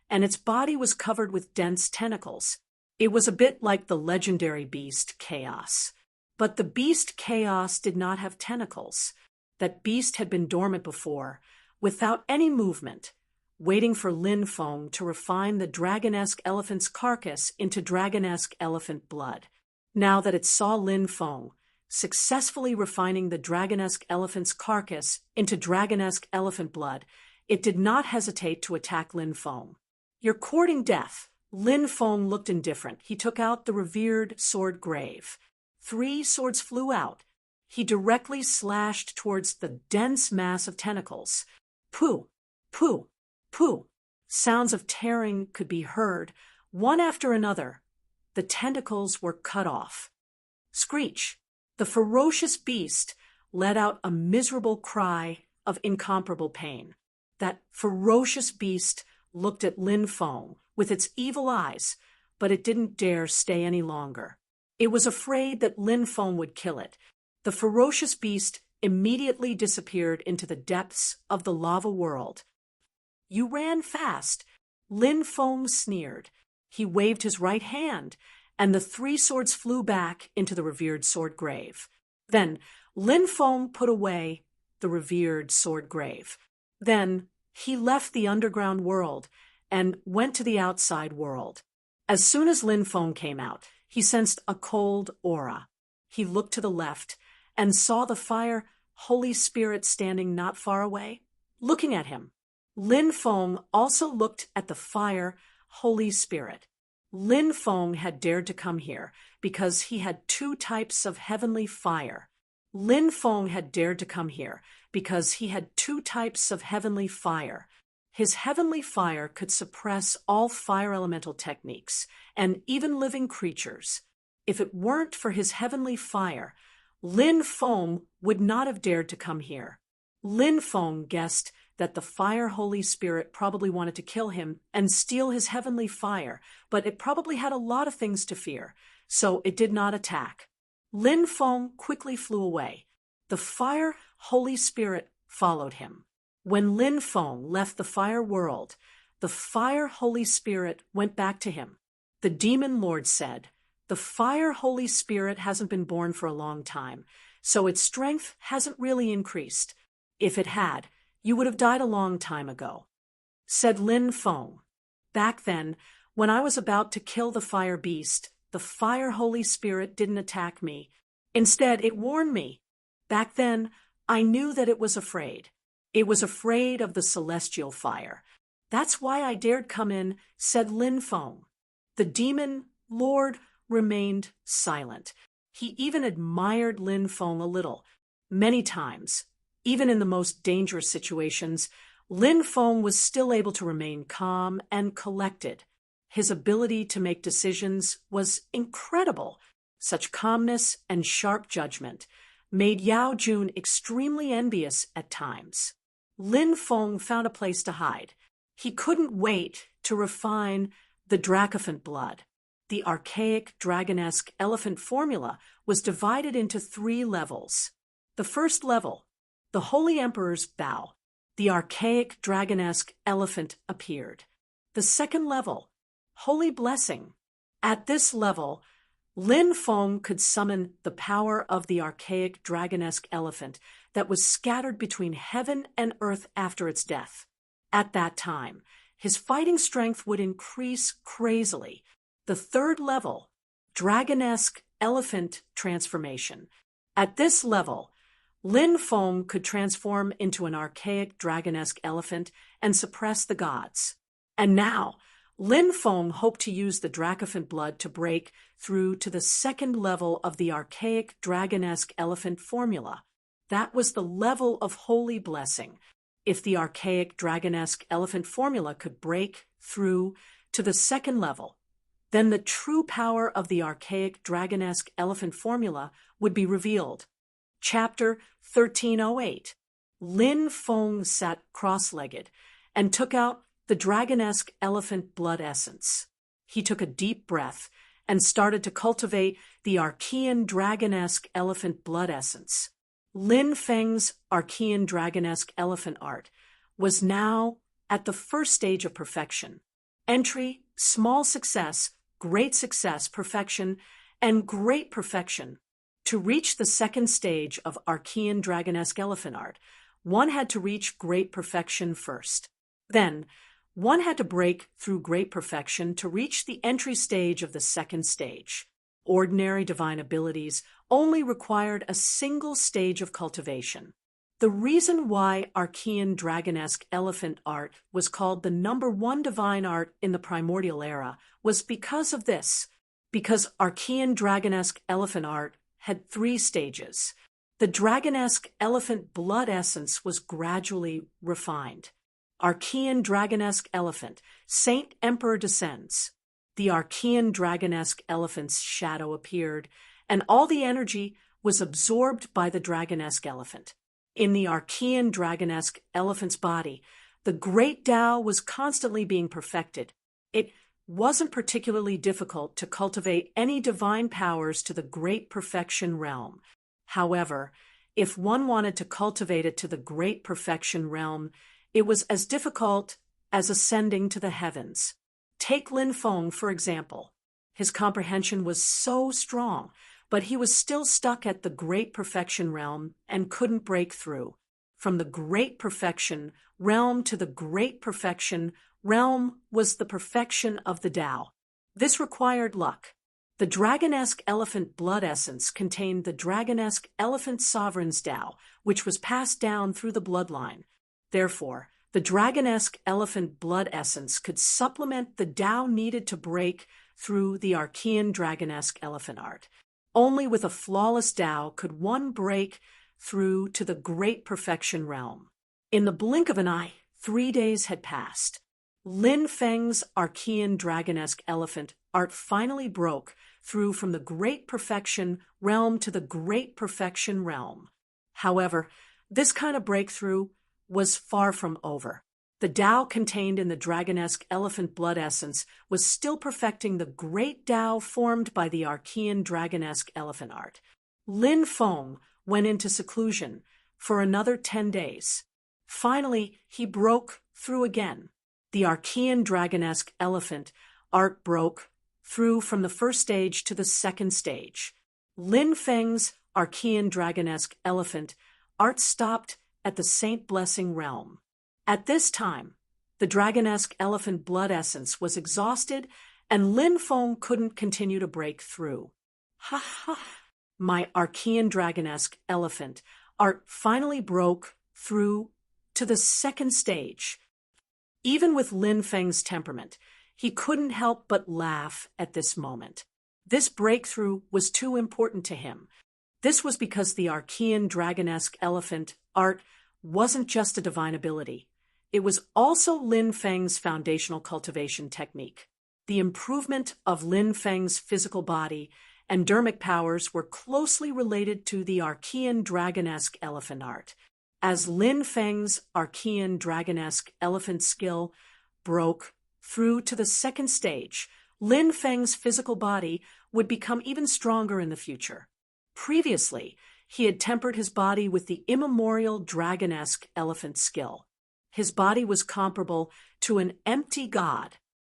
and its body was covered with dense tentacles. It was a bit like the legendary beast Chaos. But the beast Chaos did not have tentacles. That beast had been dormant before, without any movement, waiting for Lin Feng to refine the dragonesque elephant's carcass into dragonesque elephant blood. Now that it saw Lin Feng successfully refining the dragonesque elephant's carcass into dragonesque elephant blood, it did not hesitate to attack Lin Feng. You're courting death. Lin Feng looked indifferent. He took out the revered sword grave. 3 swords flew out. He directly slashed towards the dense mass of tentacles. Pooh, pooh, pooh. Sounds of tearing could be heard, one after another. The tentacles were cut off. Screech! The ferocious beast let out a miserable cry of incomparable pain. That ferocious beast looked at Lin Feng with its evil eyes, but it didn't dare stay any longer. It was afraid that Lin Feng would kill it. The ferocious beast immediately disappeared into the depths of the lava world. You ran fast. Lin Feng sneered. He waved his right hand, and the 3 swords flew back into the revered sword grave. Then Lin Feng put away the revered sword grave. Then he left the underground world and went to the outside world. As soon as Lin Feng came out, he sensed a cold aura. He looked to the left and saw the fire Holy Spirit standing not far away, looking at him. Lin Feng also looked at the fire Holy Spirit. Lin Feng had dared to come here because he had 2 types of heavenly fire. Lin Feng had dared to come here because he had 2 types of heavenly fire. His heavenly fire could suppress all fire elemental techniques and even living creatures. If it weren't for his heavenly fire, Lin Feng would not have dared to come here. Lin Feng guessed that the fire Holy Spirit probably wanted to kill him and steal his heavenly fire, but it probably had a lot of things to fear, so it did not attack. Lin Feng quickly flew away. The fire Holy Spirit followed him. When Lin Feng left the fire world, the fire Holy Spirit went back to him. The demon lord said, "The fire Holy Spirit hasn't been born for a long time, so its strength hasn't really increased. If it had, you would have died a long time ago." Said Lin Feng, "Back then, when I was about to kill the fire beast, the fire Holy Spirit didn't attack me. Instead, it warned me. Back then, I knew that it was afraid. It was afraid of the celestial fire. That's why I dared come in," said Lin Feng. The demon lord remained silent. He even admired Lin Feng a little. Many times, even in the most dangerous situations, Lin Feng was still able to remain calm and collected. His ability to make decisions was incredible. Such calmness and sharp judgment made Yao Jun extremely envious at times. Lin Feng found a place to hide. He couldn't wait to refine the Dracophant blood. The archaic dragonesque elephant formula was divided into 3 levels. The first level, the Holy Emperor's bow. The archaic dragonesque elephant appeared. The second level, Holy Blessing. At this level, Lin Feng could summon the power of the archaic dragonesque elephant that was scattered between heaven and earth after its death. At that time, his fighting strength would increase crazily. The third level, dragonesque elephant transformation. At this level, Lin Feng could transform into an archaic dragonesque elephant and suppress the gods. And now, Lin Feng hoped to use the Dracophant blood to break through to the second level of the archaic dragonesque elephant formula. That was the level of Holy Blessing. If the archaic dragonesque elephant formula could break through to the second level, then the true power of the archaic dragonesque elephant formula would be revealed. Chapter 1308. Lin Feng sat cross-legged and took out the dragonesque elephant blood essence. He took a deep breath and started to cultivate the Archean dragonesque elephant blood essence. Lin Feng's Archean dragonesque elephant art was now at the first stage of perfection. Entry, small success, great success, perfection, and great perfection. To reach the second stage of Archean dragonesque elephant art, one had to reach great perfection first. Then, one had to break through great perfection to reach the entry stage of the second stage. Ordinary divine abilities only required a single stage of cultivation. The reason why Archean dragonesque elephant art was called the #1 divine art in the primordial era was because of this, because Archean dragonesque elephant art had 3 stages. The dragonesque elephant blood essence was gradually refined. Archean dragonesque elephant, Saint Emperor descends. The Archean dragonesque elephant's shadow appeared, and all the energy was absorbed by the dragonesque elephant. In the Archean dragonesque elephant's body, the great Tao was constantly being perfected. It wasn't particularly difficult to cultivate any divine powers to the great perfection realm. However, if one wanted to cultivate it to the great perfection realm, it was as difficult as ascending to the heavens. Take Lin Feng, for example. His comprehension was so strong, but he was still stuck at the great perfection realm and couldn't break through. From the great perfection realm to the great perfection realm was the perfection of the Tao. This required luck. The dragonesque elephant blood essence contained the dragonesque elephant sovereign's Tao, which was passed down through the bloodline. Therefore, the dragonesque elephant blood essence could supplement the Tao needed to break through the Archean dragonesque elephant art. Only with a flawless Tao could one break through to the great perfection realm. In the blink of an eye, 3 days had passed. Lin Feng's Archean dragonesque elephant art finally broke through from the great perfection realm to the great perfection realm. However, this kind of breakthrough was far from over. The Tao contained in the dragonesque elephant blood essence was still perfecting the great Tao formed by the Archean dragonesque elephant art. Lin Feng went into seclusion for another 10 days. Finally, he broke through again. The Archean dragonesque elephant art broke through from the first stage to the second stage. Lin Feng's Archean dragonesque elephant art stopped at the Saint Blessing realm. At this time, the dragonesque elephant blood essence was exhausted, and Lin Feng couldn't continue to break through. Ha ha! My Archean dragonesque elephant art finally broke through to the second stage. Even with Lin Feng's temperament, he couldn't help but laugh at this moment. This breakthrough was too important to him. This was because the Archean dragonesque elephant art wasn't just a divine ability. It was also Lin Feng's foundational cultivation technique. The improvement of Lin Feng's physical body and dermic powers were closely related to the Archean dragonesque elephant art. As Lin Feng's Archean dragonesque elephant skill broke through to the second stage, Lin Feng's physical body would become even stronger in the future. Previously, he had tempered his body with the immemorial dragonesque elephant skill. His body was comparable to an empty god.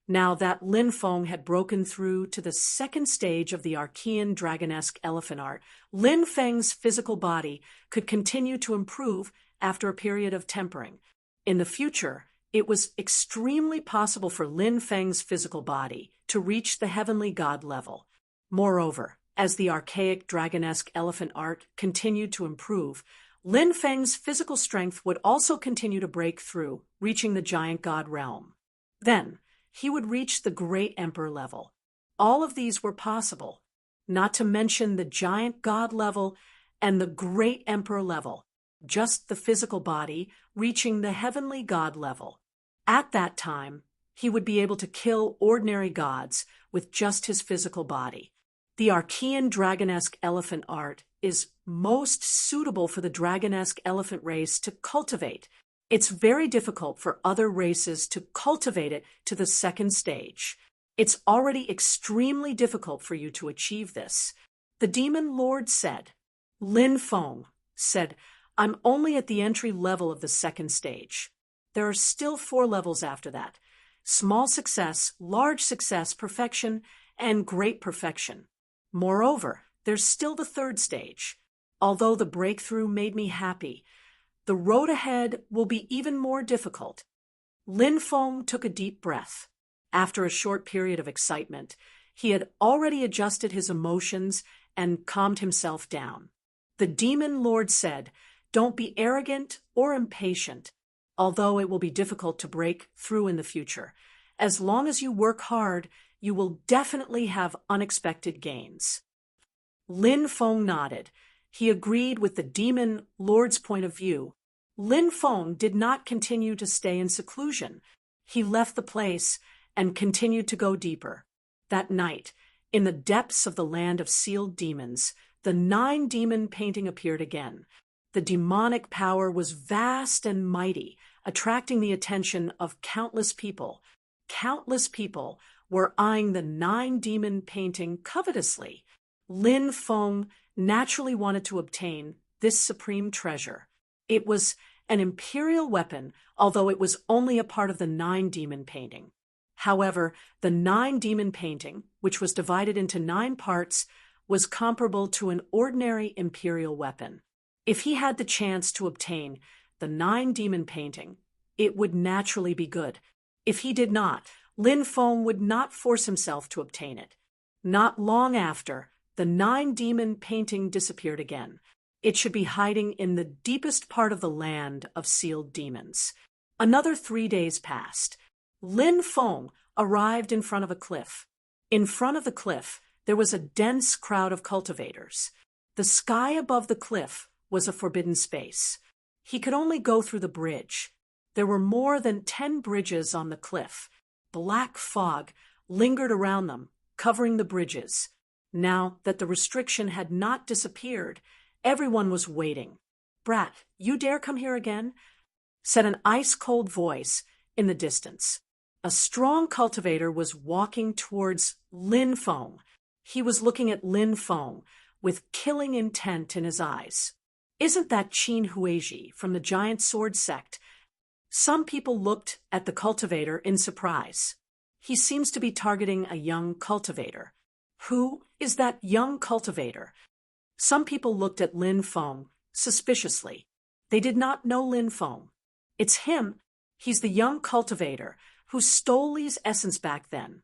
Now that Lin Feng had broken through to the second stage of the Archean dragonesque elephant art, Lin Feng's physical body could continue to improve after a period of tempering. In the future, it was extremely possible for Lin Feng's physical body to reach the heavenly god level. Moreover, as the archaic dragonesque elephant art continued to improve, Lin Feng's physical strength would also continue to break through, reaching the giant god realm. Then, he would reach the great emperor level. All of these were possible, not to mention the giant god level and the great emperor level, just the physical body reaching the heavenly god level. At that time, he would be able to kill ordinary gods with just his physical body. The Archean dragonesque elephant art is most suitable for the dragonesque elephant race to cultivate. It's very difficult for other races to cultivate it to the second stage. It's already extremely difficult for you to achieve this. The demon lord said. Lin Feng said, I'm only at the entry level of the second stage. There are still 4 levels after that. Small success, large success, perfection, and great perfection. Moreover, there's still the 3rd stage. Although the breakthrough made me happy, the road ahead will be even more difficult. Lin Feng took a deep breath. After a short period of excitement, he had already adjusted his emotions and calmed himself down. The demon lord said, Don't be arrogant or impatient, although it will be difficult to break through in the future. As long as you work hard, you will definitely have unexpected gains. Lin Feng nodded. He agreed with the demon lord's point of view. Lin Feng did not continue to stay in seclusion. He left the place and continued to go deeper. That night, in the depths of the land of sealed demons, the 9-demon painting appeared again. The demonic power was vast and mighty, attracting the attention of countless people. Countless people were eyeing the 9-demon painting covetously. Lin Feng naturally wanted to obtain this supreme treasure. It was an imperial weapon, although it was only a part of the 9-demon painting. However, the 9-demon painting, which was divided into 9 parts, was comparable to an ordinary imperial weapon. If he had the chance to obtain the 9-demon painting, it would naturally be good. If he did not, Lin Feng would not force himself to obtain it. Not long after, the 9-demon painting disappeared again. It should be hiding in the deepest part of the land of sealed demons. Another 3 days passed. Lin Feng arrived in front of a cliff. In front of the cliff, there was a dense crowd of cultivators. The sky above the cliff was a forbidden space. He could only go through the bridge. There were more than 10 bridges on the cliff. Black fog lingered around them, covering the bridges. Now that the restriction had not disappeared, everyone was waiting. "Brat, you dare come here again?" said an ice-cold voice in the distance. A strong cultivator was walking towards Lin Feng. He was looking at Lin Feng with killing intent in his eyes. "Isn't that Qin Huizhi from the Giant Sword Sect?" Some people looked at the cultivator in surprise. He seems to be targeting a young cultivator. Who is that young cultivator? Some people looked at Lin Feng suspiciously. They did not know Lin Feng. "It's him. He's the young cultivator who stole Li's essence back then."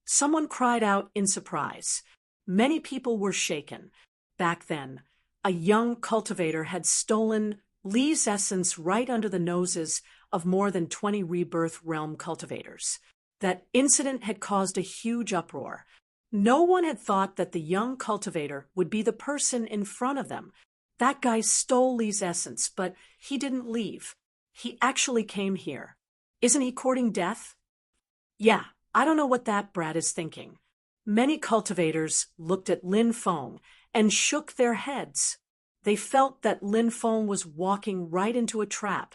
Someone cried out in surprise. Many people were shaken. Back then, a young cultivator had stolen Li's essence right under the noses of more than 20 Rebirth Realm cultivators. That incident had caused a huge uproar. No one had thought that the young cultivator would be the person in front of them. That guy stole Li's essence, but he didn't leave. He actually came here. Isn't he courting death? Yeah, I don't know what that brat is thinking. Many cultivators looked at Lin Feng and shook their heads. They felt that Lin Feng was walking right into a trap.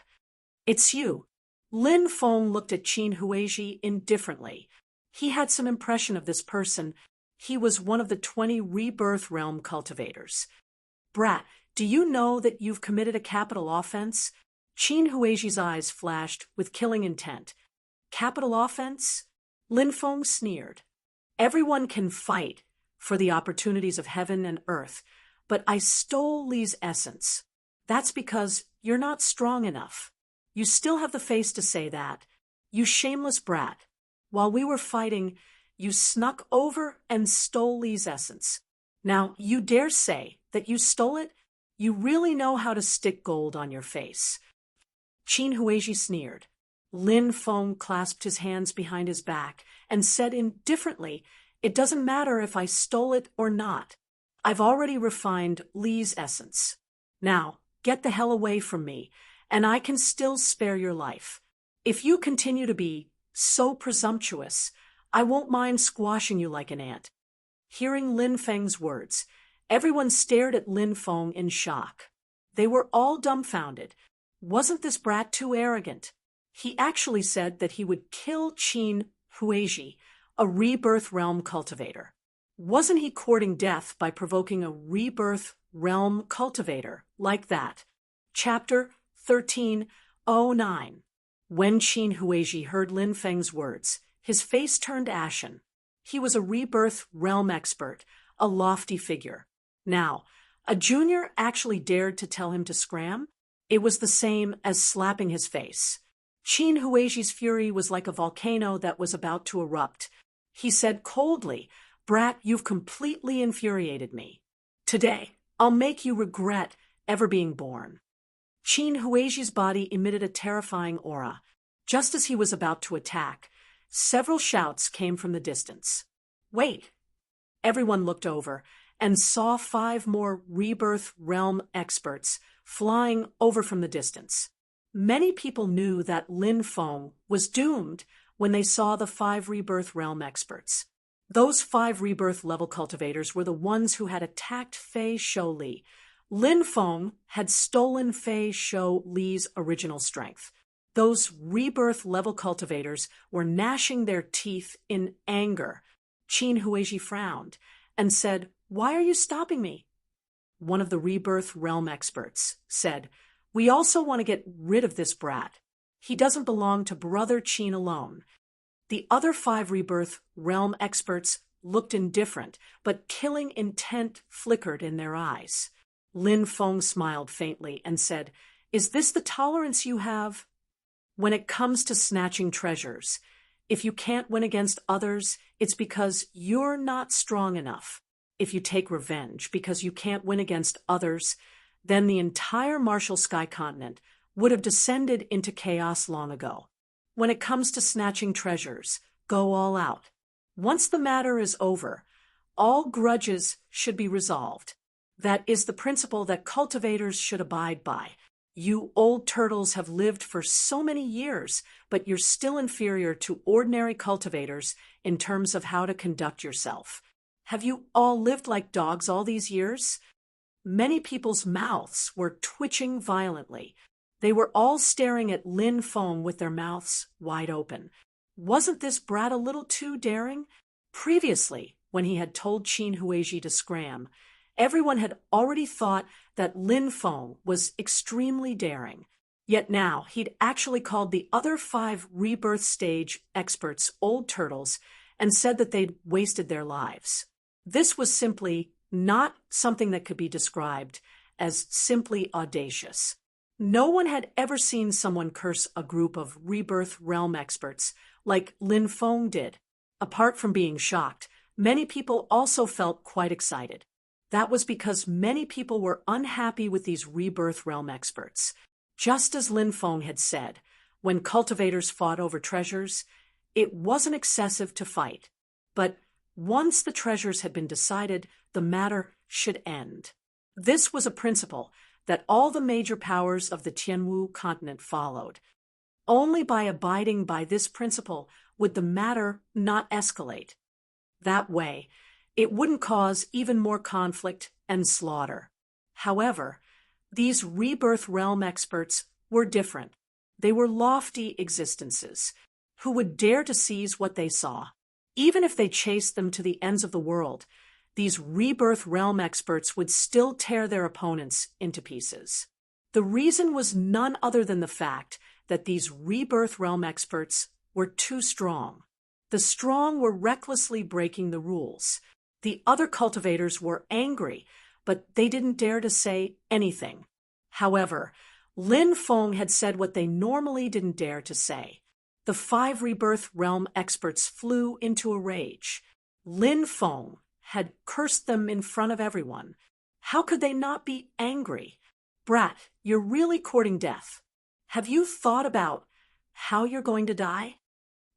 "It's you." Lin Feng looked at Qin Huizhi indifferently. He had some impression of this person. He was one of the 20 Rebirth Realm cultivators. "Brat, do you know that you've committed a capital offense?" Qin Huizhi's eyes flashed with killing intent. "Capital offense?" Lin Feng sneered. "Everyone can fight for the opportunities of heaven and earth, but I stole Li's essence. That's because you're not strong enough. You still have the face to say that. You shameless brat. While we were fighting, you snuck over and stole Li's essence. Now, you dare say that you stole it? You really know how to stick gold on your face." Qin Huizhi sneered. Lin Feng clasped his hands behind his back and said indifferently, "It doesn't matter if I stole it or not. I've already refined Li's essence. Now, get the hell away from me, and I can still spare your life. If you continue to be so presumptuous, I won't mind squashing you like an ant." Hearing Lin Feng's words, everyone stared at Lin Feng in shock. They were all dumbfounded. Wasn't this brat too arrogant? He actually said that he would kill Qin Huizhi, a Rebirth Realm cultivator. Wasn't he courting death by provoking a Rebirth Realm cultivator like that? Chapter 1309. When Qin Huizhi heard Lin Feng's words, his face turned ashen. He was a Rebirth Realm expert, a lofty figure. Now, a junior actually dared to tell him to scram? It was the same as slapping his face. Qin Huizhi's fury was like a volcano that was about to erupt. He said coldly, "Brat, you've completely infuriated me. Today, I'll make you regret ever being born." Qin Huiji's body emitted a terrifying aura. Just as he was about to attack, several shouts came from the distance. Wait! Everyone looked over and saw 5 more Rebirth Realm experts flying over from the distance. Many people knew that Lin Feng was doomed when they saw the 5 Rebirth Realm experts. Those 5 Rebirth level cultivators were the ones who had attacked Fei Shou-Li. Lin Feng had stolen Fei Shou-Li's original strength. Those Rebirth level cultivators were gnashing their teeth in anger. Qin Huiji frowned and said, "Why are you stopping me?" One of the Rebirth Realm experts said, "We also want to get rid of this brat. He doesn't belong to Brother Qin alone." The other 5 Rebirth Realm experts looked indifferent, but killing intent flickered in their eyes. Lin Feng smiled faintly and said, "Is this the tolerance you have? When it comes to snatching treasures, if you can't win against others, it's because you're not strong enough. If you take revenge because you can't win against others, then the entire Martial Sky continent would have descended into chaos long ago. When it comes to snatching treasures, go all out. Once the matter is over, all grudges should be resolved. That is the principle that cultivators should abide by. You old turtles have lived for so many years, but you're still inferior to ordinary cultivators in terms of how to conduct yourself. Have you all lived like dogs all these years?" Many people's mouths were twitching violently. They were all staring at Lin Feng with their mouths wide open. Wasn't this brat a little too daring? Previously, when he had told Qin Huiji to scram, everyone had already thought that Lin Feng was extremely daring. Yet now he'd actually called the other 5 Rebirth stage experts old turtles and said that they'd wasted their lives. This was simply not something that could be described as simply audacious. No one had ever seen someone curse a group of Rebirth Realm experts like Lin Feng did. Apart from being shocked, many people also felt quite excited. That was because many people were unhappy with these Rebirth Realm experts. Just as Lin Feng had said, when cultivators fought over treasures, it wasn't excessive to fight. But once the treasures had been decided, the matter should end. This was a principle that all the major powers of the Tianwu continent followed. Only by abiding by this principle would the matter not escalate. That way, it wouldn't cause even more conflict and slaughter. However, these Rebirth Realm experts were different. They were lofty existences who would dare to seize what they saw. Even if they chased them to the ends of the world, these Rebirth Realm experts would still tear their opponents into pieces. The reason was none other than the fact that these Rebirth Realm experts were too strong. The strong were recklessly breaking the rules. The other cultivators were angry, but they didn't dare to say anything. However, Lin Feng had said what they normally didn't dare to say. The 5 Rebirth Realm experts flew into a rage. Lin Feng had cursed them in front of everyone. How could they not be angry? "Brat, you're really courting death. Have you thought about how you're going to die?"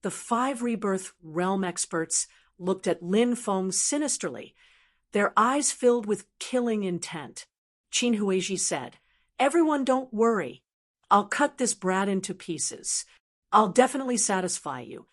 The 5 Rebirth Realm experts looked at Lin Feng sinisterly, their eyes filled with killing intent. Qin Huiji said, "Everyone don't worry. I'll cut this brat into pieces. I'll definitely satisfy you.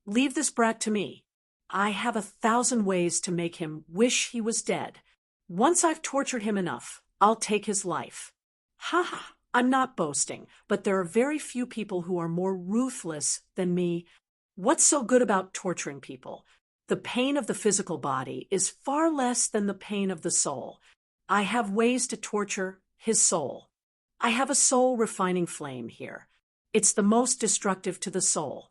Leave this brat to me. I have 1,000 ways to make him wish he was dead. Once I've tortured him enough, I'll take his life." "Ha ha, I'm not boasting, but there are very few people who are more ruthless than me. What's so good about torturing people? The pain of the physical body is far less than the pain of the soul. I have ways to torture his soul. I have a soul refining flame here. It's the most destructive to the soul.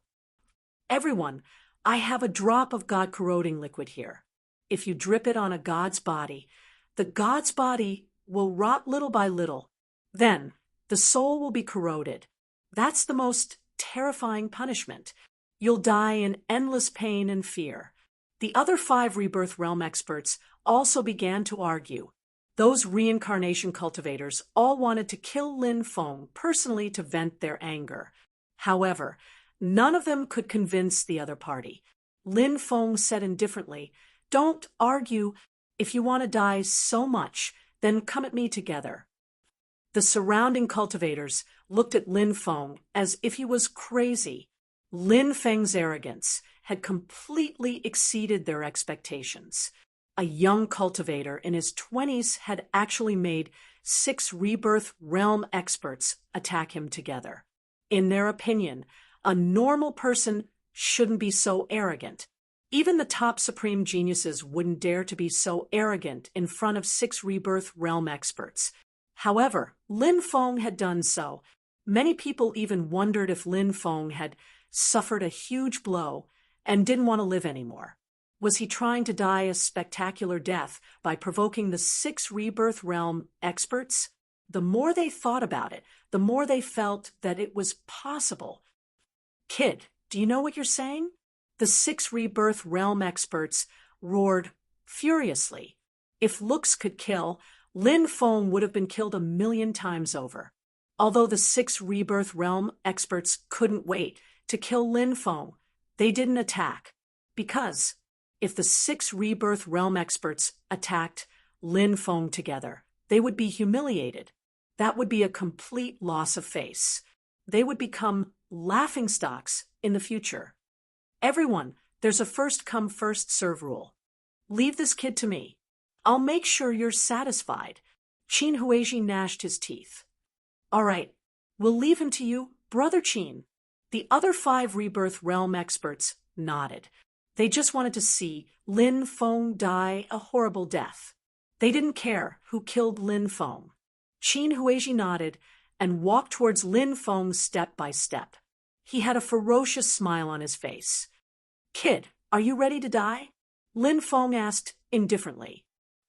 Everyone, I have a drop of God-corroding liquid here. If you drip it on a god's body, the god's body will rot little by little. Then, the soul will be corroded. That's the most terrifying punishment. You'll die in endless pain and fear." The other 5 Rebirth Realm experts also began to argue. Those reincarnation cultivators all wanted to kill Lin Feng personally to vent their anger. However, none of them could convince the other party. Lin Feng said indifferently, "Don't argue. If you want to die so much, then come at me together." The surrounding cultivators looked at Lin Feng as if he was crazy. Lin Feng's arrogance had completely exceeded their expectations. A young cultivator in his 20s had actually made 6 rebirth realm experts attack him together. In their opinion, a normal person shouldn't be so arrogant. Even the top supreme geniuses wouldn't dare to be so arrogant in front of 6 rebirth realm experts. However, Lin Feng had done so. Many people even wondered if Lin Feng had suffered a huge blow and didn't want to live anymore. Was he trying to die a spectacular death by provoking the 6 rebirth realm experts? The more they thought about it, the more they felt that it was possible. "Kid, do you know what you're saying?" The 6 rebirth realm experts roared furiously. If looks could kill, Lin Feng would have been killed 1,000,000 times over. Although the 6 rebirth realm experts couldn't wait to kill Lin Feng, they didn't attack. Because if the 6 rebirth realm experts attacked Lin Feng together, they would be humiliated. That would be a complete loss of face. They would become laughingstocks in the future. "Everyone, there's a first come first serve rule. Leave this kid to me. I'll make sure you're satisfied." Qin Huizhi gnashed his teeth. "All right, we'll leave him to you, Brother Qin." The other 5 rebirth realm experts nodded. They just wanted to see Lin Feng die a horrible death. They didn't care who killed Lin Feng. Qin Huizhi nodded and walked towards Lin Feng step by step. He had a ferocious smile on his face. "Kid, are you ready to die?" Lin Feng asked indifferently.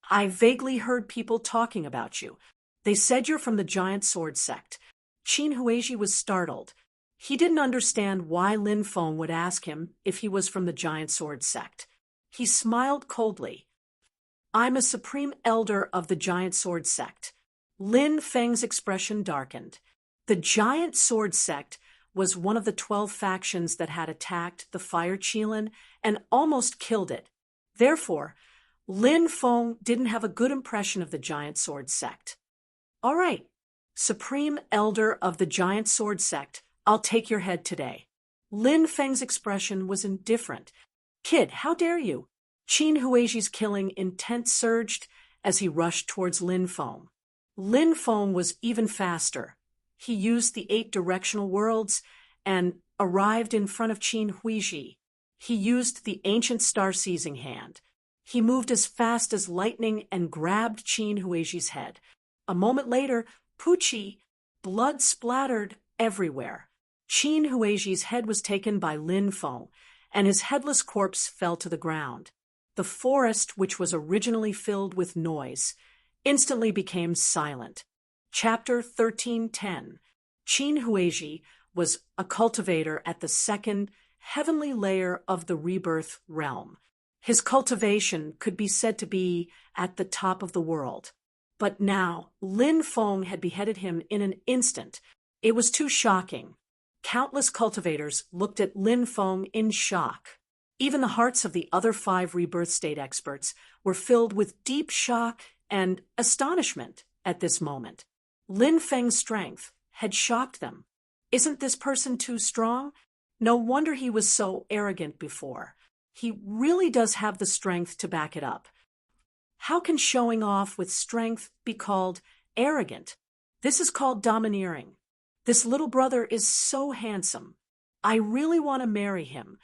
"I vaguely heard people talking about you. They said you're from the Giant Sword sect." Qin Huizhi was startled. He didn't understand why Lin Feng would ask him if he was from the Giant Sword sect. He smiled coldly. "I'm a supreme elder of the Giant Sword sect." Lin Feng's expression darkened. The Giant Sword sect was one of the 12 factions that had attacked the Fire Qilin and almost killed it. Therefore, Lin Feng didn't have a good impression of the Giant Sword sect. "All right, Supreme Elder of the Giant Sword sect, I'll take your head today." Lin Feng's expression was indifferent. "Kid, how dare you?" Qin Huizhi's killing intent surged as he rushed towards Lin Feng. Lin Feng was even faster. He used the 8 directional worlds and arrived in front of Qin Huizhi. He used the ancient star-seizing hand. He moved as fast as lightning and grabbed Qin Huizhi's head. A moment later, Pucci, blood splattered everywhere. Qin Huizhi's head was taken by Lin Feng, and his headless corpse fell to the ground. The forest, which was originally filled with noise, instantly became silent. Chapter 1310. Qin Huizhi was a cultivator at the 2nd heavenly layer of the rebirth realm. His cultivation could be said to be at the top of the world. But now, Lin Feng had beheaded him in an instant. It was too shocking. Countless cultivators looked at Lin Feng in shock. Even the hearts of the other 5 rebirth state experts were filled with deep shock and astonishment at this moment. Lin Feng's strength had shocked them. Isn't this person too strong? No wonder he was so arrogant before. He really does have the strength to back it up. How can showing off with strength be called arrogant? This is called domineering. This little brother is so handsome. I really want to marry him.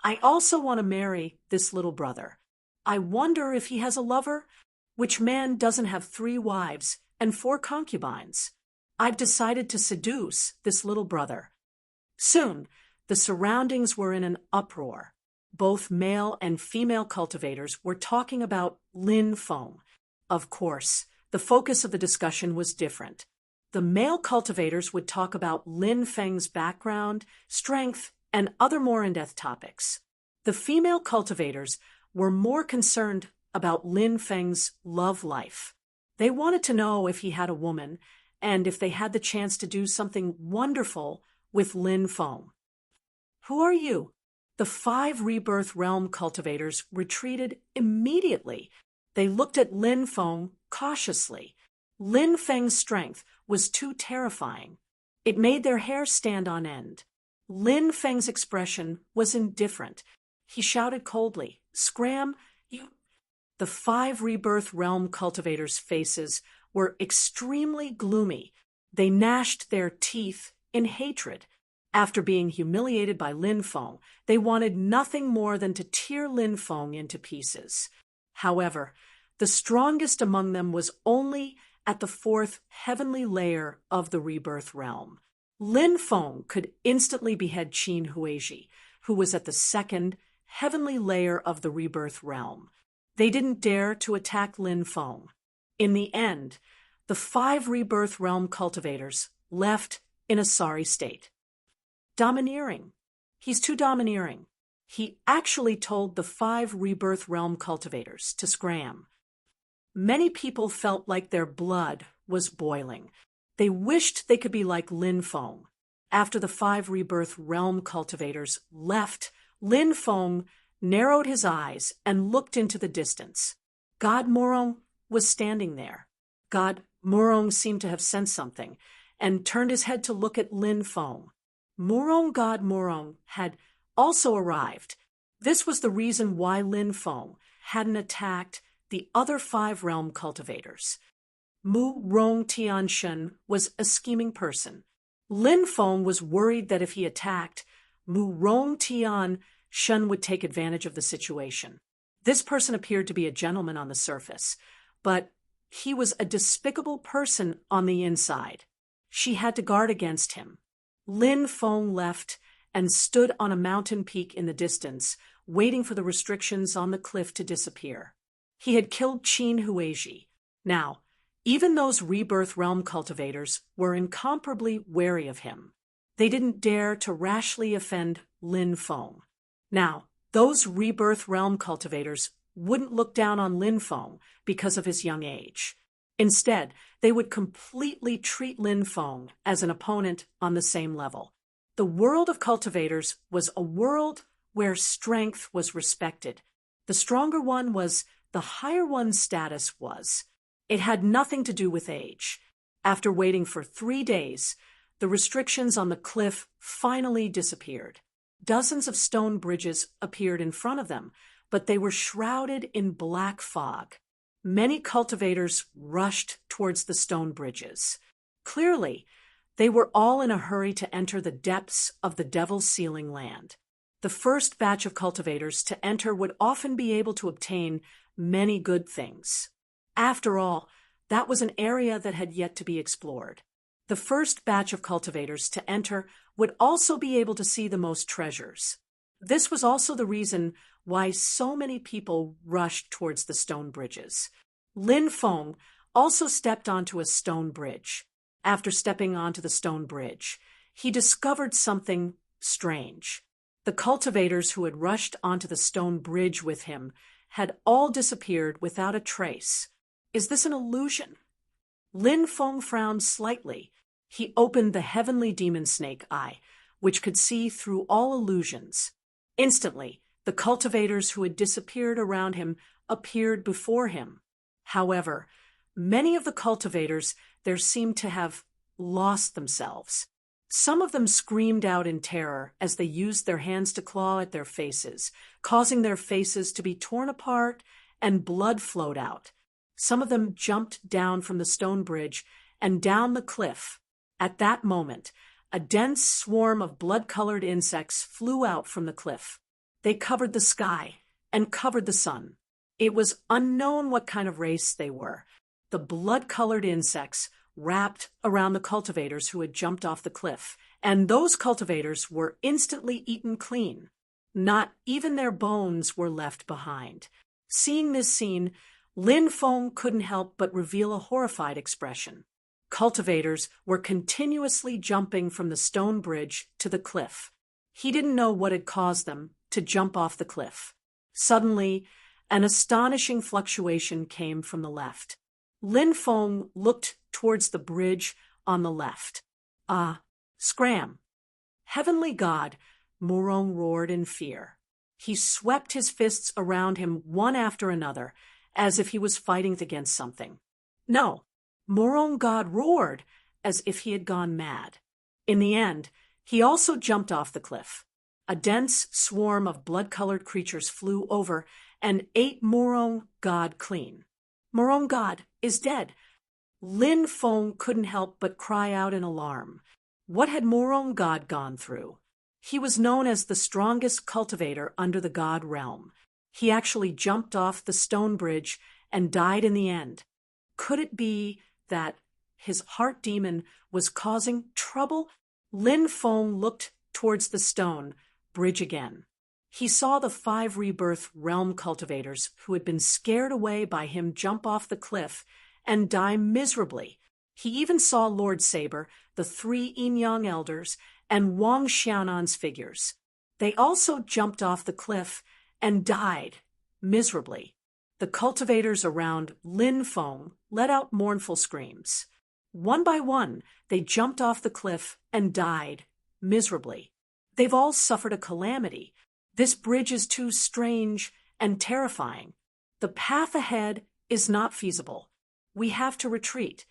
I also want to marry this little brother. I wonder if he has a lover? Which man doesn't have 3 wives and 4 concubines? I've decided to seduce this little brother. Soon, the surroundings were in an uproar. Both male and female cultivators were talking about Lin Feng. Of course, the focus of the discussion was different. The male cultivators would talk about Lin Feng's background, strength, and other more in-depth topics. The female cultivators were more concerned about Lin Feng's love life. They wanted to know if he had a woman and if they had the chance to do something wonderful with Lin Feng. Who are you? The 5 Rebirth Realm cultivators retreated immediately. They looked at Lin Feng cautiously. Lin Feng's strength was too terrifying. It made their hair stand on end. Lin Feng's expression was indifferent. He shouted coldly, "Scram, you—" The 5 Rebirth Realm cultivators' faces were extremely gloomy. They gnashed their teeth in hatred. After being humiliated by Lin Feng, they wanted nothing more than to tear Lin Feng into pieces. However, the strongest among them was only at the 4th heavenly layer of the Rebirth Realm. Lin Feng could instantly behead Qin Huizhi, who was at the 2nd heavenly layer of the Rebirth Realm. They didn't dare to attack Lin Feng. In the end, the 5 Rebirth Realm cultivators left in a sorry state. Domineering. He's too domineering. He actually told the 5 Rebirth Realm cultivators to scram. Many people felt like their blood was boiling. They wished they could be like Lin Feng. After the 5 Rebirth Realm cultivators left, Lin Feng narrowed his eyes and looked into the distance. God Morong was standing there. God Morong seemed to have sensed something and turned his head to look at Lin Feng. God Morong had also arrived. This was the reason why Lin Feng hadn't attacked the other 5 realm cultivators. Mu Rong Tianshen was a scheming person. Lin Feng was worried that if he attacked, Mu Rong Tianshen would take advantage of the situation. This person appeared to be a gentleman on the surface, but he was a despicable person on the inside. She had to guard against him. Lin Feng left and stood on a mountain peak in the distance, waiting for the restrictions on the cliff to disappear. He had killed Qin Huizhi. Now, even those Rebirth Realm cultivators were incomparably wary of him. They didn't dare to rashly offend Lin Feng. Now, those Rebirth Realm cultivators wouldn't look down on Lin Feng because of his young age. Instead, they would completely treat Lin Feng as an opponent on the same level. The world of cultivators was a world where strength was respected. The stronger one was, the higher one's status was. It had nothing to do with age. After waiting for 3 days, the restrictions on the cliff finally disappeared. Dozens of stone bridges appeared in front of them, but they were shrouded in black fog. Many cultivators rushed towards the stone bridges. Clearly, they were all in a hurry to enter the depths of the Devil's Ceiling land. The first batch of cultivators to enter would often be able to obtain many good things. After all, that was an area that had yet to be explored. The first batch of cultivators to enter would also be able to see the most treasures. This was also the reason why so many people rushed towards the stone bridges. Lin Feng also stepped onto a stone bridge. After stepping onto the stone bridge, he discovered something strange. The cultivators who had rushed onto the stone bridge with him had all disappeared without a trace. Is this an illusion? Lin Feng frowned slightly. He opened the heavenly demon snake eye, which could see through all illusions. Instantly, the cultivators who had disappeared around him appeared before him. However, many of the cultivators there seemed to have lost themselves. Some of them screamed out in terror as they used their hands to claw at their faces, causing their faces to be torn apart and blood flowed out. Some of them jumped down from the stone bridge and down the cliff. At that moment, a dense swarm of blood-colored insects flew out from the cliff. They covered the sky and covered the sun. It was unknown what kind of race they were. The blood-colored insects wrapped around the cultivators who had jumped off the cliff, and those cultivators were instantly eaten clean. Not even their bones were left behind. Seeing this scene, Lin Feng couldn't help but reveal a horrified expression. Cultivators were continuously jumping from the stone bridge to the cliff. He didn't know what had caused them to jump off the cliff. Suddenly, an astonishing fluctuation came from the left. Lin Feng looked towards the bridge on the left. Scram! Heavenly God, Murong roared in fear. He swept his fists around him one after another, as if he was fighting against something. No, Murong God roared, as if he had gone mad. In the end, he also jumped off the cliff. A dense swarm of blood-colored creatures flew over and ate Murong God clean. Murong God is dead. Lin Feng couldn't help but cry out in alarm. What had Murong God gone through? He was known as the strongest cultivator under the God realm. He actually jumped off the stone bridge and died in the end. Could it be that his heart demon was causing trouble? Lin Feng looked towards the stone bridge again. He saw the 5 rebirth realm cultivators who had been scared away by him jump off the cliff and die miserably. He even saw Lord Saber, the 3 Yin-Yang elders, and Wang Xiaonan's figures. They also jumped off the cliff and died miserably. The cultivators around Lin Feng let out mournful screams. One by one, they jumped off the cliff and died miserably. They've all suffered a calamity. This bridge is too strange and terrifying. The path ahead is not feasible. We have to retreat.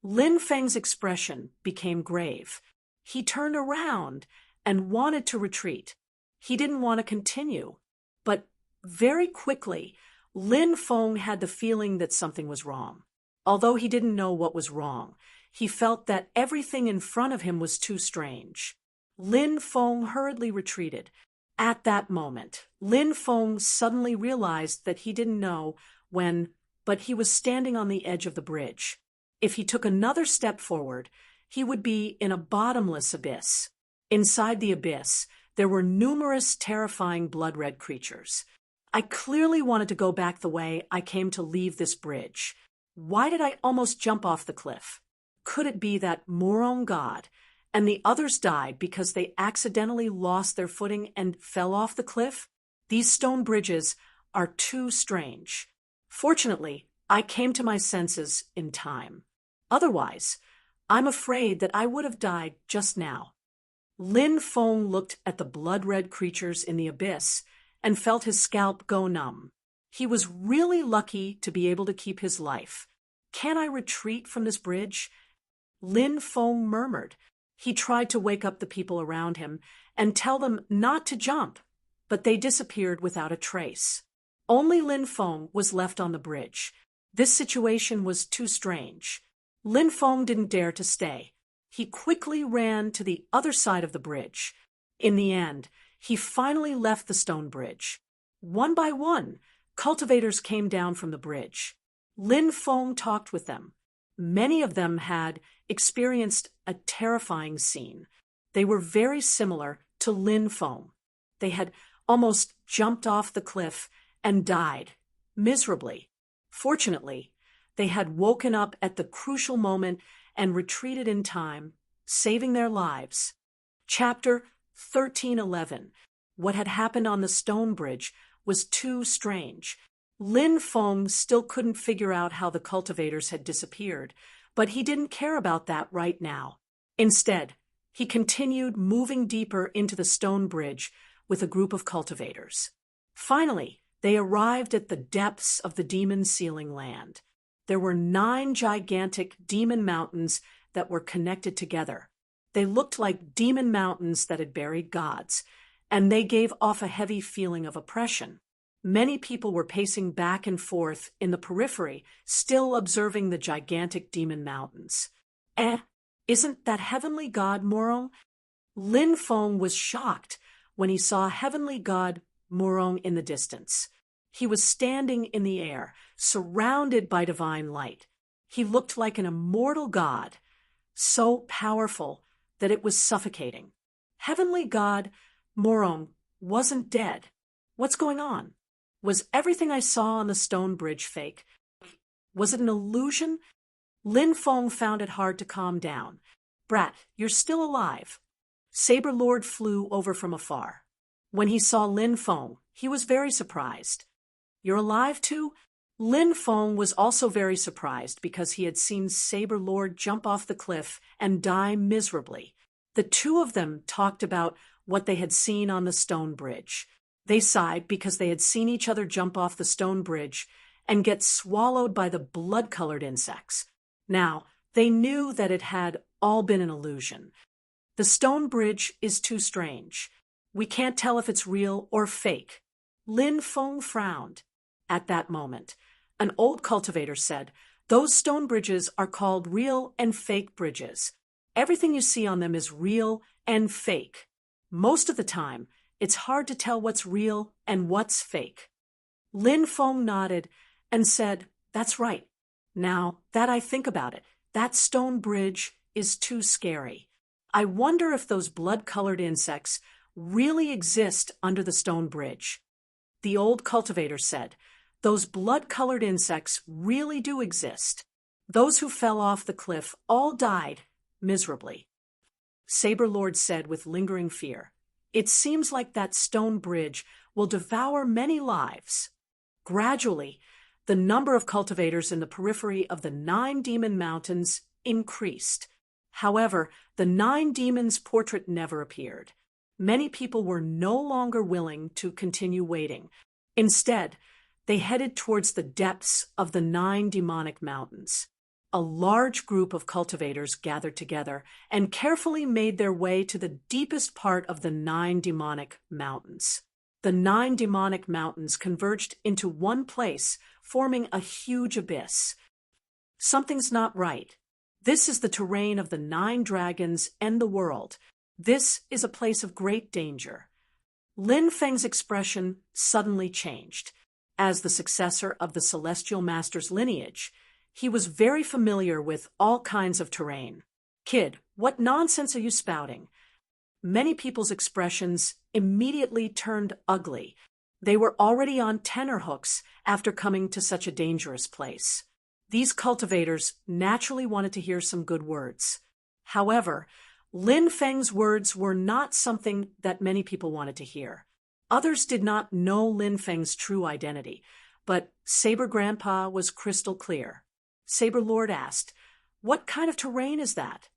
Lin Feng's expression became grave. He turned around and wanted to retreat. He didn't want to continue. But very quickly, Lin Feng had the feeling that something was wrong. Although he didn't know what was wrong, he felt that everything in front of him was too strange. Lin Feng hurriedly retreated. At that moment, Lin Feng suddenly realized that he didn't know when, but he was standing on the edge of the bridge. If he took another step forward, he would be in a bottomless abyss. Inside the abyss, there were numerous terrifying blood-red creatures. I clearly wanted to go back the way I came to leave this bridge. Why did I almost jump off the cliff? Could it be that Murong God and the others died because they accidentally lost their footing and fell off the cliff? These stone bridges are too strange. Fortunately, I came to my senses in time. Otherwise, I'm afraid that I would have died just now. Lin Feng looked at the blood-red creatures in the abyss and felt his scalp go numb. He was really lucky to be able to keep his life. Can I retreat from this bridge? Lin Feng murmured. He tried to wake up the people around him and tell them not to jump, but they disappeared without a trace. Only Lin Feng was left on the bridge. This situation was too strange. Lin Feng didn't dare to stay. He quickly ran to the other side of the bridge. In the end, he finally left the stone bridge. One by one, cultivators came down from the bridge. Lin Feng talked with them. Many of them had experienced a terrifying scene. They were very similar to Lin Feng. They had almost jumped off the cliff and died miserably. Fortunately, they had woken up at the crucial moment and retreated in time, saving their lives. Chapter 13:11. What had happened on the stone bridge was too strange. Lin Feng still couldn't figure out how the cultivators had disappeared, but he didn't care about that right now. Instead, he continued moving deeper into the stone bridge with a group of cultivators. Finally, they arrived at the depths of the demon ceiling land. There were 9 gigantic demon mountains that were connected together. They looked like demon mountains that had buried gods, and they gave off a heavy feeling of oppression. Many people were pacing back and forth in the periphery, still observing the gigantic demon mountains. Isn't that Heavenly God Murong? Lin Feng was shocked when he saw Heavenly God Murong in the distance. He was standing in the air, surrounded by divine light. He looked like an immortal god, so powerful that it was suffocating. Heavenly God Murong wasn't dead. What's going on? Was everything I saw on the stone bridge fake? Was it an illusion? Lin Feng found it hard to calm down. Brat, you're still alive. Saber Lord flew over from afar. When he saw Lin Feng, he was very surprised. You're alive too? Lin Feng was also very surprised because he had seen Saber Lord jump off the cliff and die miserably. The two of them talked about what they had seen on the stone bridge. They sighed because they had seen each other jump off the stone bridge and get swallowed by the blood-colored insects. Now, they knew that it had all been an illusion. The stone bridge is too strange. We can't tell if it's real or fake. Lin Feng frowned. At that moment, an old cultivator said, "Those stone bridges are called real and fake bridges. Everything you see on them is real and fake. Most of the time, it's hard to tell what's real and what's fake." Lin Feng nodded and said, "That's right. Now that I think about it, that stone bridge is too scary. I wonder if those blood-colored insects really exist under the stone bridge." The old cultivator said, "Those blood-colored insects really do exist. Those who fell off the cliff all died miserably." Saber Lord said with lingering fear, "It seems like that stone bridge will devour many lives." Gradually, the number of cultivators in the periphery of the 9 demon mountains increased. However, the 9 demons' portrait never appeared. Many people were no longer willing to continue waiting. Instead, they headed towards the depths of the 9 demonic mountains. A large group of cultivators gathered together and carefully made their way to the deepest part of the 9 demonic mountains. The 9 demonic mountains converged into one place, forming a huge abyss. Something's not right. This is the terrain of the 9 dragons and the world. This is a place of great danger. Lin Feng's expression suddenly changed. As the successor of the Celestial Master's lineage, he was very familiar with all kinds of terrain. "Kid, what nonsense are you spouting?" Many people's expressions immediately turned ugly. They were already on tenterhooks after coming to such a dangerous place. These cultivators naturally wanted to hear some good words. However, Lin Feng's words were not something that many people wanted to hear. Others did not know Lin Feng's true identity, but Saber Grandpa was crystal clear. Saber Lord asked, "What kind of terrain is that?"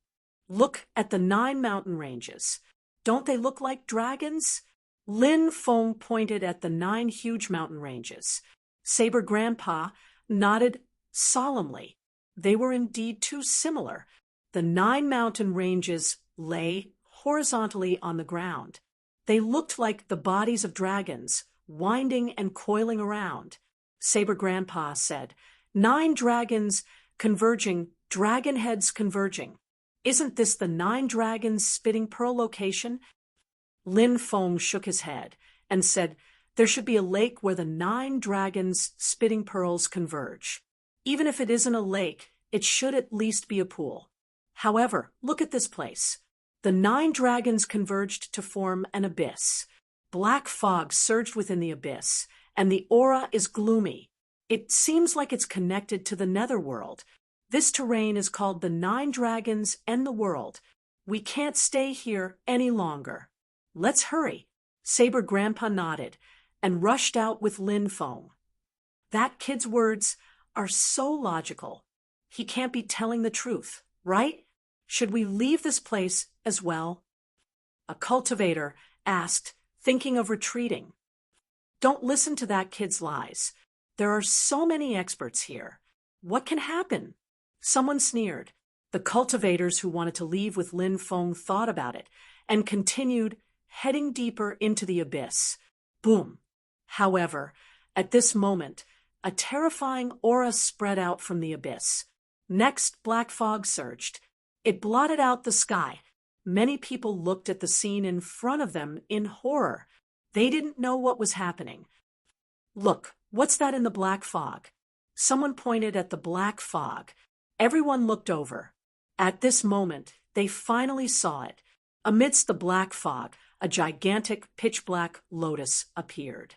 "Look at the 9 mountain ranges. Don't they look like dragons?" Lin Feng pointed at the 9 huge mountain ranges. Saber Grandpa nodded solemnly. They were indeed too similar. The 9 mountain ranges lay horizontally on the ground. They looked like the bodies of dragons, winding and coiling around. Saber Grandpa said, 9 dragons converging, dragon heads converging. Isn't this the 9 dragons spitting pearl location? Lin Feng shook his head and said, "There should be a lake where the 9 dragons spitting pearls converge. Even if it isn't a lake, it should at least be a pool. However, look at this place. The 9 dragons converged to form an abyss. Black fog surged within the abyss, and the aura is gloomy. It seems like it's connected to the netherworld. This terrain is called the 9 dragons and the world. We can't stay here any longer. Let's hurry." Saber Grandpa nodded and rushed out with Lin Feng. That kid's words are so logical. He can't be telling the truth, right? Should we leave this place as well? A cultivator asked, thinking of retreating. "Don't listen to that kid's lies. There are so many experts here. What can happen?" Someone sneered. The cultivators who wanted to leave with Lin Feng thought about it and continued, heading deeper into the abyss. Boom! However, at this moment, a terrifying aura spread out from the abyss. Next, black fog surged. It blotted out the sky. Many people looked at the scene in front of them in horror. They didn't know what was happening. "Look, what's that in the black fog?" Someone pointed at the black fog. Everyone looked over. At this moment, they finally saw it. Amidst the black fog, a gigantic pitch-black lotus appeared.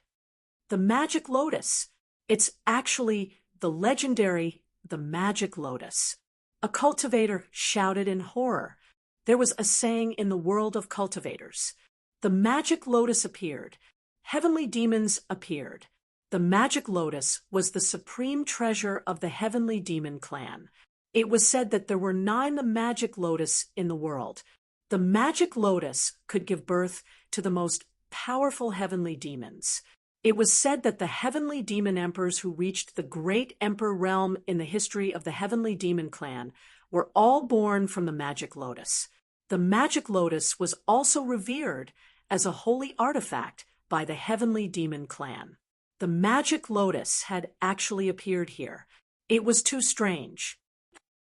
The magic lotus. It's actually the legendary, the magic lotus. A cultivator shouted in horror. There was a saying in the world of cultivators. The magic lotus appeared. Heavenly demons appeared. The magic lotus was the supreme treasure of the heavenly demon clan. It was said that there were 9 magic lotus in the world. The magic lotus could give birth to the most powerful heavenly demons. It was said that the heavenly demon emperors who reached the great emperor realm in the history of the heavenly demon clan were all born from the magic lotus. The magic lotus was also revered as a holy artifact by the heavenly demon clan. The magic lotus had actually appeared here. It was too strange.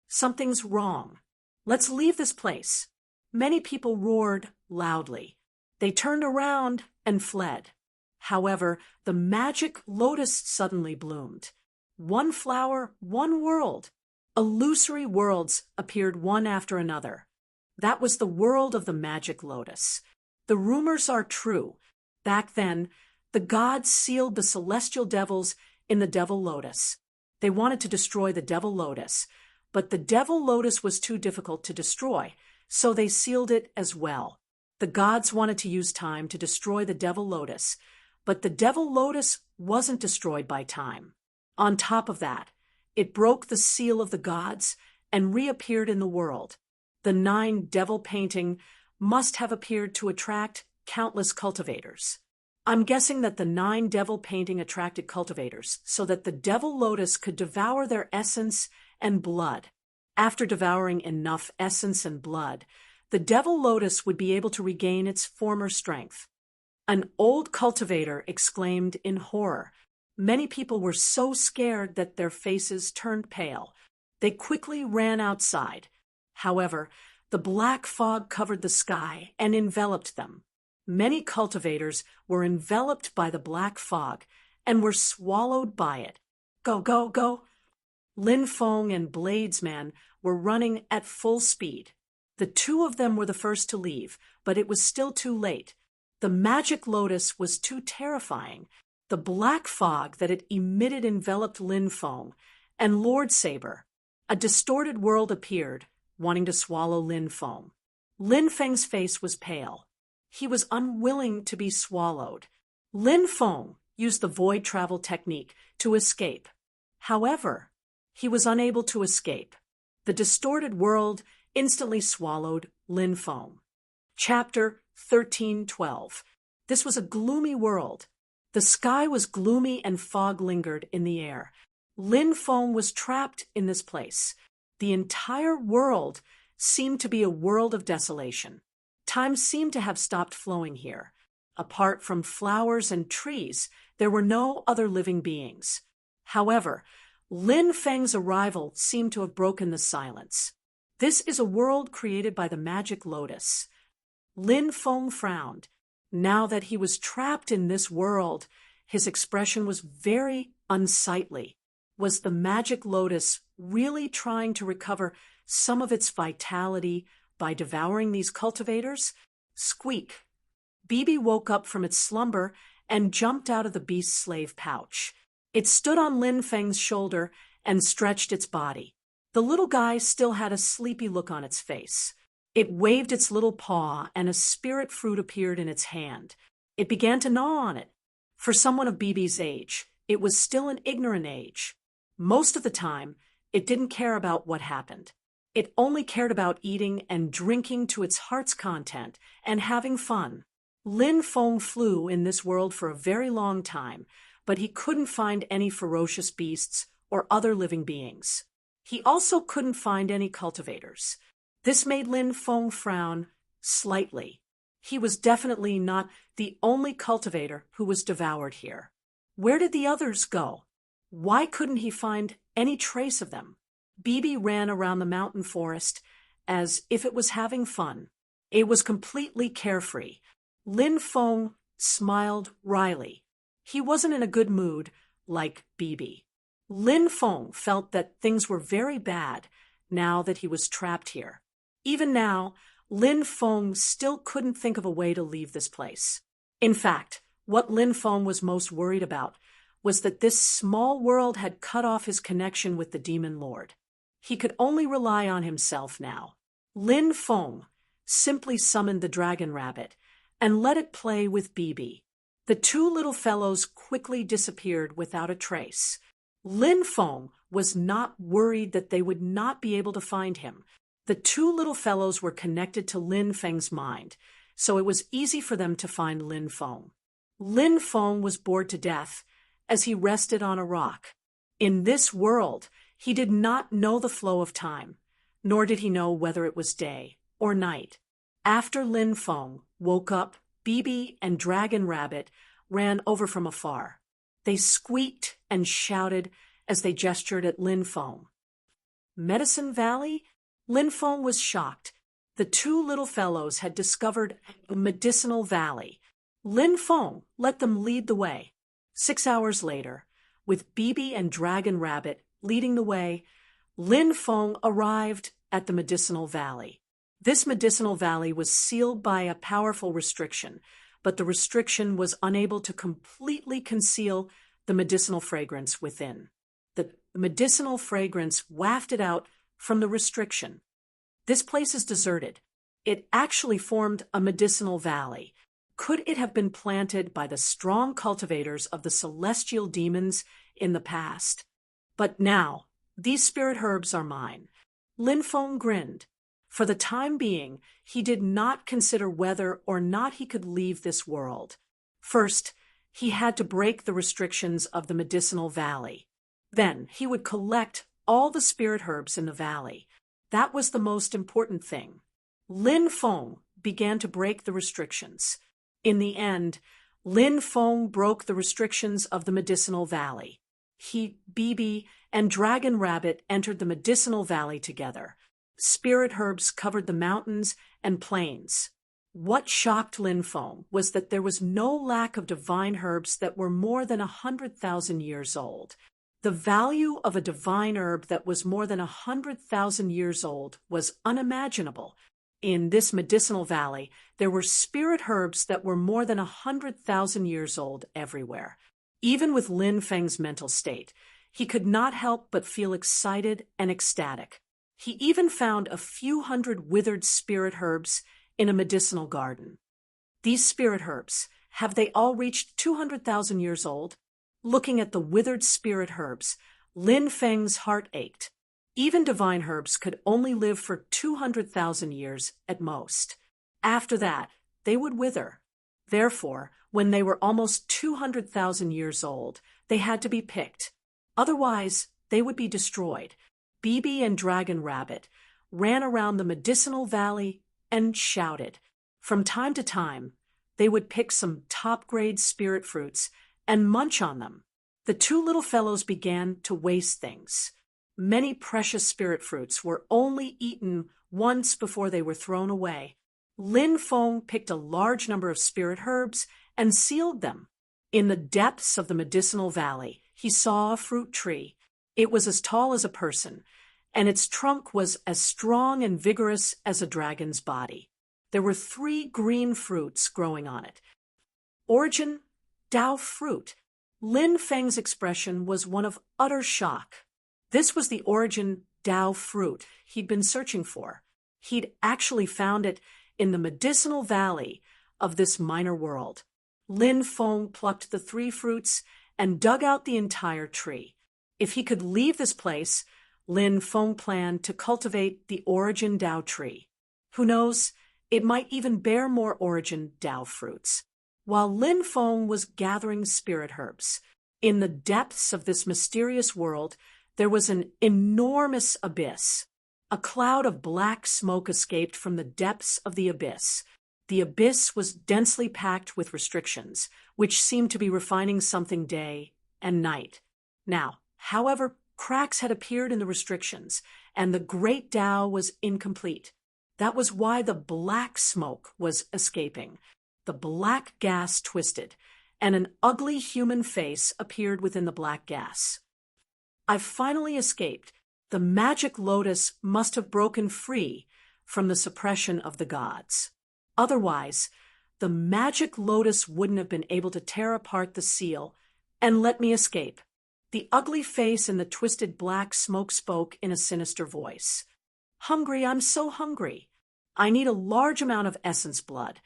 Something's wrong. Let's leave this place. Many people roared loudly. They turned around and fled. However, the magic lotus suddenly bloomed. One flower, one world. Illusory worlds appeared one after another. That was the world of the magic lotus. The rumors are true. Back then, the gods sealed the celestial devils in the devil lotus. They wanted to destroy the devil lotus, but the devil lotus was too difficult to destroy, so they sealed it as well. The gods wanted to use time to destroy the devil lotus, but the devil lotus wasn't destroyed by time. On top of that, it broke the seal of the gods and reappeared in the world. The 9 devil painting must have appeared to attract countless cultivators. I'm guessing that the 9 devil painting attracted cultivators so that the devil lotus could devour their essence and blood. After devouring enough essence and blood, the devil lotus would be able to regain its former strength. An old cultivator exclaimed in horror. Many people were so scared that their faces turned pale. They quickly ran outside. However, the black fog covered the sky and enveloped them. Many cultivators were enveloped by the black fog and were swallowed by it. Go, go, go! Lin Feng and Bladesman were running at full speed. The 2 of them were the first to leave, but it was still too late. The magic lotus was too terrifying. The black fog that it emitted enveloped Lin Feng and Lord Saber. A distorted world appeared, wanting to swallow Lin Feng. Lin Feng's face was pale. He was unwilling to be swallowed. Lin Feng used the void travel technique to escape. However, he was unable to escape. The distorted world instantly swallowed Lin Feng. Chapter 13:12. This was a gloomy world. The sky was gloomy and fog lingered in the air. Lin Feng was trapped in this place. The entire world seemed to be a world of desolation. Time seemed to have stopped flowing here. Apart from flowers and trees, there were no other living beings. However, Lin Feng's arrival seemed to have broken the silence. This is a world created by the magic lotus. Lin Feng frowned. Now that he was trapped in this world, his expression was very unsightly. Was the magic lotus really trying to recover some of its vitality by devouring these cultivators? Squeak! Bibi woke up from its slumber and jumped out of the beast's slave pouch. It stood on Lin Feng's shoulder and stretched its body. The little guy still had a sleepy look on its face. It waved its little paw, and a spirit fruit appeared in its hand. It began to gnaw on it. For someone of Bibi's age, it was still an ignorant age. Most of the time, it didn't care about what happened. It only cared about eating and drinking to its heart's content and having fun. Lin Feng flew in this world for a very long time, but he couldn't find any ferocious beasts or other living beings. He also couldn't find any cultivators. This made Lin Feng frown slightly. He was definitely not the only cultivator who was devoured here. Where did the others go? Why couldn't he find any trace of them? Bibi ran around the mountain forest as if it was having fun. It was completely carefree. Lin Feng smiled wryly. He wasn't in a good mood like Bibi. Lin Feng felt that things were very bad now that he was trapped here. Even now, Lin Feng still couldn't think of a way to leave this place. In fact, what Lin Feng was most worried about was that this small world had cut off his connection with the demon lord. He could only rely on himself now. Lin Feng simply summoned the dragon rabbit and let it play with Bibi. The two little fellows quickly disappeared without a trace. Lin Feng was not worried that they would not be able to find him. The two little fellows were connected to Lin Feng's mind, so it was easy for them to find Lin Feng. Lin Feng was bored to death as he rested on a rock. In this world, he did not know the flow of time, nor did he know whether it was day or night. After Lin Feng woke up, Bibi and Dragon Rabbit ran over from afar. They squeaked and shouted as they gestured at Lin Feng. Medicine Valley? Lin Feng was shocked. The two little fellows had discovered a medicinal valley. Lin Feng let them lead the way. 6 hours later, with Bibi and Dragon Rabbit leading the way, Lin Feng arrived at the medicinal valley. This medicinal valley was sealed by a powerful restriction, but the restriction was unable to completely conceal the medicinal fragrance within. The medicinal fragrance wafted out from the restriction. This place is deserted. It actually formed a medicinal valley. Could it have been planted by the strong cultivators of the celestial demons in the past? But now, these spirit herbs are mine. Lin Feng grinned. For the time being, he did not consider whether or not he could leave this world. First, he had to break the restrictions of the medicinal valley. Then, he would collect all the spirit herbs in the valley. That was the most important thing. Lin Feng began to break the restrictions. In the end, Lin Feng broke the restrictions of the medicinal valley. He, Bibi, and Dragon Rabbit entered the medicinal valley together. Spirit herbs covered the mountains and plains. What shocked Lin Feng was that there was no lack of divine herbs that were more than 100,000 years old. The value of a divine herb that was more than 100,000 years old was unimaginable. In this medicinal valley, there were spirit herbs that were more than 100,000 years old everywhere. Even with Lin Feng's mental state, he could not help but feel excited and ecstatic. He even found a few hundred withered spirit herbs in a medicinal garden. These spirit herbs, have they all reached 200,000 years old? Looking at the withered spirit herbs, Lin Feng's heart ached. Even divine herbs could only live for 200,000 years at most. After that, they would wither. Therefore, when they were almost 200,000 years old, they had to be picked. Otherwise, they would be destroyed. Bibi and Dragon Rabbit ran around the medicinal valley and shouted. From time to time, they would pick some top-grade spirit fruits and munch on them. The two little fellows began to waste things. Many precious spirit fruits were only eaten once before they were thrown away. Lin Feng picked a large number of spirit herbs and sealed them. In the depths of the medicinal valley, he saw a fruit tree. It was as tall as a person, and its trunk was as strong and vigorous as a dragon's body. There were 3 green fruits growing on it. Origin, Dao fruit. Lin Feng's expression was one of utter shock. This was the origin Dao fruit he'd been searching for. He'd actually found it in the medicinal valley of this minor world. Lin Feng plucked the 3 fruits and dug out the entire tree. If he could leave this place, Lin Feng planned to cultivate the origin Dao tree. Who knows, it might even bear more origin Dao fruits. While Lin Feng was gathering spirit herbs, in the depths of this mysterious world, there was an enormous abyss. A cloud of black smoke escaped from the depths of the abyss. The abyss was densely packed with restrictions, which seemed to be refining something day and night. Now, however, cracks had appeared in the restrictions, and the great Tao was incomplete. That was why the black smoke was escaping. The black gas twisted, and an ugly human face appeared within the black gas. I've finally escaped. The magic lotus must have broken free from the suppression of the gods. Otherwise, the magic lotus wouldn't have been able to tear apart the seal and let me escape. The ugly face in the twisted black smoke spoke in a sinister voice. Hungry, I'm so hungry. I need a large amount of essence blood.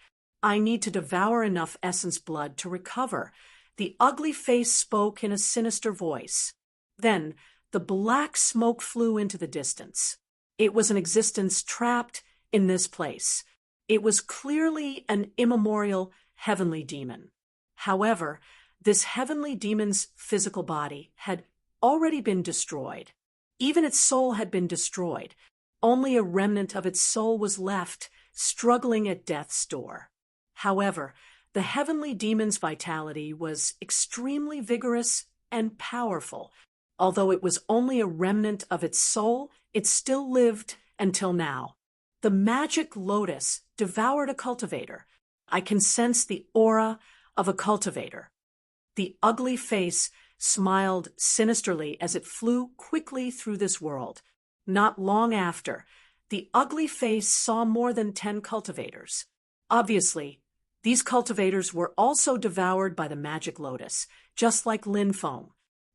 I need to devour enough essence blood to recover. The ugly face spoke in a sinister voice. Then, the black smoke flew into the distance. It was an existence trapped in this place. It was clearly an immemorial heavenly demon. However, this heavenly demon's physical body had already been destroyed. Even its soul had been destroyed. Only a remnant of its soul was left, struggling at death's door. However, the heavenly demon's vitality was extremely vigorous and powerful. Although it was only a remnant of its soul, it still lived until now. The magic lotus devoured a cultivator. I can sense the aura of a cultivator. The ugly face smiled sinisterly as it flew quickly through this world. Not long after, the ugly face saw more than 10 cultivators. Obviously, these cultivators were also devoured by the magic lotus, just like Lin Feng.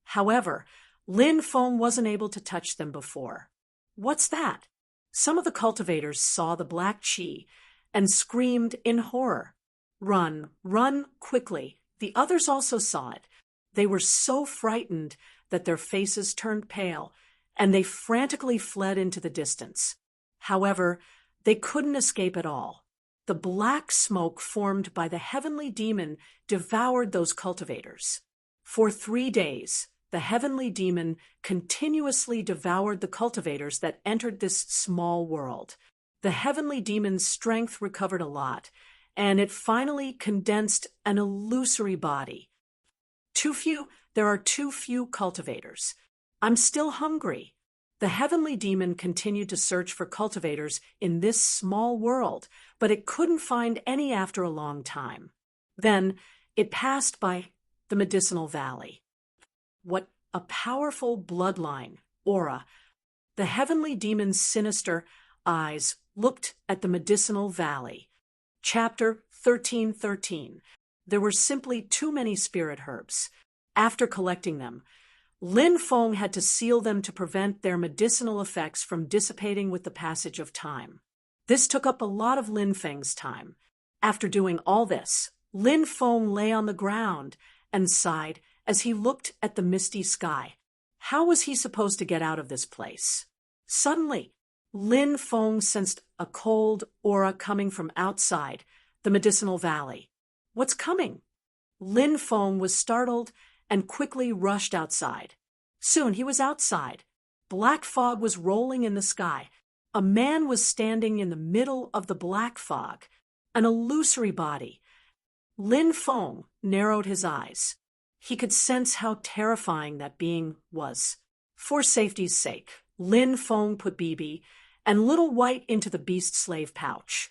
However, Lin Feng wasn't able to touch them before. What's that? Some of the cultivators saw the black chi and screamed in horror. Run, run quickly. The others also saw it. They were so frightened that their faces turned pale, and they frantically fled into the distance. However, they couldn't escape at all. The black smoke formed by the heavenly demon devoured those cultivators. For 3 days, the heavenly demon continuously devoured the cultivators that entered this small world. The heavenly demon's strength recovered a lot, and it finally condensed an illusory body. There are too few cultivators. I'm still hungry. The heavenly demon continued to search for cultivators in this small world, but it couldn't find any after a long time. Then it passed by the medicinal valley. What a powerful bloodline, aura. The heavenly demon's sinister eyes looked at the medicinal valley. Chapter 13:13. There were simply too many spirit herbs. After collecting them, Lin Feng had to seal them to prevent their medicinal effects from dissipating with the passage of time. This took up a lot of Lin Feng's time. After doing all this, Lin Feng lay on the ground and sighed as he looked at the misty sky. How was he supposed to get out of this place? Suddenly, Lin Feng sensed a cold aura coming from outside the medicinal valley. What's coming? Lin Feng was startled and quickly rushed outside. Soon he was outside. Black fog was rolling in the sky. A man was standing in the middle of the black fog, an illusory body. Lin Feng narrowed his eyes. He could sense how terrifying that being was. For safety's sake, Lin Feng put Bibi and Little White into the beast slave pouch.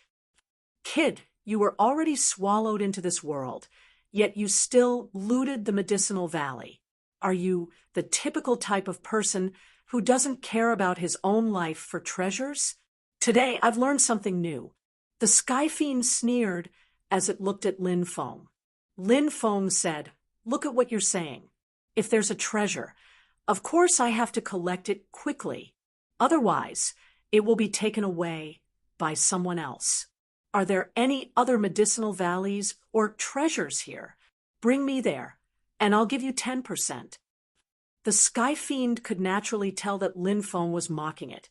Kid, you were already swallowed into this world, yet you still looted the medicinal valley. Are you the typical type of person who doesn't care about his own life for treasures? Today, I've learned something new. The Sky Fiend sneered as it looked at Lin Feng. Lin Feng said, "Look at what you're saying. If there's a treasure, of course I have to collect it quickly. Otherwise, it will be taken away by someone else. Are there any other medicinal valleys or treasures here? Bring me there, and I'll give you 10%. The Sky Fiend could naturally tell that Lin Feng was mocking it,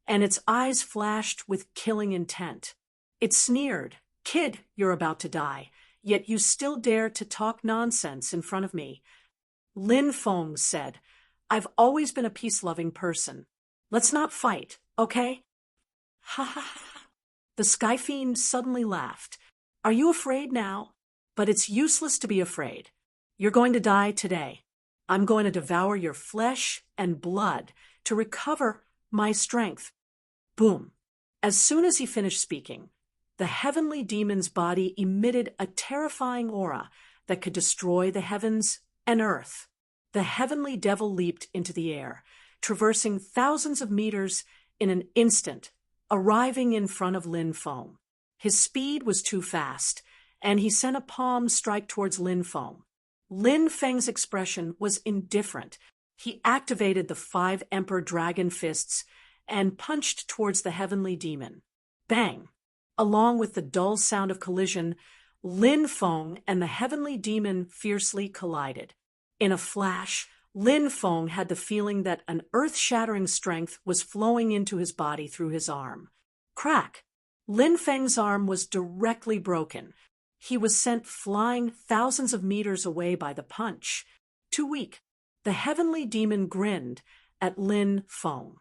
and its eyes flashed with killing intent. It sneered, "Kid, you're about to die, yet you still dare to talk nonsense in front of me." Lin Feng said, "I've always been a peace-loving person. Let's not fight, okay?" Ha ha ha. The Sky Fiend suddenly laughed. "Are you afraid now? But it's useless to be afraid. You're going to die today. I'm going to devour your flesh and blood to recover my strength." Boom. As soon as he finished speaking, the heavenly demon's body emitted a terrifying aura that could destroy the heavens and earth. The heavenly devil leaped into the air, traversing thousands of meters in an instant, arriving in front of Lin Feng. His speed was too fast, and he sent a palm strike towards Lin Feng. Lin Feng's expression was indifferent. He activated the 5 Emperor Dragon Fists and punched towards the heavenly demon. Bang! Along with the dull sound of collision, Lin Feng and the heavenly demon fiercely collided. In a flash, Lin Feng had the feeling that an earth-shattering strength was flowing into his body through his arm. Crack! Lin Feng's arm was directly broken. He was sent flying thousands of meters away by the punch. Too weak. The heavenly demon grinned at Lin Feng.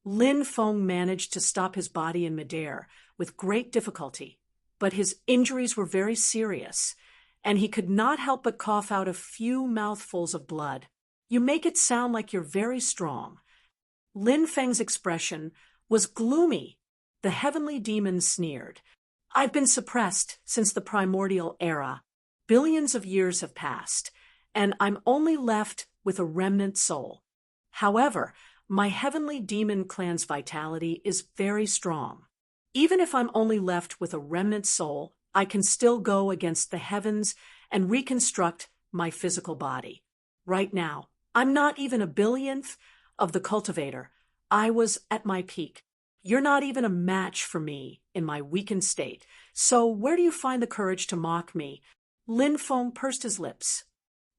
Lin Feng managed to stop his body in midair with great difficulty, but his injuries were very serious, and he could not help but cough out a few mouthfuls of blood. You make it sound like you're very strong. Lin Feng's expression was gloomy. The heavenly demon sneered. I've been suppressed since the primordial era. Billions of years have passed, and I'm only left with a remnant soul. However, my heavenly demon clan's vitality is very strong. Even if I'm only left with a remnant soul, I can still go against the heavens and reconstruct my physical body. Right now, I'm not even a billionth of the cultivator. I was at my peak. You're not even a match for me in my weakened state. So where do you find the courage to mock me? Lin Feng pursed his lips.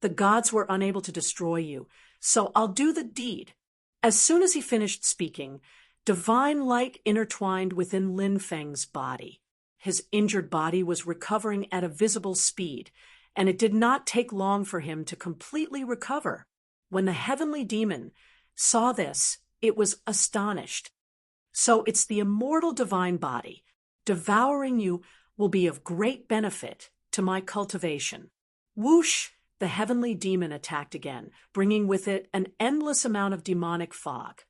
The gods were unable to destroy you, so I'll do the deed. As soon as he finished speaking, divine light intertwined within Lin Feng's body. His injured body was recovering at a visible speed, and it did not take long for him to completely recover. When the heavenly demon saw this, it was astonished. So it's the immortal divine body. Devouring you will be of great benefit to my cultivation. Whoosh! The heavenly demon attacked again, bringing with it an endless amount of demonic fog.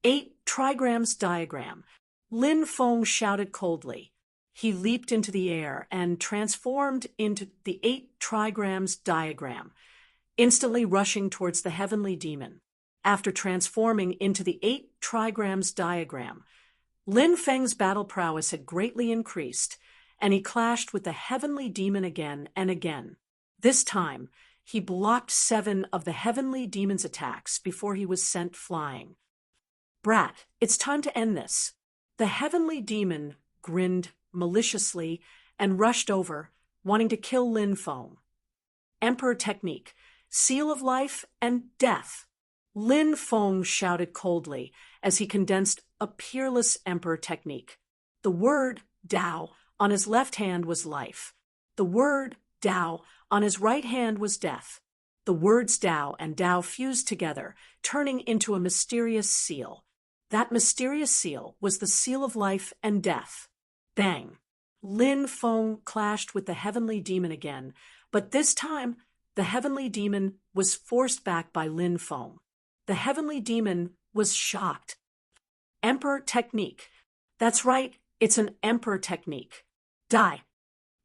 8 trigrams diagram. Lin Feng shouted coldly. He leaped into the air and transformed into the 8 trigrams diagram, instantly rushing towards the heavenly demon. After transforming into the 8 trigrams diagram, Lin Feng's battle prowess had greatly increased, and he clashed with the heavenly demon again and again. This time, he blocked 7 of the heavenly demon's attacks before he was sent flying. Brat, it's time to end this. The heavenly demon grinned maliciously and rushed over, wanting to kill Lin Feng. Emperor technique, seal of life and death. Lin Feng shouted coldly as he condensed a peerless emperor technique. The word Dao on his left hand was life. The word Dao on his right hand was death. The words Dao and Dao fused together, turning into a mysterious seal. That mysterious seal was the seal of life and death. Bang! Lin Feng clashed with the heavenly demon again, but this time the heavenly demon was forced back by Lin Feng. The heavenly demon was shocked. Emperor technique. That's right, it's an emperor technique. Die!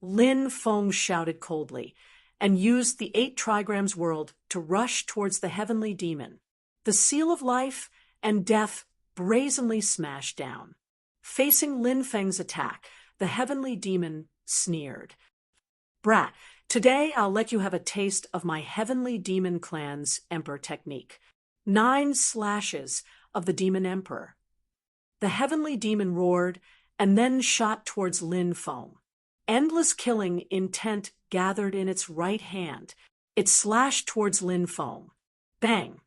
Lin Feng shouted coldly, and used the 8 trigrams world to rush towards the heavenly demon. The seal of life and death brazenly smashed down. Facing Lin Feng's attack, the heavenly demon sneered. Brat, today I'll let you have a taste of my heavenly demon clan's emperor technique. 9 slashes of the demon emperor. The heavenly demon roared and then shot towards Lin Feng. Endless killing intent gathered in its right hand. It slashed towards Lin Feng. Bang!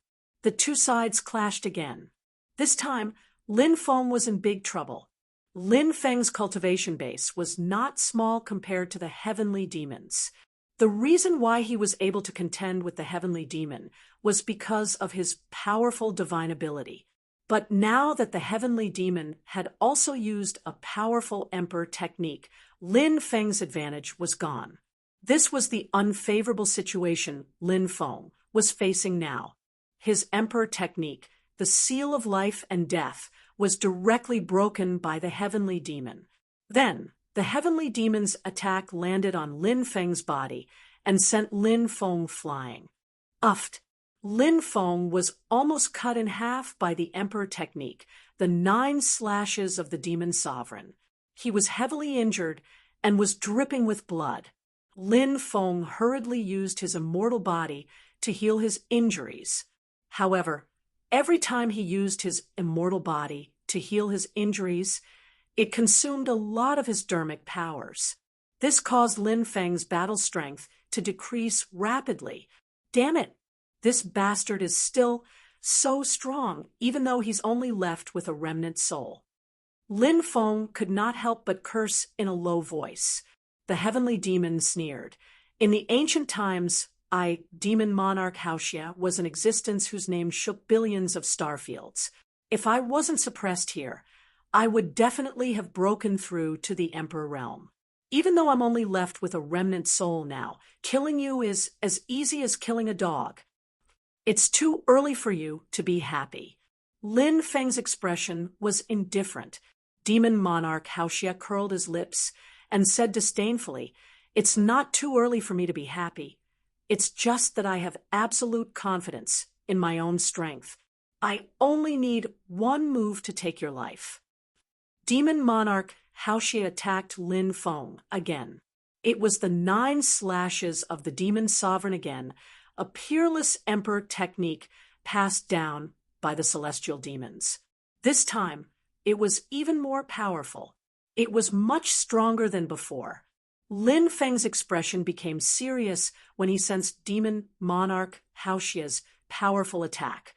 The 2 sides clashed again. This time, Lin Feng was in big trouble. Lin Feng's cultivation base was not small compared to the heavenly demons. The reason why he was able to contend with the heavenly demon was because of his powerful divine ability. But now that the heavenly demon had also used a powerful emperor technique, Lin Feng's advantage was gone. This was the unfavorable situation Lin Feng was facing now. His emperor technique, the seal of life and death, was directly broken by the heavenly demon. Then, the heavenly demon's attack landed on Lin Feng's body and sent Lin Feng flying. Uffed! Lin Feng was almost cut in half by the emperor technique, the 9 slashes of the demon sovereign. He was heavily injured and was dripping with blood. Lin Feng hurriedly used his immortal body to heal his injuries. However, every time he used his immortal body to heal his injuries, It consumed a lot of his dermic powers. This caused Lin Feng's battle strength to decrease rapidly. Damn it! This bastard is still so strong, even though he's only left with a remnant soul. Lin Feng could not help but curse in a low voice. The heavenly demon sneered. In the ancient times, demon monarch Haoxia, was an existence whose name shook billions of starfields. If I wasn't suppressed here, I would definitely have broken through to the Emperor realm. Even though I'm only left with a remnant soul now, killing you is as easy as killing a dog. It's too early for you to be happy. Lin Feng's expression was indifferent. Demon monarch Haoxia curled his lips and said disdainfully, "It's not too early for me to be happy. It's just that I have absolute confidence in my own strength. I only need one move to take your life." Demon monarch Haoxia attacked Lin Feng again. It was the 9 slashes of the demon sovereign again, a peerless emperor technique passed down by the celestial demons. This time, it was even more powerful. It was much stronger than before. Lin Feng's expression became serious when he sensed demon monarch Haoxia's powerful attack.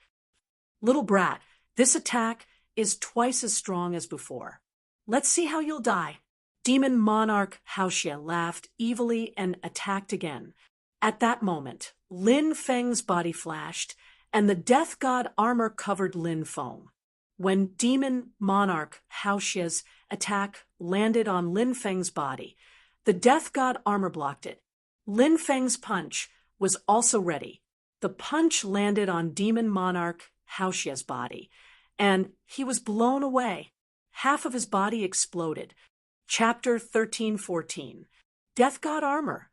"Little brat, this attack is twice as strong as before. Let's see how you'll die." Demon monarch Haoxia laughed evilly and attacked again. At that moment, Lin Feng's body flashed, and the death god armor covered Lin Feng. When demon monarch Haoxia's attack landed on Lin Feng's body, the death god armor blocked it. Lin Feng's punch was also ready. The punch landed on demon monarch Haoxia's body, and he was blown away. Half of his body exploded. Chapter 13-14. Death God Armor.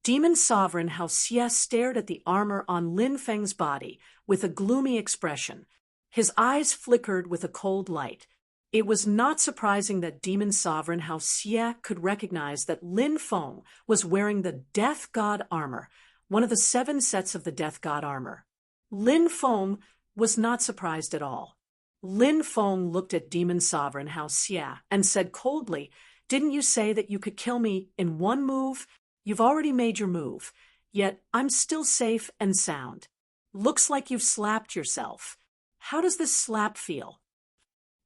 Demon Sovereign Haoxia stared at the armor on Lin Feng's body with a gloomy expression. His eyes flickered with a cold light. It was not surprising that Demon Sovereign Haoxia could recognize that Lin Feng was wearing the Death God Armor, one of the 7 sets of the Death God Armor. Lin Feng was not surprised at all. Lin Feng looked at Demon Sovereign Haoxia and said coldly, "Didn't you say that you could kill me in one move? You've already made your move, yet I'm still safe and sound. Looks like you've slapped yourself. How does this slap feel?"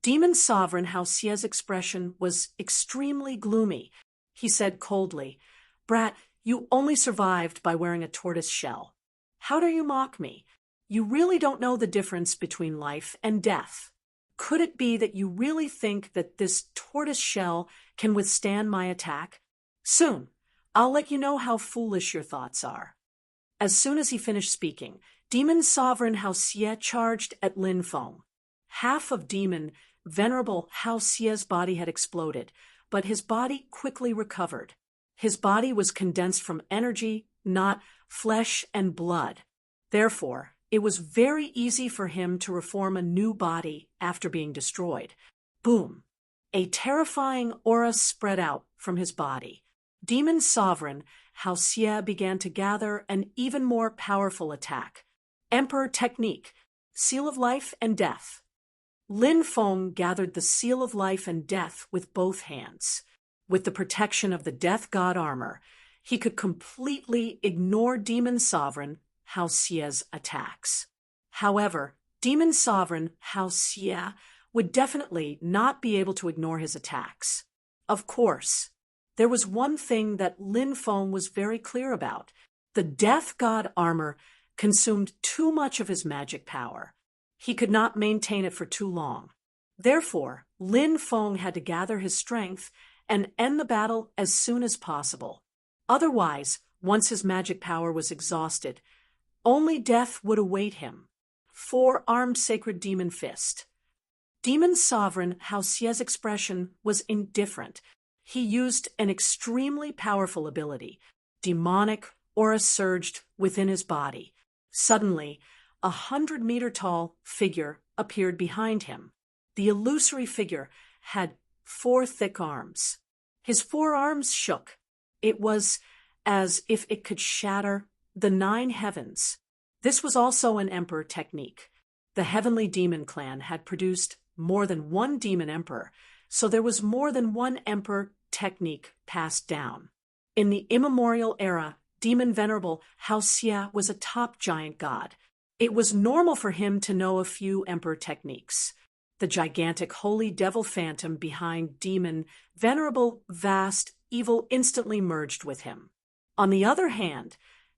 Demon Sovereign Haoxia's expression was extremely gloomy. He said coldly, "Brat, you only survived by wearing a tortoise shell. How dare you mock me? You really don't know the difference between life and death. Could it be that you really think that this tortoise shell can withstand my attack? Soon, I'll let you know how foolish your thoughts are." As soon as he finished speaking, Demon Sovereign Haoxia charged at Lin Feng. Half of Demon Venerable Haoxia's body had exploded, but his body quickly recovered. His body was condensed from energy, not flesh and blood. Therefore, it was very easy for him to reform a new body after being destroyed. Boom! A terrifying aura spread out from his body. Demon Sovereign Haoxia began to gather an even more powerful attack. Emperor Technique, Seal of Life and Death. Lin Feng gathered the Seal of Life and Death with both hands. With the protection of the Death God Armor, he could completely ignore Demon Sovereign Haoxia's attacks. However, Demon Sovereign Haoxia would definitely not be able to ignore his attacks. Of course, there was one thing that Lin Feng was very clear about. The Death God Armor consumed too much of his magic power. He could not maintain it for too long. Therefore, Lin Feng had to gather his strength and end the battle as soon as possible. Otherwise, once his magic power was exhausted, only death would await him. 4-armed Sacred Demon Fist. Demon Sovereign Haoxia's expression was indifferent. He used an extremely powerful ability. Demonic aura surged within his body. Suddenly, a 100-meter-tall figure appeared behind him. The illusory figure had 4 thick arms. His 4 arms shook. It was as if it could shatter the 9 heavens. This was also an emperor technique. The heavenly demon clan had produced more than one demon emperor. so there was more than one emperor technique passed down. In the immemorial era, Demon Venerable Hao Xia was a top giant god. It was normal for him to know a few emperor techniques. The gigantic holy devil phantom behind Demon Venerable Vast Evil instantly merged with him. On the other hand,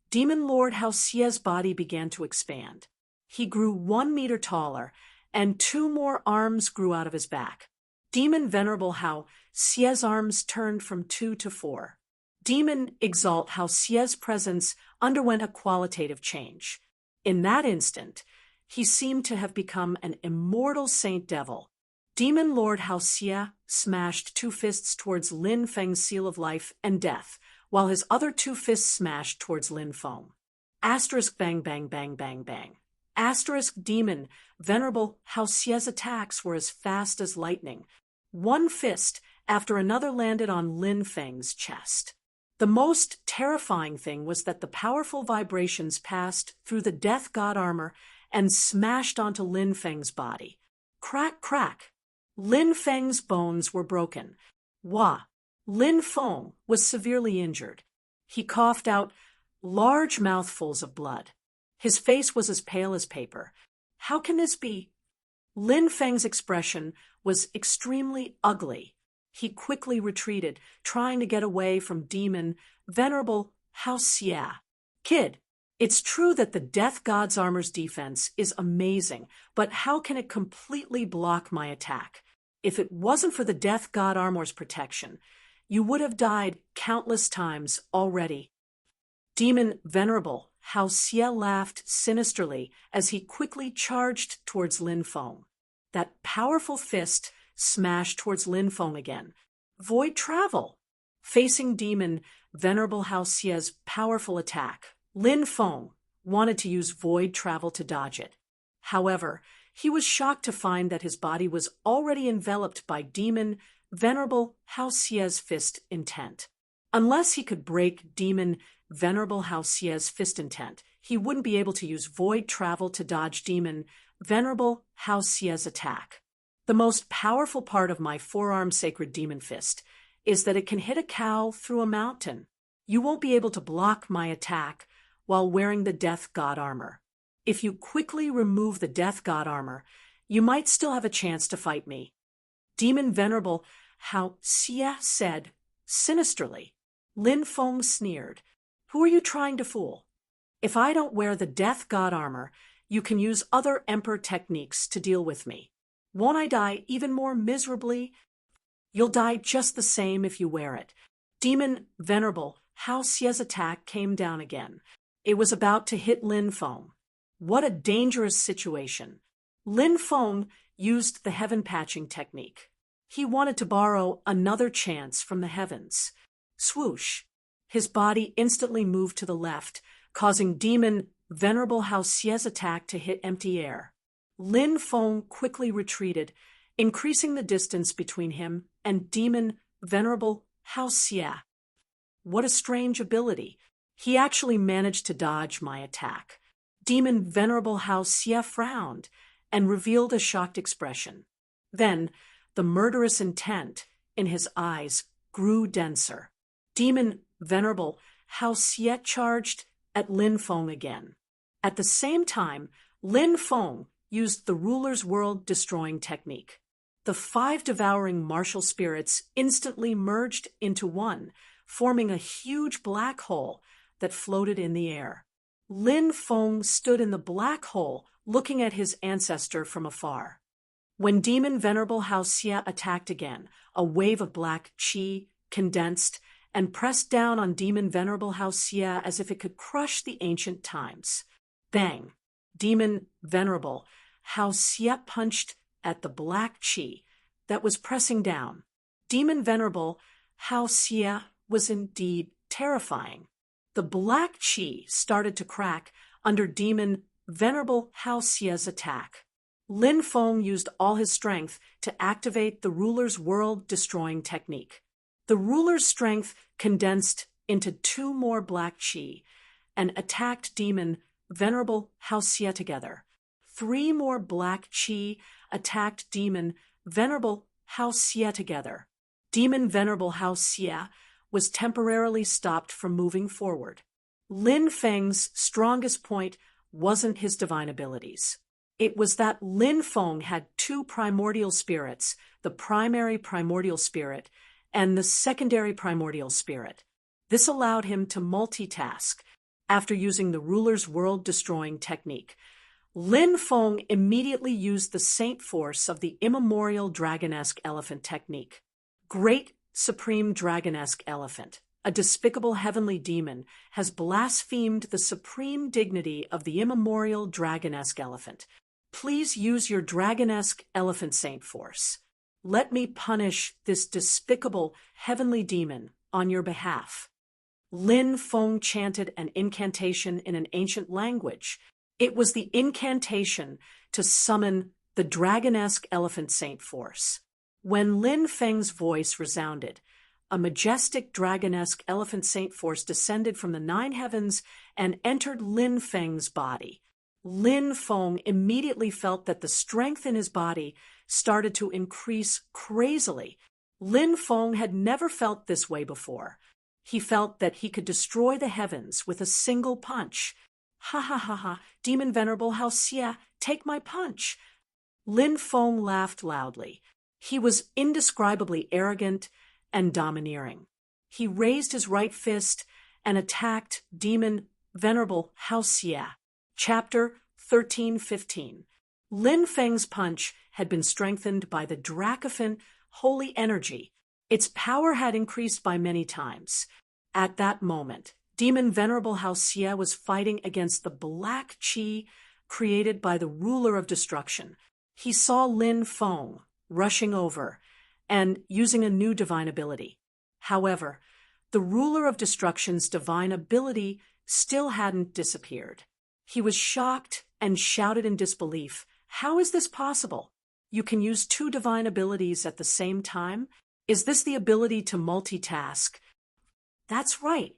Demon Lord Hao Xia's body began to expand. He grew 1 meter taller, and 2 more arms grew out of his back. Demon Venerable Hao Xia's arms turned from 2 to 4. Demon Exalt Hao Xia's presence underwent a qualitative change. In that instant, he seemed to have become an immortal saint devil. Demon Lord Hao Xia smashed 2 fists towards Lin Feng's seal of life and death, while his other 2 fists smashed towards Lin Feng. Asterisk bang bang bang bang bang. Asterisk Demon Venerable Hao Xia's attacks were as fast as lightning. 1 fist after another landed on Lin Feng's chest. The most terrifying thing was that the powerful vibrations passed through the death god armor and smashed onto Lin Feng's body. Crack, crack. Lin Feng's bones were broken. Wah! Lin Feng was severely injured. He coughed out large mouthfuls of blood. His face was as pale as paper. How can this be? Lin Feng's expression was extremely ugly. He quickly retreated, trying to get away from Demon Venerable Hao Xia. Kid, it's true that the Death God's armor's defense is amazing, but how can it completely block my attack? If it wasn't for the Death God armor's protection, you would have died countless times already. Demon Venerable Hao Xia laughed sinisterly as he quickly charged towards Lin Feng. That powerful fist smashed towards Lin Feng again. Void travel. Facing Demon Venerable Hao Xia's powerful attack, Lin Feng wanted to use void travel to dodge it. However, he was shocked to find that his body was already enveloped by Demon Venerable Hao Xia's fist intent. Unless he could break Demon Venerable Hao Xia's fist intent, he wouldn't be able to use void travel to dodge Demon Venerable Hao Xia's attack. The most powerful part of my forearm sacred demon fist is that it can hit a cow through a mountain. You won't be able to block my attack while wearing the Death God armor. If you quickly remove the Death God armor, you might still have a chance to fight me. Demon Venerable Hao Xia said sinisterly. Lin Feng sneered. Who are you trying to fool? If I don't wear the Death God armor, you can use other Emperor techniques to deal with me. Won't I die even more miserably? You'll die just the same if you wear it. Demon Venerable Hao Xia's attack came down again. It was about to hit Lin Feng. What a dangerous situation. Lin Feng used the heaven patching technique. He wanted to borrow another chance from the heavens. Swoosh! His body instantly moved to the left, causing Demon Venerable Hao Xia's attack to hit empty air. Lin Feng quickly retreated, increasing the distance between him and Demon Venerable Hao Xia. What a strange ability. He actually managed to dodge my attack. Demon Venerable Hao Xia frowned and revealed a shocked expression. Then, the murderous intent in his eyes grew denser. Demon Venerable Hao Xia charged at Lin Feng again. At the same time, Lin Feng used the ruler's world-destroying technique. The 5 devouring martial spirits instantly merged into one, forming a huge black hole that floated in the air. Lin Feng stood in the black hole, looking at his ancestor from afar. When Demon Venerable Hao Xia attacked again, a wave of black qi condensed and pressed down on Demon Venerable Hao Xia as if it could crush the ancient times. Bang! Demon Venerable Hao Xia punched at the black qi that was pressing down. Demon Venerable Hao Xia was indeed terrifying. The black qi started to crack under Demon Venerable Hao Xia's attack. Lin Feng used all his strength to activate the ruler's world-destroying technique. The ruler's strength condensed into 2 more black qi and attacked Demon Venerable Hao Xia together. 3 more black qi attacked Demon Venerable Hao Xie together. Demon Venerable Hao Xie was temporarily stopped from moving forward. Lin Feng's strongest point wasn't his divine abilities. It was that Lin Feng had two primordial spirits, the primary primordial spirit and the secondary primordial spirit. This allowed him to multitask after using the ruler's world-destroying technique. Lin Feng immediately used the saint force of the immemorial dragonesque elephant technique. Great supreme dragonesque elephant, a despicable heavenly demon, has blasphemed the supreme dignity of the immemorial dragonesque elephant. Please use your dragonesque elephant saint force. Let me punish this despicable heavenly demon on your behalf. Lin Feng chanted an incantation in an ancient language. It was the incantation to summon the dragonesque elephant saint force. When Lin Feng's voice resounded, a majestic dragonesque elephant saint force descended from the nine heavens and entered Lin Feng's body. Lin Feng immediately felt that the strength in his body started to increase crazily. Lin Feng had never felt this way before. He felt that he could destroy the heavens with a single punch. Ha ha ha ha, Demon Venerable Hao Xie, take my punch. Lin Feng laughed loudly. He was indescribably arrogant and domineering. He raised his right fist and attacked Demon Venerable Hao Xie. Chapter 13:15. Lin Feng's punch had been strengthened by the Dracophant holy energy. Its power had increased by many times. At that moment, Demon Venerable Hao Xie was fighting against the black qi created by the ruler of destruction. He saw Lin Feng rushing over and using a new divine ability. However, the ruler of destruction's divine ability still hadn't disappeared. He was shocked and shouted in disbelief, "How is this possible? You can use two divine abilities at the same time? Is this the ability to multitask?" "That's right.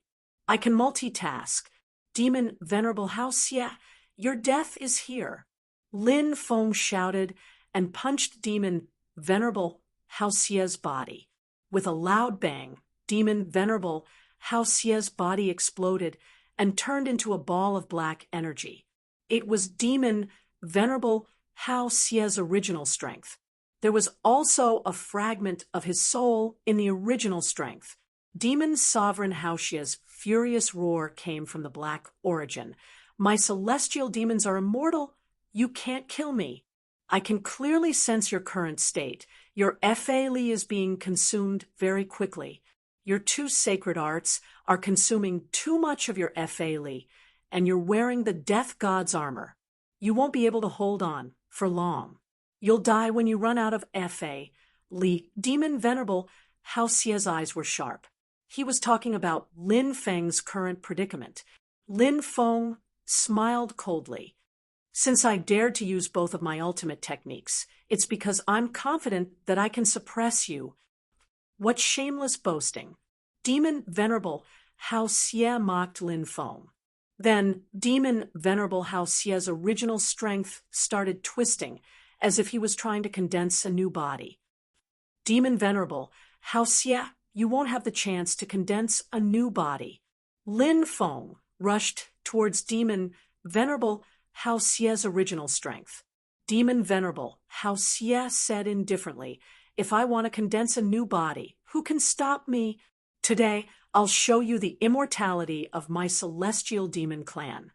I can multitask. Demon Venerable Hao Xie, your death is here." Lin Feng shouted and punched Demon Venerable Hao Xie's body. With a loud bang, Demon Venerable Hao Xie's body exploded and turned into a ball of black energy. It was Demon Venerable Hao Xie's original strength. There was also a fragment of his soul in the original strength. Demon Sovereign Hao Xie's furious roar came from the black origin. "My celestial demons are immortal. You can't kill me. I can clearly sense your current state. Your Fa Li is being consumed very quickly. Your two sacred arts are consuming too much of your Fa Li, and you're wearing the Death God's armor. You won't be able to hold on for long. You'll die when you run out of Fa Li." Demon Venerable Hao Xie's eyes were sharp. He was talking about Lin Feng's current predicament. Lin Feng smiled coldly. "Since I dared to use both of my ultimate techniques, it's because I'm confident that I can suppress you." "What shameless boasting!" Demon Venerable Hao Xie mocked Lin Feng. Then Demon Venerable Hao Xie's original strength started twisting, as if he was trying to condense a new body. "Demon Venerable Hao Xie, you won't have the chance to condense a new body." Lin Feng rushed towards Demon Venerable Hao Xie's original strength. Demon Venerable Hao Xie said indifferently, "If I want to condense a new body, who can stop me? Today, I'll show you the immortality of my celestial demon clan."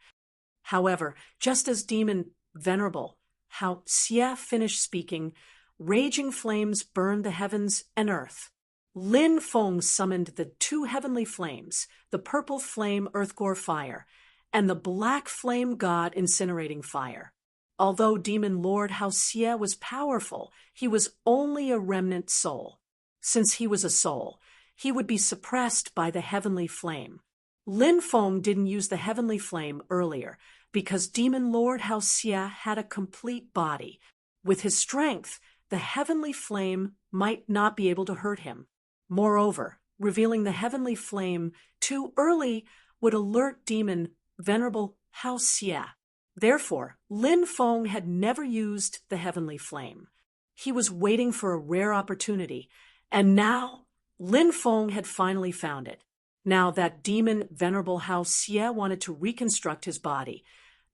However, just as Demon Venerable Hao Xie finished speaking, raging flames burned the heavens and earth. Lin Feng summoned the two heavenly flames, the purple flame Earthgore fire, and the black flame god incinerating fire. Although Demon Lord Hao Xie was powerful, he was only a remnant soul. Since he was a soul, he would be suppressed by the heavenly flame. Lin Feng didn't use the heavenly flame earlier because Demon Lord Hao Xie had a complete body. With his strength, the heavenly flame might not be able to hurt him. Moreover, revealing the heavenly flame too early would alert Demon Venerable Hao Xie. Therefore, Lin Feng had never used the heavenly flame. He was waiting for a rare opportunity, and now Lin Feng had finally found it. Now that demon Venerable Hao Xie wanted to reconstruct his body.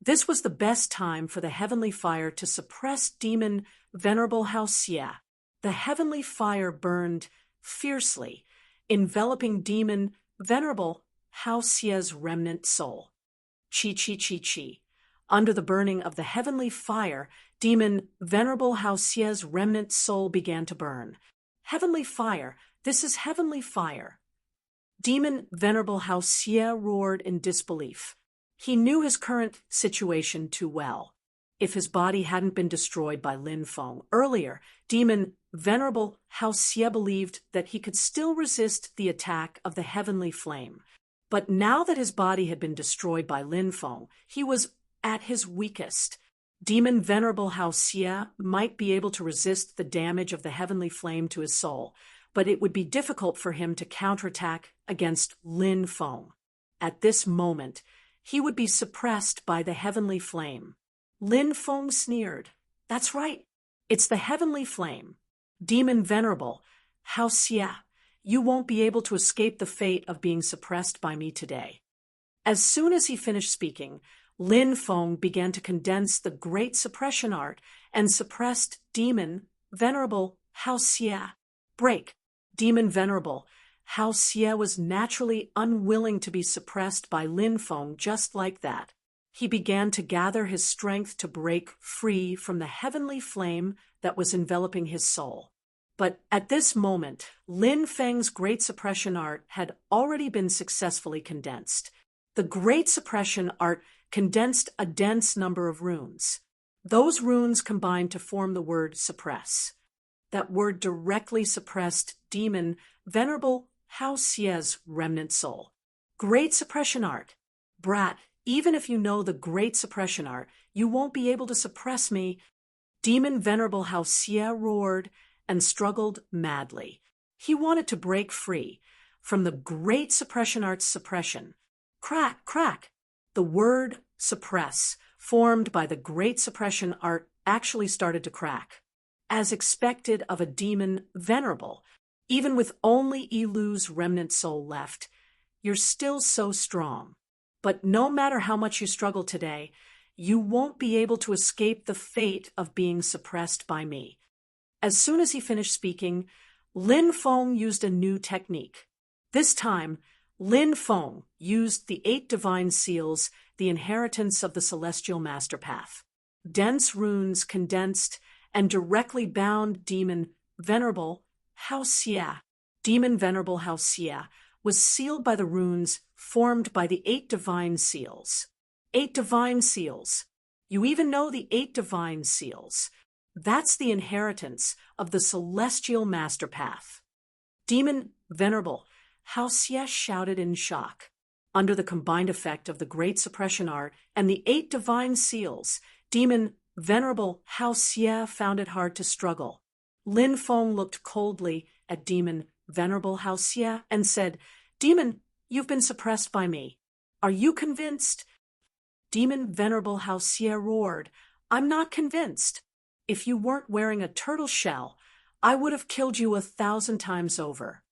This was the best time for the heavenly fire to suppress demon Venerable Hao Xie. The heavenly fire burned fiercely, enveloping demon Venerable Hao Xie's remnant soul. Chi chi chi chi. Under the burning of the heavenly fire, demon Venerable Hao Xie's remnant soul began to burn. Heavenly fire, this is heavenly fire. Demon Venerable Hao Xie roared in disbelief. He knew his current situation too well. If his body hadn't been destroyed by Lin Feng earlier, demon Venerable Hao Xie believed that he could still resist the attack of the heavenly flame. But now that his body had been destroyed by Lin Feng, he was at his weakest. Demon Venerable Hao Xie might be able to resist the damage of the heavenly flame to his soul, but it would be difficult for him to counterattack against Lin Feng. At this moment, he would be suppressed by the heavenly flame. Lin Feng sneered. That's right. It's the heavenly flame. Demon Venerable Hao Xie, you won't be able to escape the fate of being suppressed by me today. As soon as he finished speaking, Lin Feng began to condense the great suppression art and suppressed demon Venerable Hao Xie. Break. Demon Venerable Hao Xie was naturally unwilling to be suppressed by Lin Feng just like that. He began to gather his strength to break free from the heavenly flame that was enveloping his soul. But at this moment, Lin Feng's great suppression art had already been successfully condensed. The great suppression art condensed a dense number of runes. Those runes combined to form the word suppress. That word directly suppressed demon Venerable Hao Xie's remnant soul. Great suppression art. Brat, even if you know the great suppression art, you won't be able to suppress me. Demon Venerable Hao Xie roared and struggled madly. He wanted to break free from the great suppression art's suppression. Crack, crack. The word suppress, formed by the great suppression art, actually started to crack. As expected of a demon Venerable, even with only Ilu's remnant soul left, you're still so strong. But no matter how much you struggle today, you won't be able to escape the fate of being suppressed by me. As soon as he finished speaking, Lin Feng used a new technique. This time, Lin Feng used the 8 divine seals, the inheritance of the celestial master path. Dense runes condensed and directly bound demon Venerable Hao Xie. Demon Venerable Hao Xie was sealed by the runes formed by the 8 divine seals. 8 divine seals. You even know the 8 divine seals. That's the inheritance of the celestial master path. Demon Venerable Hao Xie shouted in shock. Under the combined effect of the great suppression art and the 8 divine seals, demon Venerable Hao Xie found it hard to struggle. Lin Feng looked coldly at demon Venerable Hao Xie and said, Demon, you've been suppressed by me. Are you convinced? Demon Venerable Hao Xie roared, I'm not convinced. If you weren't wearing a turtle shell, I would have killed you 1,000 times over.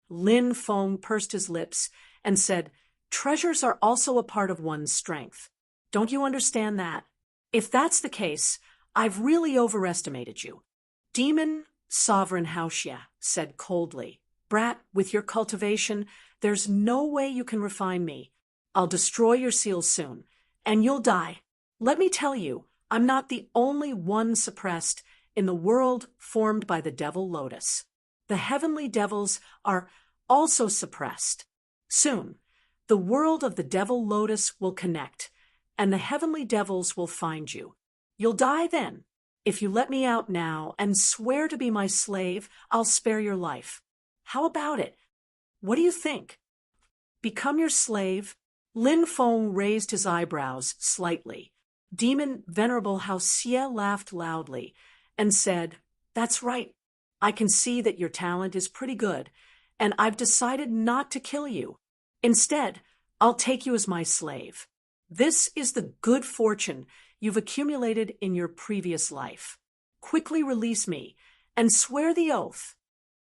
Lin Feng pursed his lips and said, Treasures are also a part of one's strength. Don't you understand that? If that's the case, I've really overestimated you. Demon Sovereign Hao Xie said coldly, Brat, with your cultivation, there's no way you can refine me. I'll destroy your seals soon, and you'll die. Let me tell you, I'm not the only one suppressed in the world formed by the devil lotus. The heavenly devils are also suppressed. Soon, the world of the devil lotus will connect, and the heavenly devils will find you. You'll die then. If you let me out now and swear to be my slave, I'll spare your life. How about it? What do you think? Become your slave? Lin Feng raised his eyebrows slightly. Demon Venerable Hao Xie laughed loudly and said, That's right. I can see that your talent is pretty good, and I've decided not to kill you. Instead, I'll take you as my slave. This is the good fortune you've accumulated in your previous life. quickly release me and swear the oath."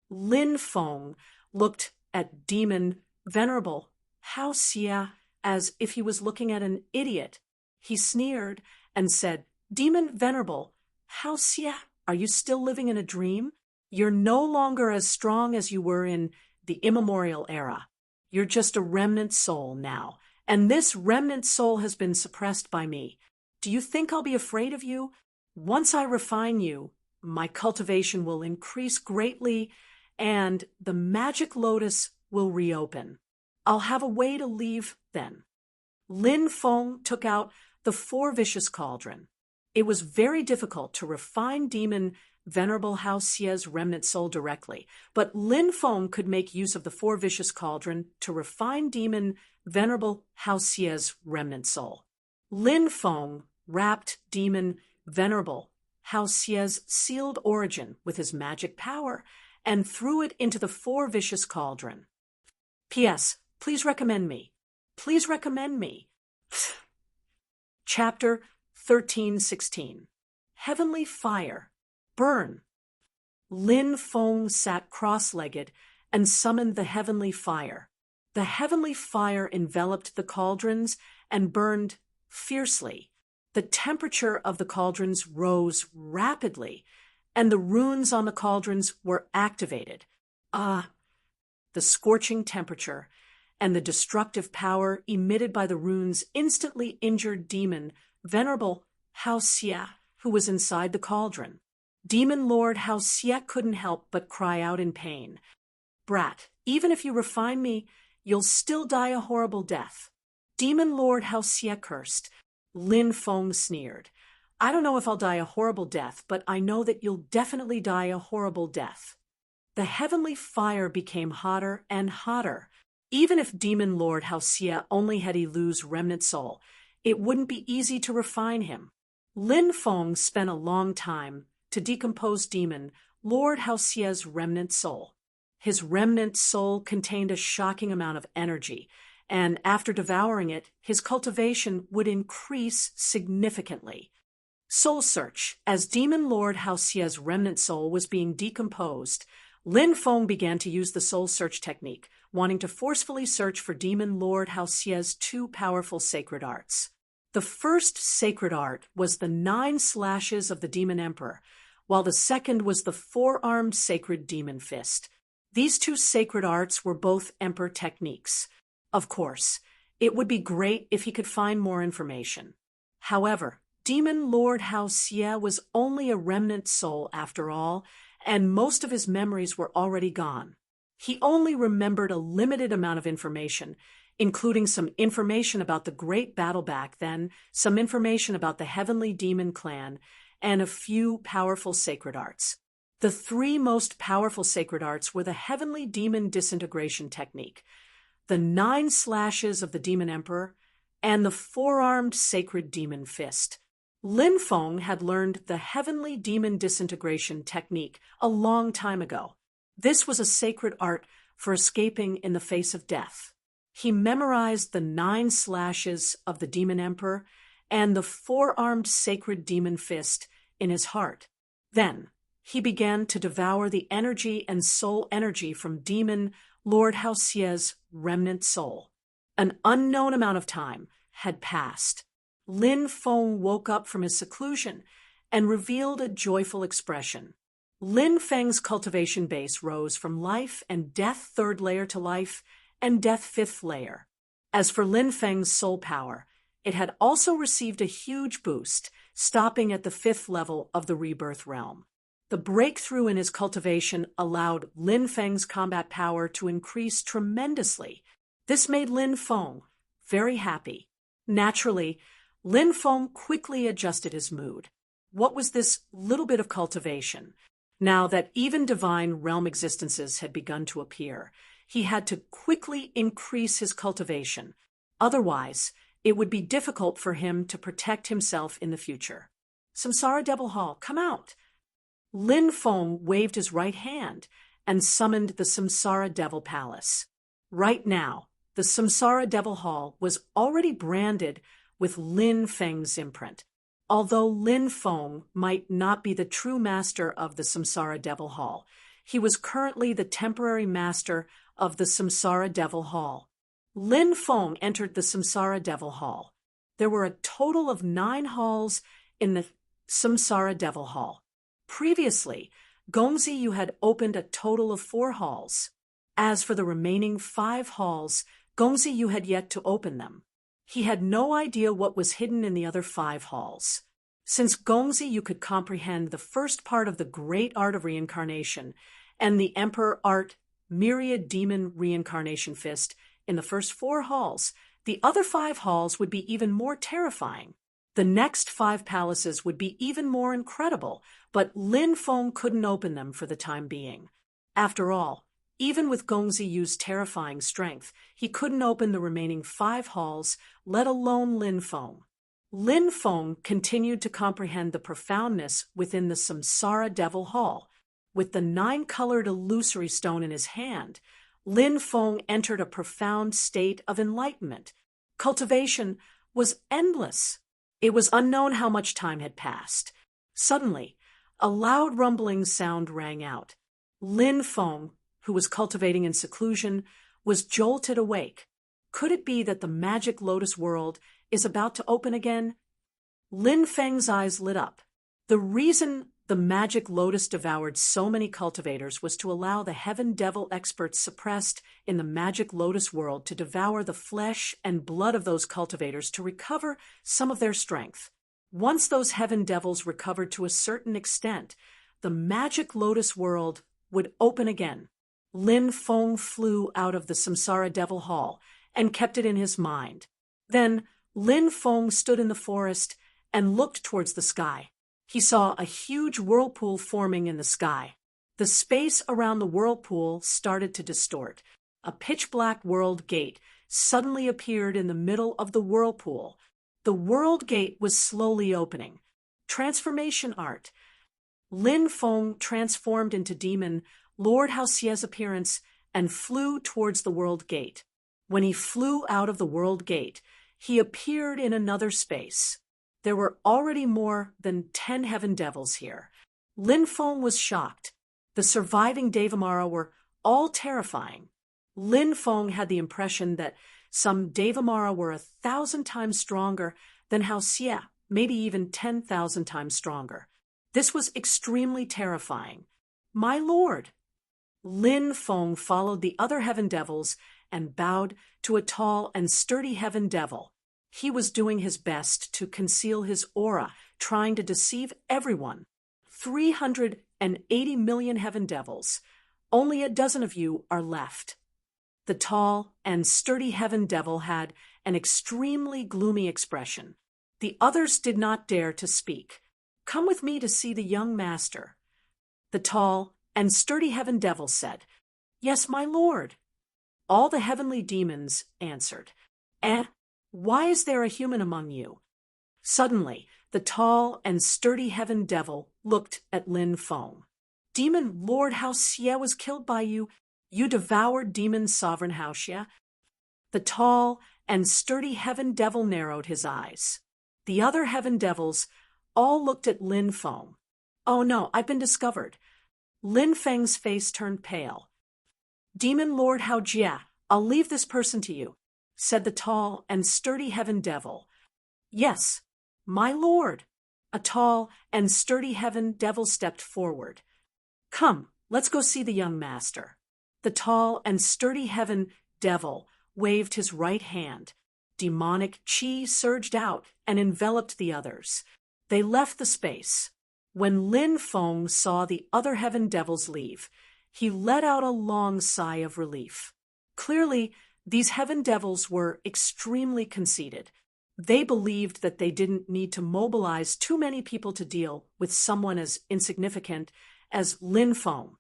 Lin Feng looked at Demon Venerable Hao Xia as if he was looking at an idiot. He sneered and said, "Demon Venerable Hao Xia, are you still living in a dream? You're no longer as strong as you were in the immemorial era. You're just a remnant soul now, and this remnant soul has been suppressed by me. Do you think I'll be afraid of you? Once I refine you, my cultivation will increase greatly, and the magic lotus will reopen. I'll have a way to leave then." Lin Feng took out the four vicious cauldron. It was very difficult to refine Demon Venerable Hao Xia's remnant soul directly, but Lin Feng could make use of the four vicious cauldron to refine Demon Venerable Hao Xia's remnant soul. Lin Feng wrapped Demon Venerable Hao Xia's sealed origin with his magic power and threw it into the four vicious cauldron. P.S. Please recommend me. Please recommend me. Chapter 13:16. Heavenly Fire. Burn. Lin Feng sat cross-legged and summoned the heavenly fire. The heavenly fire enveloped the cauldrons and burned fiercely. The temperature of the cauldrons rose rapidly, and the runes on the cauldrons were activated. The scorching temperature and the destructive power emitted by the runes instantly injured Demon Venerable Hao Xia, who was inside the cauldron. Demon Lord Hao Xia couldn't help but cry out in pain. "Brat, even if you refine me, you'll still die a horrible death." Demon Lord Hao Xia cursed. Lin Feng sneered. "I don't know if I'll die a horrible death, but I know that you'll definitely die a horrible death." The heavenly fire became hotter and hotter. Even if Demon Lord Hao Xia only had Elu's remnant soul, it wouldn't be easy to refine him. Lin Feng spent a long time to decompose Demon Lord Hao Xia's remnant soul. His remnant soul contained a shocking amount of energy, and after devouring it, his cultivation would increase significantly. Soul Search. As Demon Lord Hao Xia's remnant soul was being decomposed, Lin Feng began to use the Soul Search technique, wanting to forcefully search for Demon Lord Hao Xia's two powerful sacred arts. The first sacred art was the 9 slashes of the Demon Emperor, while the second was the 4-armed sacred Demon Fist. These two sacred arts were both Emperor techniques. Of course, it would be great if he could find more information. However, Demon Lord Hao Xia was only a remnant soul after all, and most of his memories were already gone. He only remembered a limited amount of information, including some information about the great battle back then, some information about the Heavenly Demon Clan, and a few powerful sacred arts. The 3 most powerful sacred arts were the Heavenly Demon Disintegration Technique, the 9 slashes of the Demon Emperor, and the 4-armed sacred Demon Fist. Lin Feng had learned the Heavenly Demon Disintegration Technique a long time ago. This was a sacred art for escaping in the face of death. He memorized the 9 slashes of the Demon Emperor and the 4-armed sacred Demon Fist in his heart. Then, he began to devour the energy and soul energy from Demon Lord Hao Xia's remnant soul. An unknown amount of time had passed. Lin Feng woke up from his seclusion and revealed a joyful expression. Lin Feng's cultivation base rose from life and death 3rd layer to life and death 5th layer. As for Lin Feng's soul power, it had also received a huge boost, stopping at the 5th level of the rebirth realm. The breakthrough in his cultivation allowed Lin Feng's combat power to increase tremendously. This made Lin Feng very happy. Naturally, Lin Feng quickly adjusted his mood. What was this little bit of cultivation? Now that even divine realm existences had begun to appear, he had to quickly increase his cultivation. Otherwise, it would be difficult for him to protect himself in the future. Samsara Devil Hall, come out! Lin Feng waved his right hand and summoned the Samsara Devil Palace. Right now, the Samsara Devil Hall was already branded with Lin Feng's imprint. Although Lin Feng might not be the true master of the Samsara Devil Hall, he was currently the temporary master of the Samsara Devil Hall. Lin Feng entered the Samsara Devil Hall. There were a total of 9 halls in the Samsara Devil Hall. Previously, Gongzi had opened a total of 4 halls. As for the remaining 5 halls, Gongzi had yet to open them. He had no idea what was hidden in the other 5 halls. Since Gongzi could comprehend the first part of the great art of reincarnation and the Emperor Art Myriad Demon Reincarnation Fist in the first 4 halls, the other 5 halls would be even more terrifying. The next 5 palaces would be even more incredible, but Lin Feng couldn't open them for the time being. After all, even with Gongzi's terrifying strength, he couldn't open the remaining 5 halls, let alone Lin Feng. Lin Feng continued to comprehend the profoundness within the Samsara Devil Hall. With the 9-colored illusory stone in his hand, Lin Feng entered a profound state of enlightenment. Cultivation was endless. It was unknown how much time had passed. Suddenly, a loud rumbling sound rang out. Lin Feng, who was cultivating in seclusion, was jolted awake. Could it be that the magic lotus world is about to open again? Lin Feng's eyes lit up. The reason the magic lotus devoured so many cultivators was to allow the heaven devil experts suppressed in the magic lotus world to devour the flesh and blood of those cultivators to recover some of their strength. Once those heaven devils recovered to a certain extent, the magic lotus world would open again. Lin Feng flew out of the Samsara Devil Hall and kept it in his mind. Then Lin Feng stood in the forest and looked towards the sky. He saw a huge whirlpool forming in the sky. The space around the whirlpool started to distort. A pitch-black world gate suddenly appeared in the middle of the whirlpool. The world gate was slowly opening. Transformation art. Lin Feng transformed into demon Lord Haoxie's appearance and flew towards the world gate. When he flew out of the world gate, he appeared in another space. There were already more than 10 heaven devils here. Lin Feng was shocked. The surviving Devamara were all terrifying. Lin Feng had the impression that some Devamara were 1,000 times stronger than Haoxie, maybe even 10,000 times stronger. This was extremely terrifying. My lord! Lin Feng followed the other heaven devils and bowed to a tall and sturdy heaven devil. He was doing his best to conceal his aura, trying to deceive everyone. 380 million heaven devils. Only a dozen of you are left. The tall and sturdy heaven devil had an extremely gloomy expression. The others did not dare to speak. Come with me to see the young master. The tall and sturdy heaven devil said, Yes, my lord. All the heavenly demons answered, Why is there a human among you? Suddenly, the tall and sturdy heaven devil looked at Lin Feng. Demon Lord Haoxie was killed by you. You devoured demon sovereign Haoxie. The tall and sturdy heaven devil narrowed his eyes. The other heaven devils all looked at Lin Feng. Oh no, I've been discovered. Lin Feng's face turned pale. Demon Lord Haoxie, I'll leave this person to you, said the tall and sturdy heaven devil. Yes, my lord. A tall and sturdy heaven devil stepped forward. Come, let's go see the young master. The tall and sturdy heaven devil waved his right hand. Demonic chi surged out and enveloped the others. They left the space. When Lin Feng saw the other heaven devils leave, he let out a long sigh of relief. Clearly, these heaven devils were extremely conceited. They believed that they didn't need to mobilize too many people to deal with someone as insignificant as Lin Feng.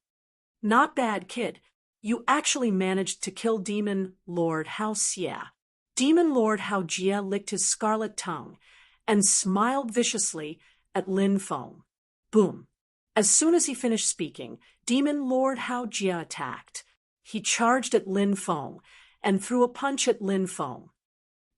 Not bad, kid. You actually managed to kill Demon Lord Haoxie. Demon Lord Haoxie licked his scarlet tongue and smiled viciously at Lin Feng. Boom. As soon as he finished speaking, Demon Lord Haoxie attacked. He charged at Lin Feng and threw a punch at Lin Feng.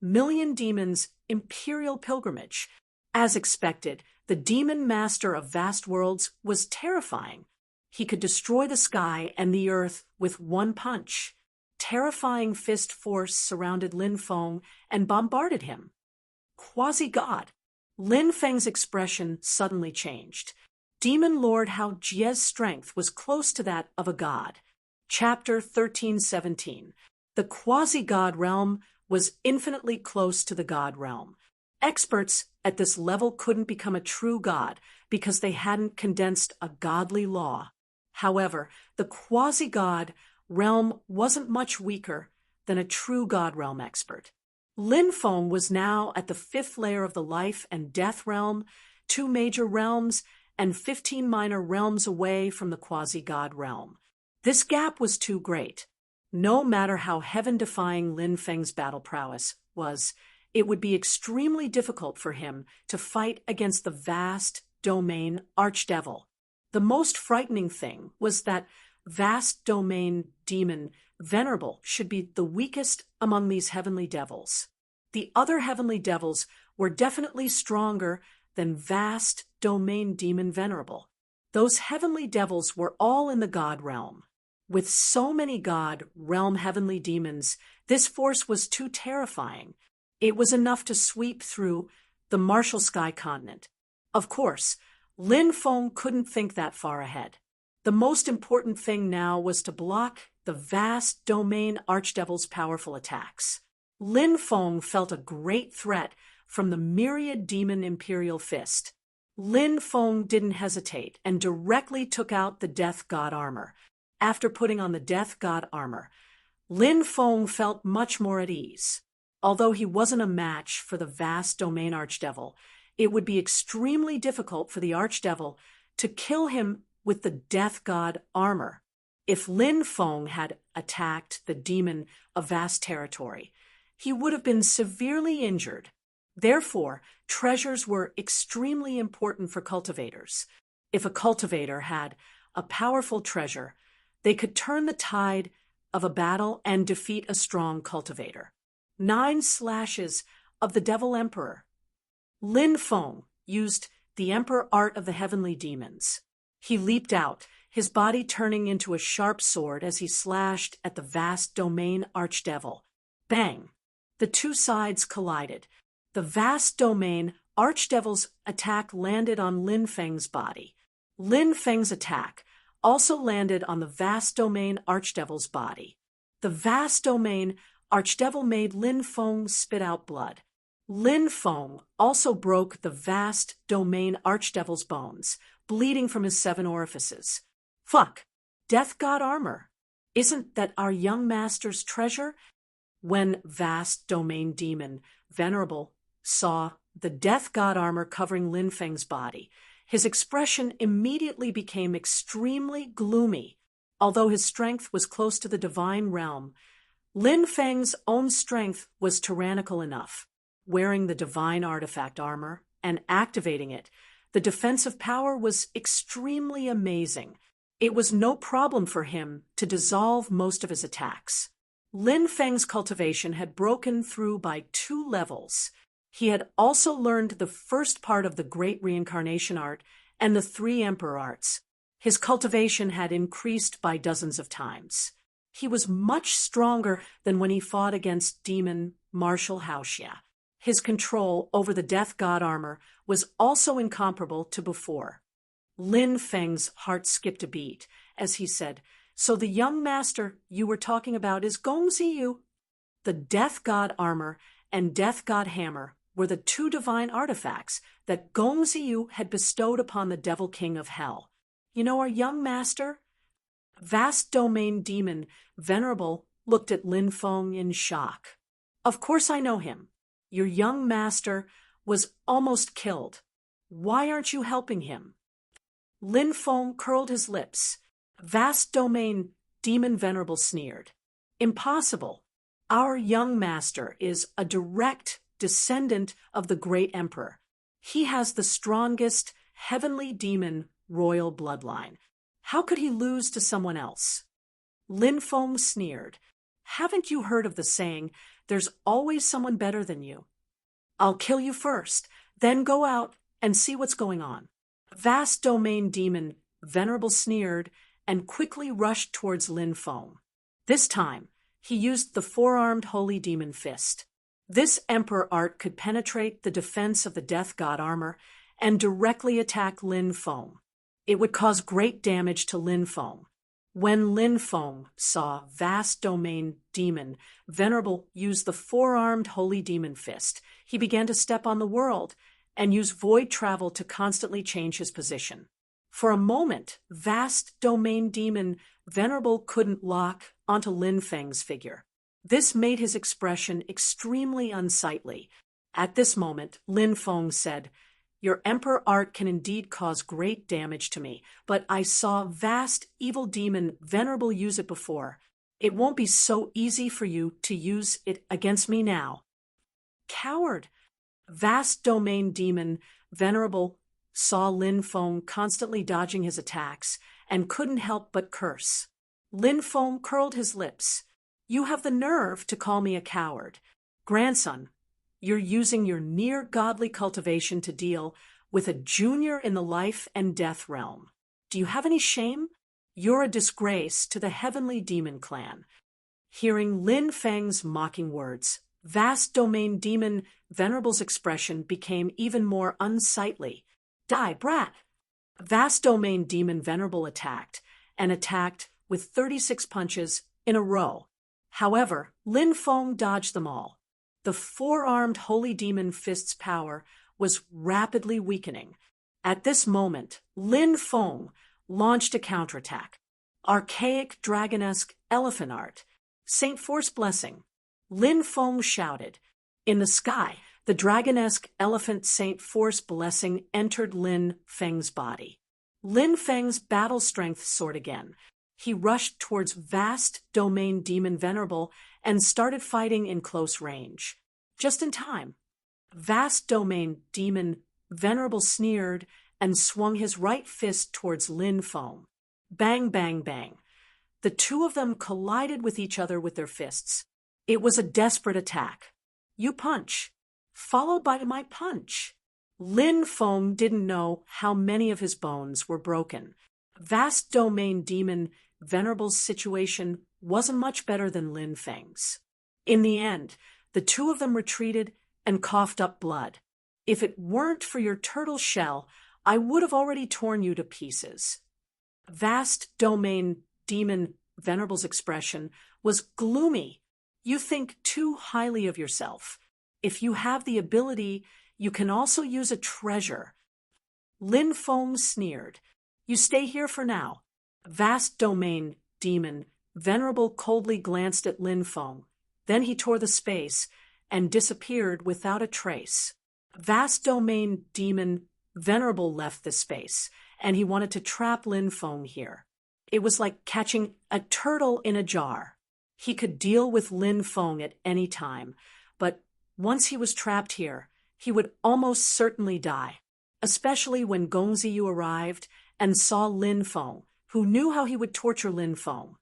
Million Demons Imperial Pilgrimage. As expected, the demon master of vast worlds was terrifying. He could destroy the sky and the earth with one punch. Terrifying fist force surrounded Lin Feng and bombarded him. Quasi-god. Lin Feng's expression suddenly changed. Demon Lord Hao Jie's strength was close to that of a god. Chapter 1317. The quasi-god realm was infinitely close to the god realm. Experts at this level couldn't become a true god because they hadn't condensed a godly law. However, the quasi-god realm wasn't much weaker than a true god realm expert. Lin Feng was now at the 5th layer of the life and death realm, 2 major realms, and 15 minor realms away from the quasi-god realm. This gap was too great. No matter how heaven-defying Lin Feng's battle prowess was, it would be extremely difficult for him to fight against the vast domain archdevil. The most frightening thing was that vast domain demon Venerable should be the weakest among these heavenly devils. The other heavenly devils were definitely stronger than vast domain demon Venerable. Those heavenly devils were all in the god realm. With so many god realm heavenly demons, this force was too terrifying. It was enough to sweep through the Martial Sky continent. Of course, Lin Feng couldn't think that far ahead. The most important thing now was to block the vast domain archdevil's powerful attacks. Lin Feng felt a great threat from the myriad demon imperial fist. Lin Feng didn't hesitate and directly took out the death god armor. After putting on the death god armor, Lin Feng felt much more at ease. Although he wasn't a match for the vast domain archdevil, it would be extremely difficult for the archdevil to kill him with the death god armor. If Lin Feng had attacked the demon of vast territory, he would have been severely injured. Therefore, treasures were extremely important for cultivators. If a cultivator had a powerful treasure, they could turn the tide of a battle and defeat a strong cultivator. 9 slashes of the Devil Emperor. Lin Feng used the Emperor art of the heavenly demons. He leaped out, his body turning into a sharp sword as he slashed at the vast domain archdevil. Bang! The 2 sides collided. The vast domain archdevil's attack landed on Lin Feng's body. Lin Feng's attack also landed on the vast domain archdevil's body. The vast domain archdevil made Lin Feng spit out blood. Lin Feng also broke the vast domain archdevil's bones, bleeding from his 7 orifices. Fuck! Death god armor! Isn't that our young master's treasure? When vast domain demon Venerable saw the death god armor covering Lin Feng's body, his expression immediately became extremely gloomy. Although his strength was close to the divine realm, Lin Feng's own strength was tyrannical enough. Wearing the divine artifact armor and activating it, the defensive power was extremely amazing. It was no problem for him to dissolve most of his attacks. Lin Feng's cultivation had broken through by 2 levels. He had also learned the first part of the Great Reincarnation Art and the 3 Emperor Arts. His cultivation had increased by dozens of times. He was much stronger than when he fought against demon Martial Haoxia. His control over the death god armor was also incomparable to before. Lin Feng's heart skipped a beat as he said, "So the young master you were talking about is Gongziyu?" The death god armor and death god hammer were the 2 divine artifacts that Gongziyu had bestowed upon the devil king of hell. You know our young master? Vast domain demon Venerable looked at Lin Feng in shock. Of course I know him. Your young master was almost killed. Why aren't you helping him? Lin Feng curled his lips. Vast domain demon Venerable sneered. Impossible. Our young master is a direct descendant of the great emperor. He has the strongest heavenly demon royal bloodline. How could he lose to someone else? Lin Feng sneered. Haven't you heard of the saying, "There's always someone better than you"? I'll kill you first, Then go out and see what's going on. Vast domain demon Venerable sneered and quickly rushed towards Lin Feng. This time, he used the four-armed holy demon fist. This emperor art could penetrate the defense of the death god armor and directly attack Lin Feng. It would cause great damage to Lin Feng. When Lin Feng saw vast domain demon Venerable use the four-armed holy demon fist, he began to step on the world and use void travel to constantly change his position. For a moment, vast domain demon Venerable couldn't lock onto Lin Feng's figure. This made his expression extremely unsightly. At this moment, Lin Feng said, "Your emperor art can indeed cause great damage to me, but I saw vast evil demon Venerable use it before. It won't be so easy for you to use it against me now." Coward! Vast domain demon Venerable saw Lin Feng constantly dodging his attacks and couldn't help but curse. Lin Feng curled his lips. "You have the nerve to call me a coward. Grandson, you're using your near-godly cultivation to deal with a junior in the life and death realm. Do you have any shame? You're a disgrace to the heavenly demon clan." Hearing Lin Feng's mocking words, vast domain demon Venerable's expression became even more unsightly. "Die, brat!" Vast domain demon Venerable attacked with 36 punches in a row. However, Lin Feng dodged them all. The four-armed holy demon fist's power was rapidly weakening. At this moment, Lin Feng launched a counterattack. Archaic dragonesque elephant art. Saint Force blessing. Lin Feng shouted. In the sky, the dragonesque elephant Saint Force blessing entered Lin Feng's body. Lin Feng's battle strength soared again. He rushed towards vast domain demon Venerable and started fighting in close range. Just in time. Vast domain demon Venerable sneered and swung his right fist towards Lin Feng. Bang, bang, bang. The two of them collided with each other with their fists. It was a desperate attack. "You punch," followed by my punch. Lin Feng didn't know how many of his bones were broken. Vast domain demon Venerable's situation wasn't much better than Lin Feng's. In the end, the two of them retreated and coughed up blood. "If it weren't for your turtle shell, I would have already torn you to pieces." Vast domain demon Venerable's expression was gloomy. "You think too highly of yourself. If you have the ability, you can also use a treasure." Lin Feng sneered. "You stay here for now." Vast domain demon Venerable coldly glanced at Lin Feng. Then he tore the space and disappeared without a trace. Vast domain demon Venerable left the space, and he wanted to trap Lin Feng here. It was like catching a turtle in a jar. He could deal with Lin Feng at any time, but once he was trapped here, he would almost certainly die, especially when Gong Ziyu arrived and saw Lin Feng, who knew how he would torture Lin Feng.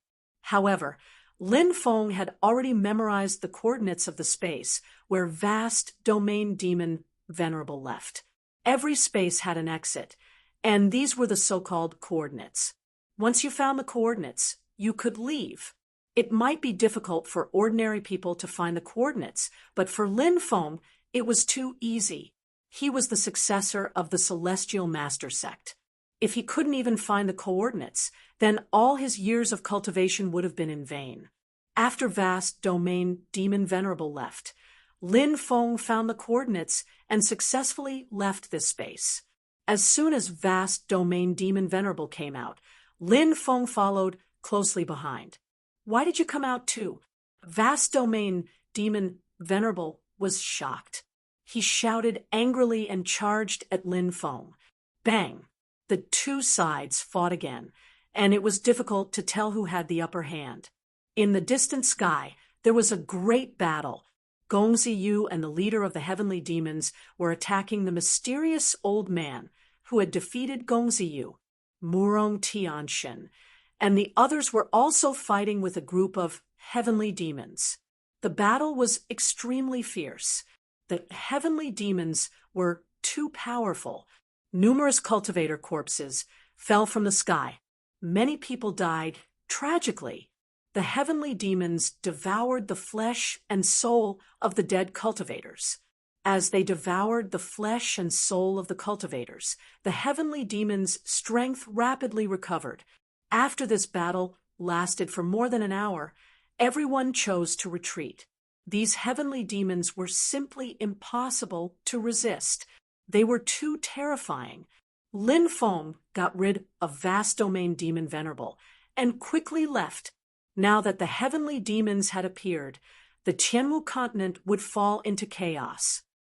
However, Lin Feng had already memorized the coordinates of the space where vast domain demon Venerable left. Every space had an exit, and these were the so-called coordinates. Once you found the coordinates, you could leave. It might be difficult for ordinary people to find the coordinates, but for Lin Feng, it was too easy. He was the successor of the Celestial Master Sect. If he couldn't even find the coordinates, then all his years of cultivation would have been in vain. After vast domain demon Venerable left, Lin Feng found the coordinates and successfully left this space. As soon as vast domain demon Venerable came out, Lin Feng followed closely behind. "Why did you come out too?" Vast domain demon Venerable was shocked. He shouted angrily and charged at Lin Feng. Bang! The two sides fought again, and it was difficult to tell who had the upper hand. In the distant sky, there was a great battle. Gong Ziyu and the leader of the heavenly demons were attacking the mysterious old man who had defeated Gong Ziyu, Murong Tianshin, and the others were also fighting with a group of heavenly demons. The battle was extremely fierce. The heavenly demons were too powerful. Numerous cultivator corpses fell from the sky. Many people died tragically. The heavenly demons devoured the flesh and soul of the dead cultivators. As they devoured the flesh and soul of the cultivators, the heavenly demons' strength rapidly recovered. After this battle lasted for more than an hour, everyone chose to retreat. These heavenly demons were simply impossible to resist. They were too terrifying. Lin Feng got rid of Vast Domain Demon Venerable and quickly left. Now that the heavenly demons had appeared, the Tianwu continent would fall into chaos.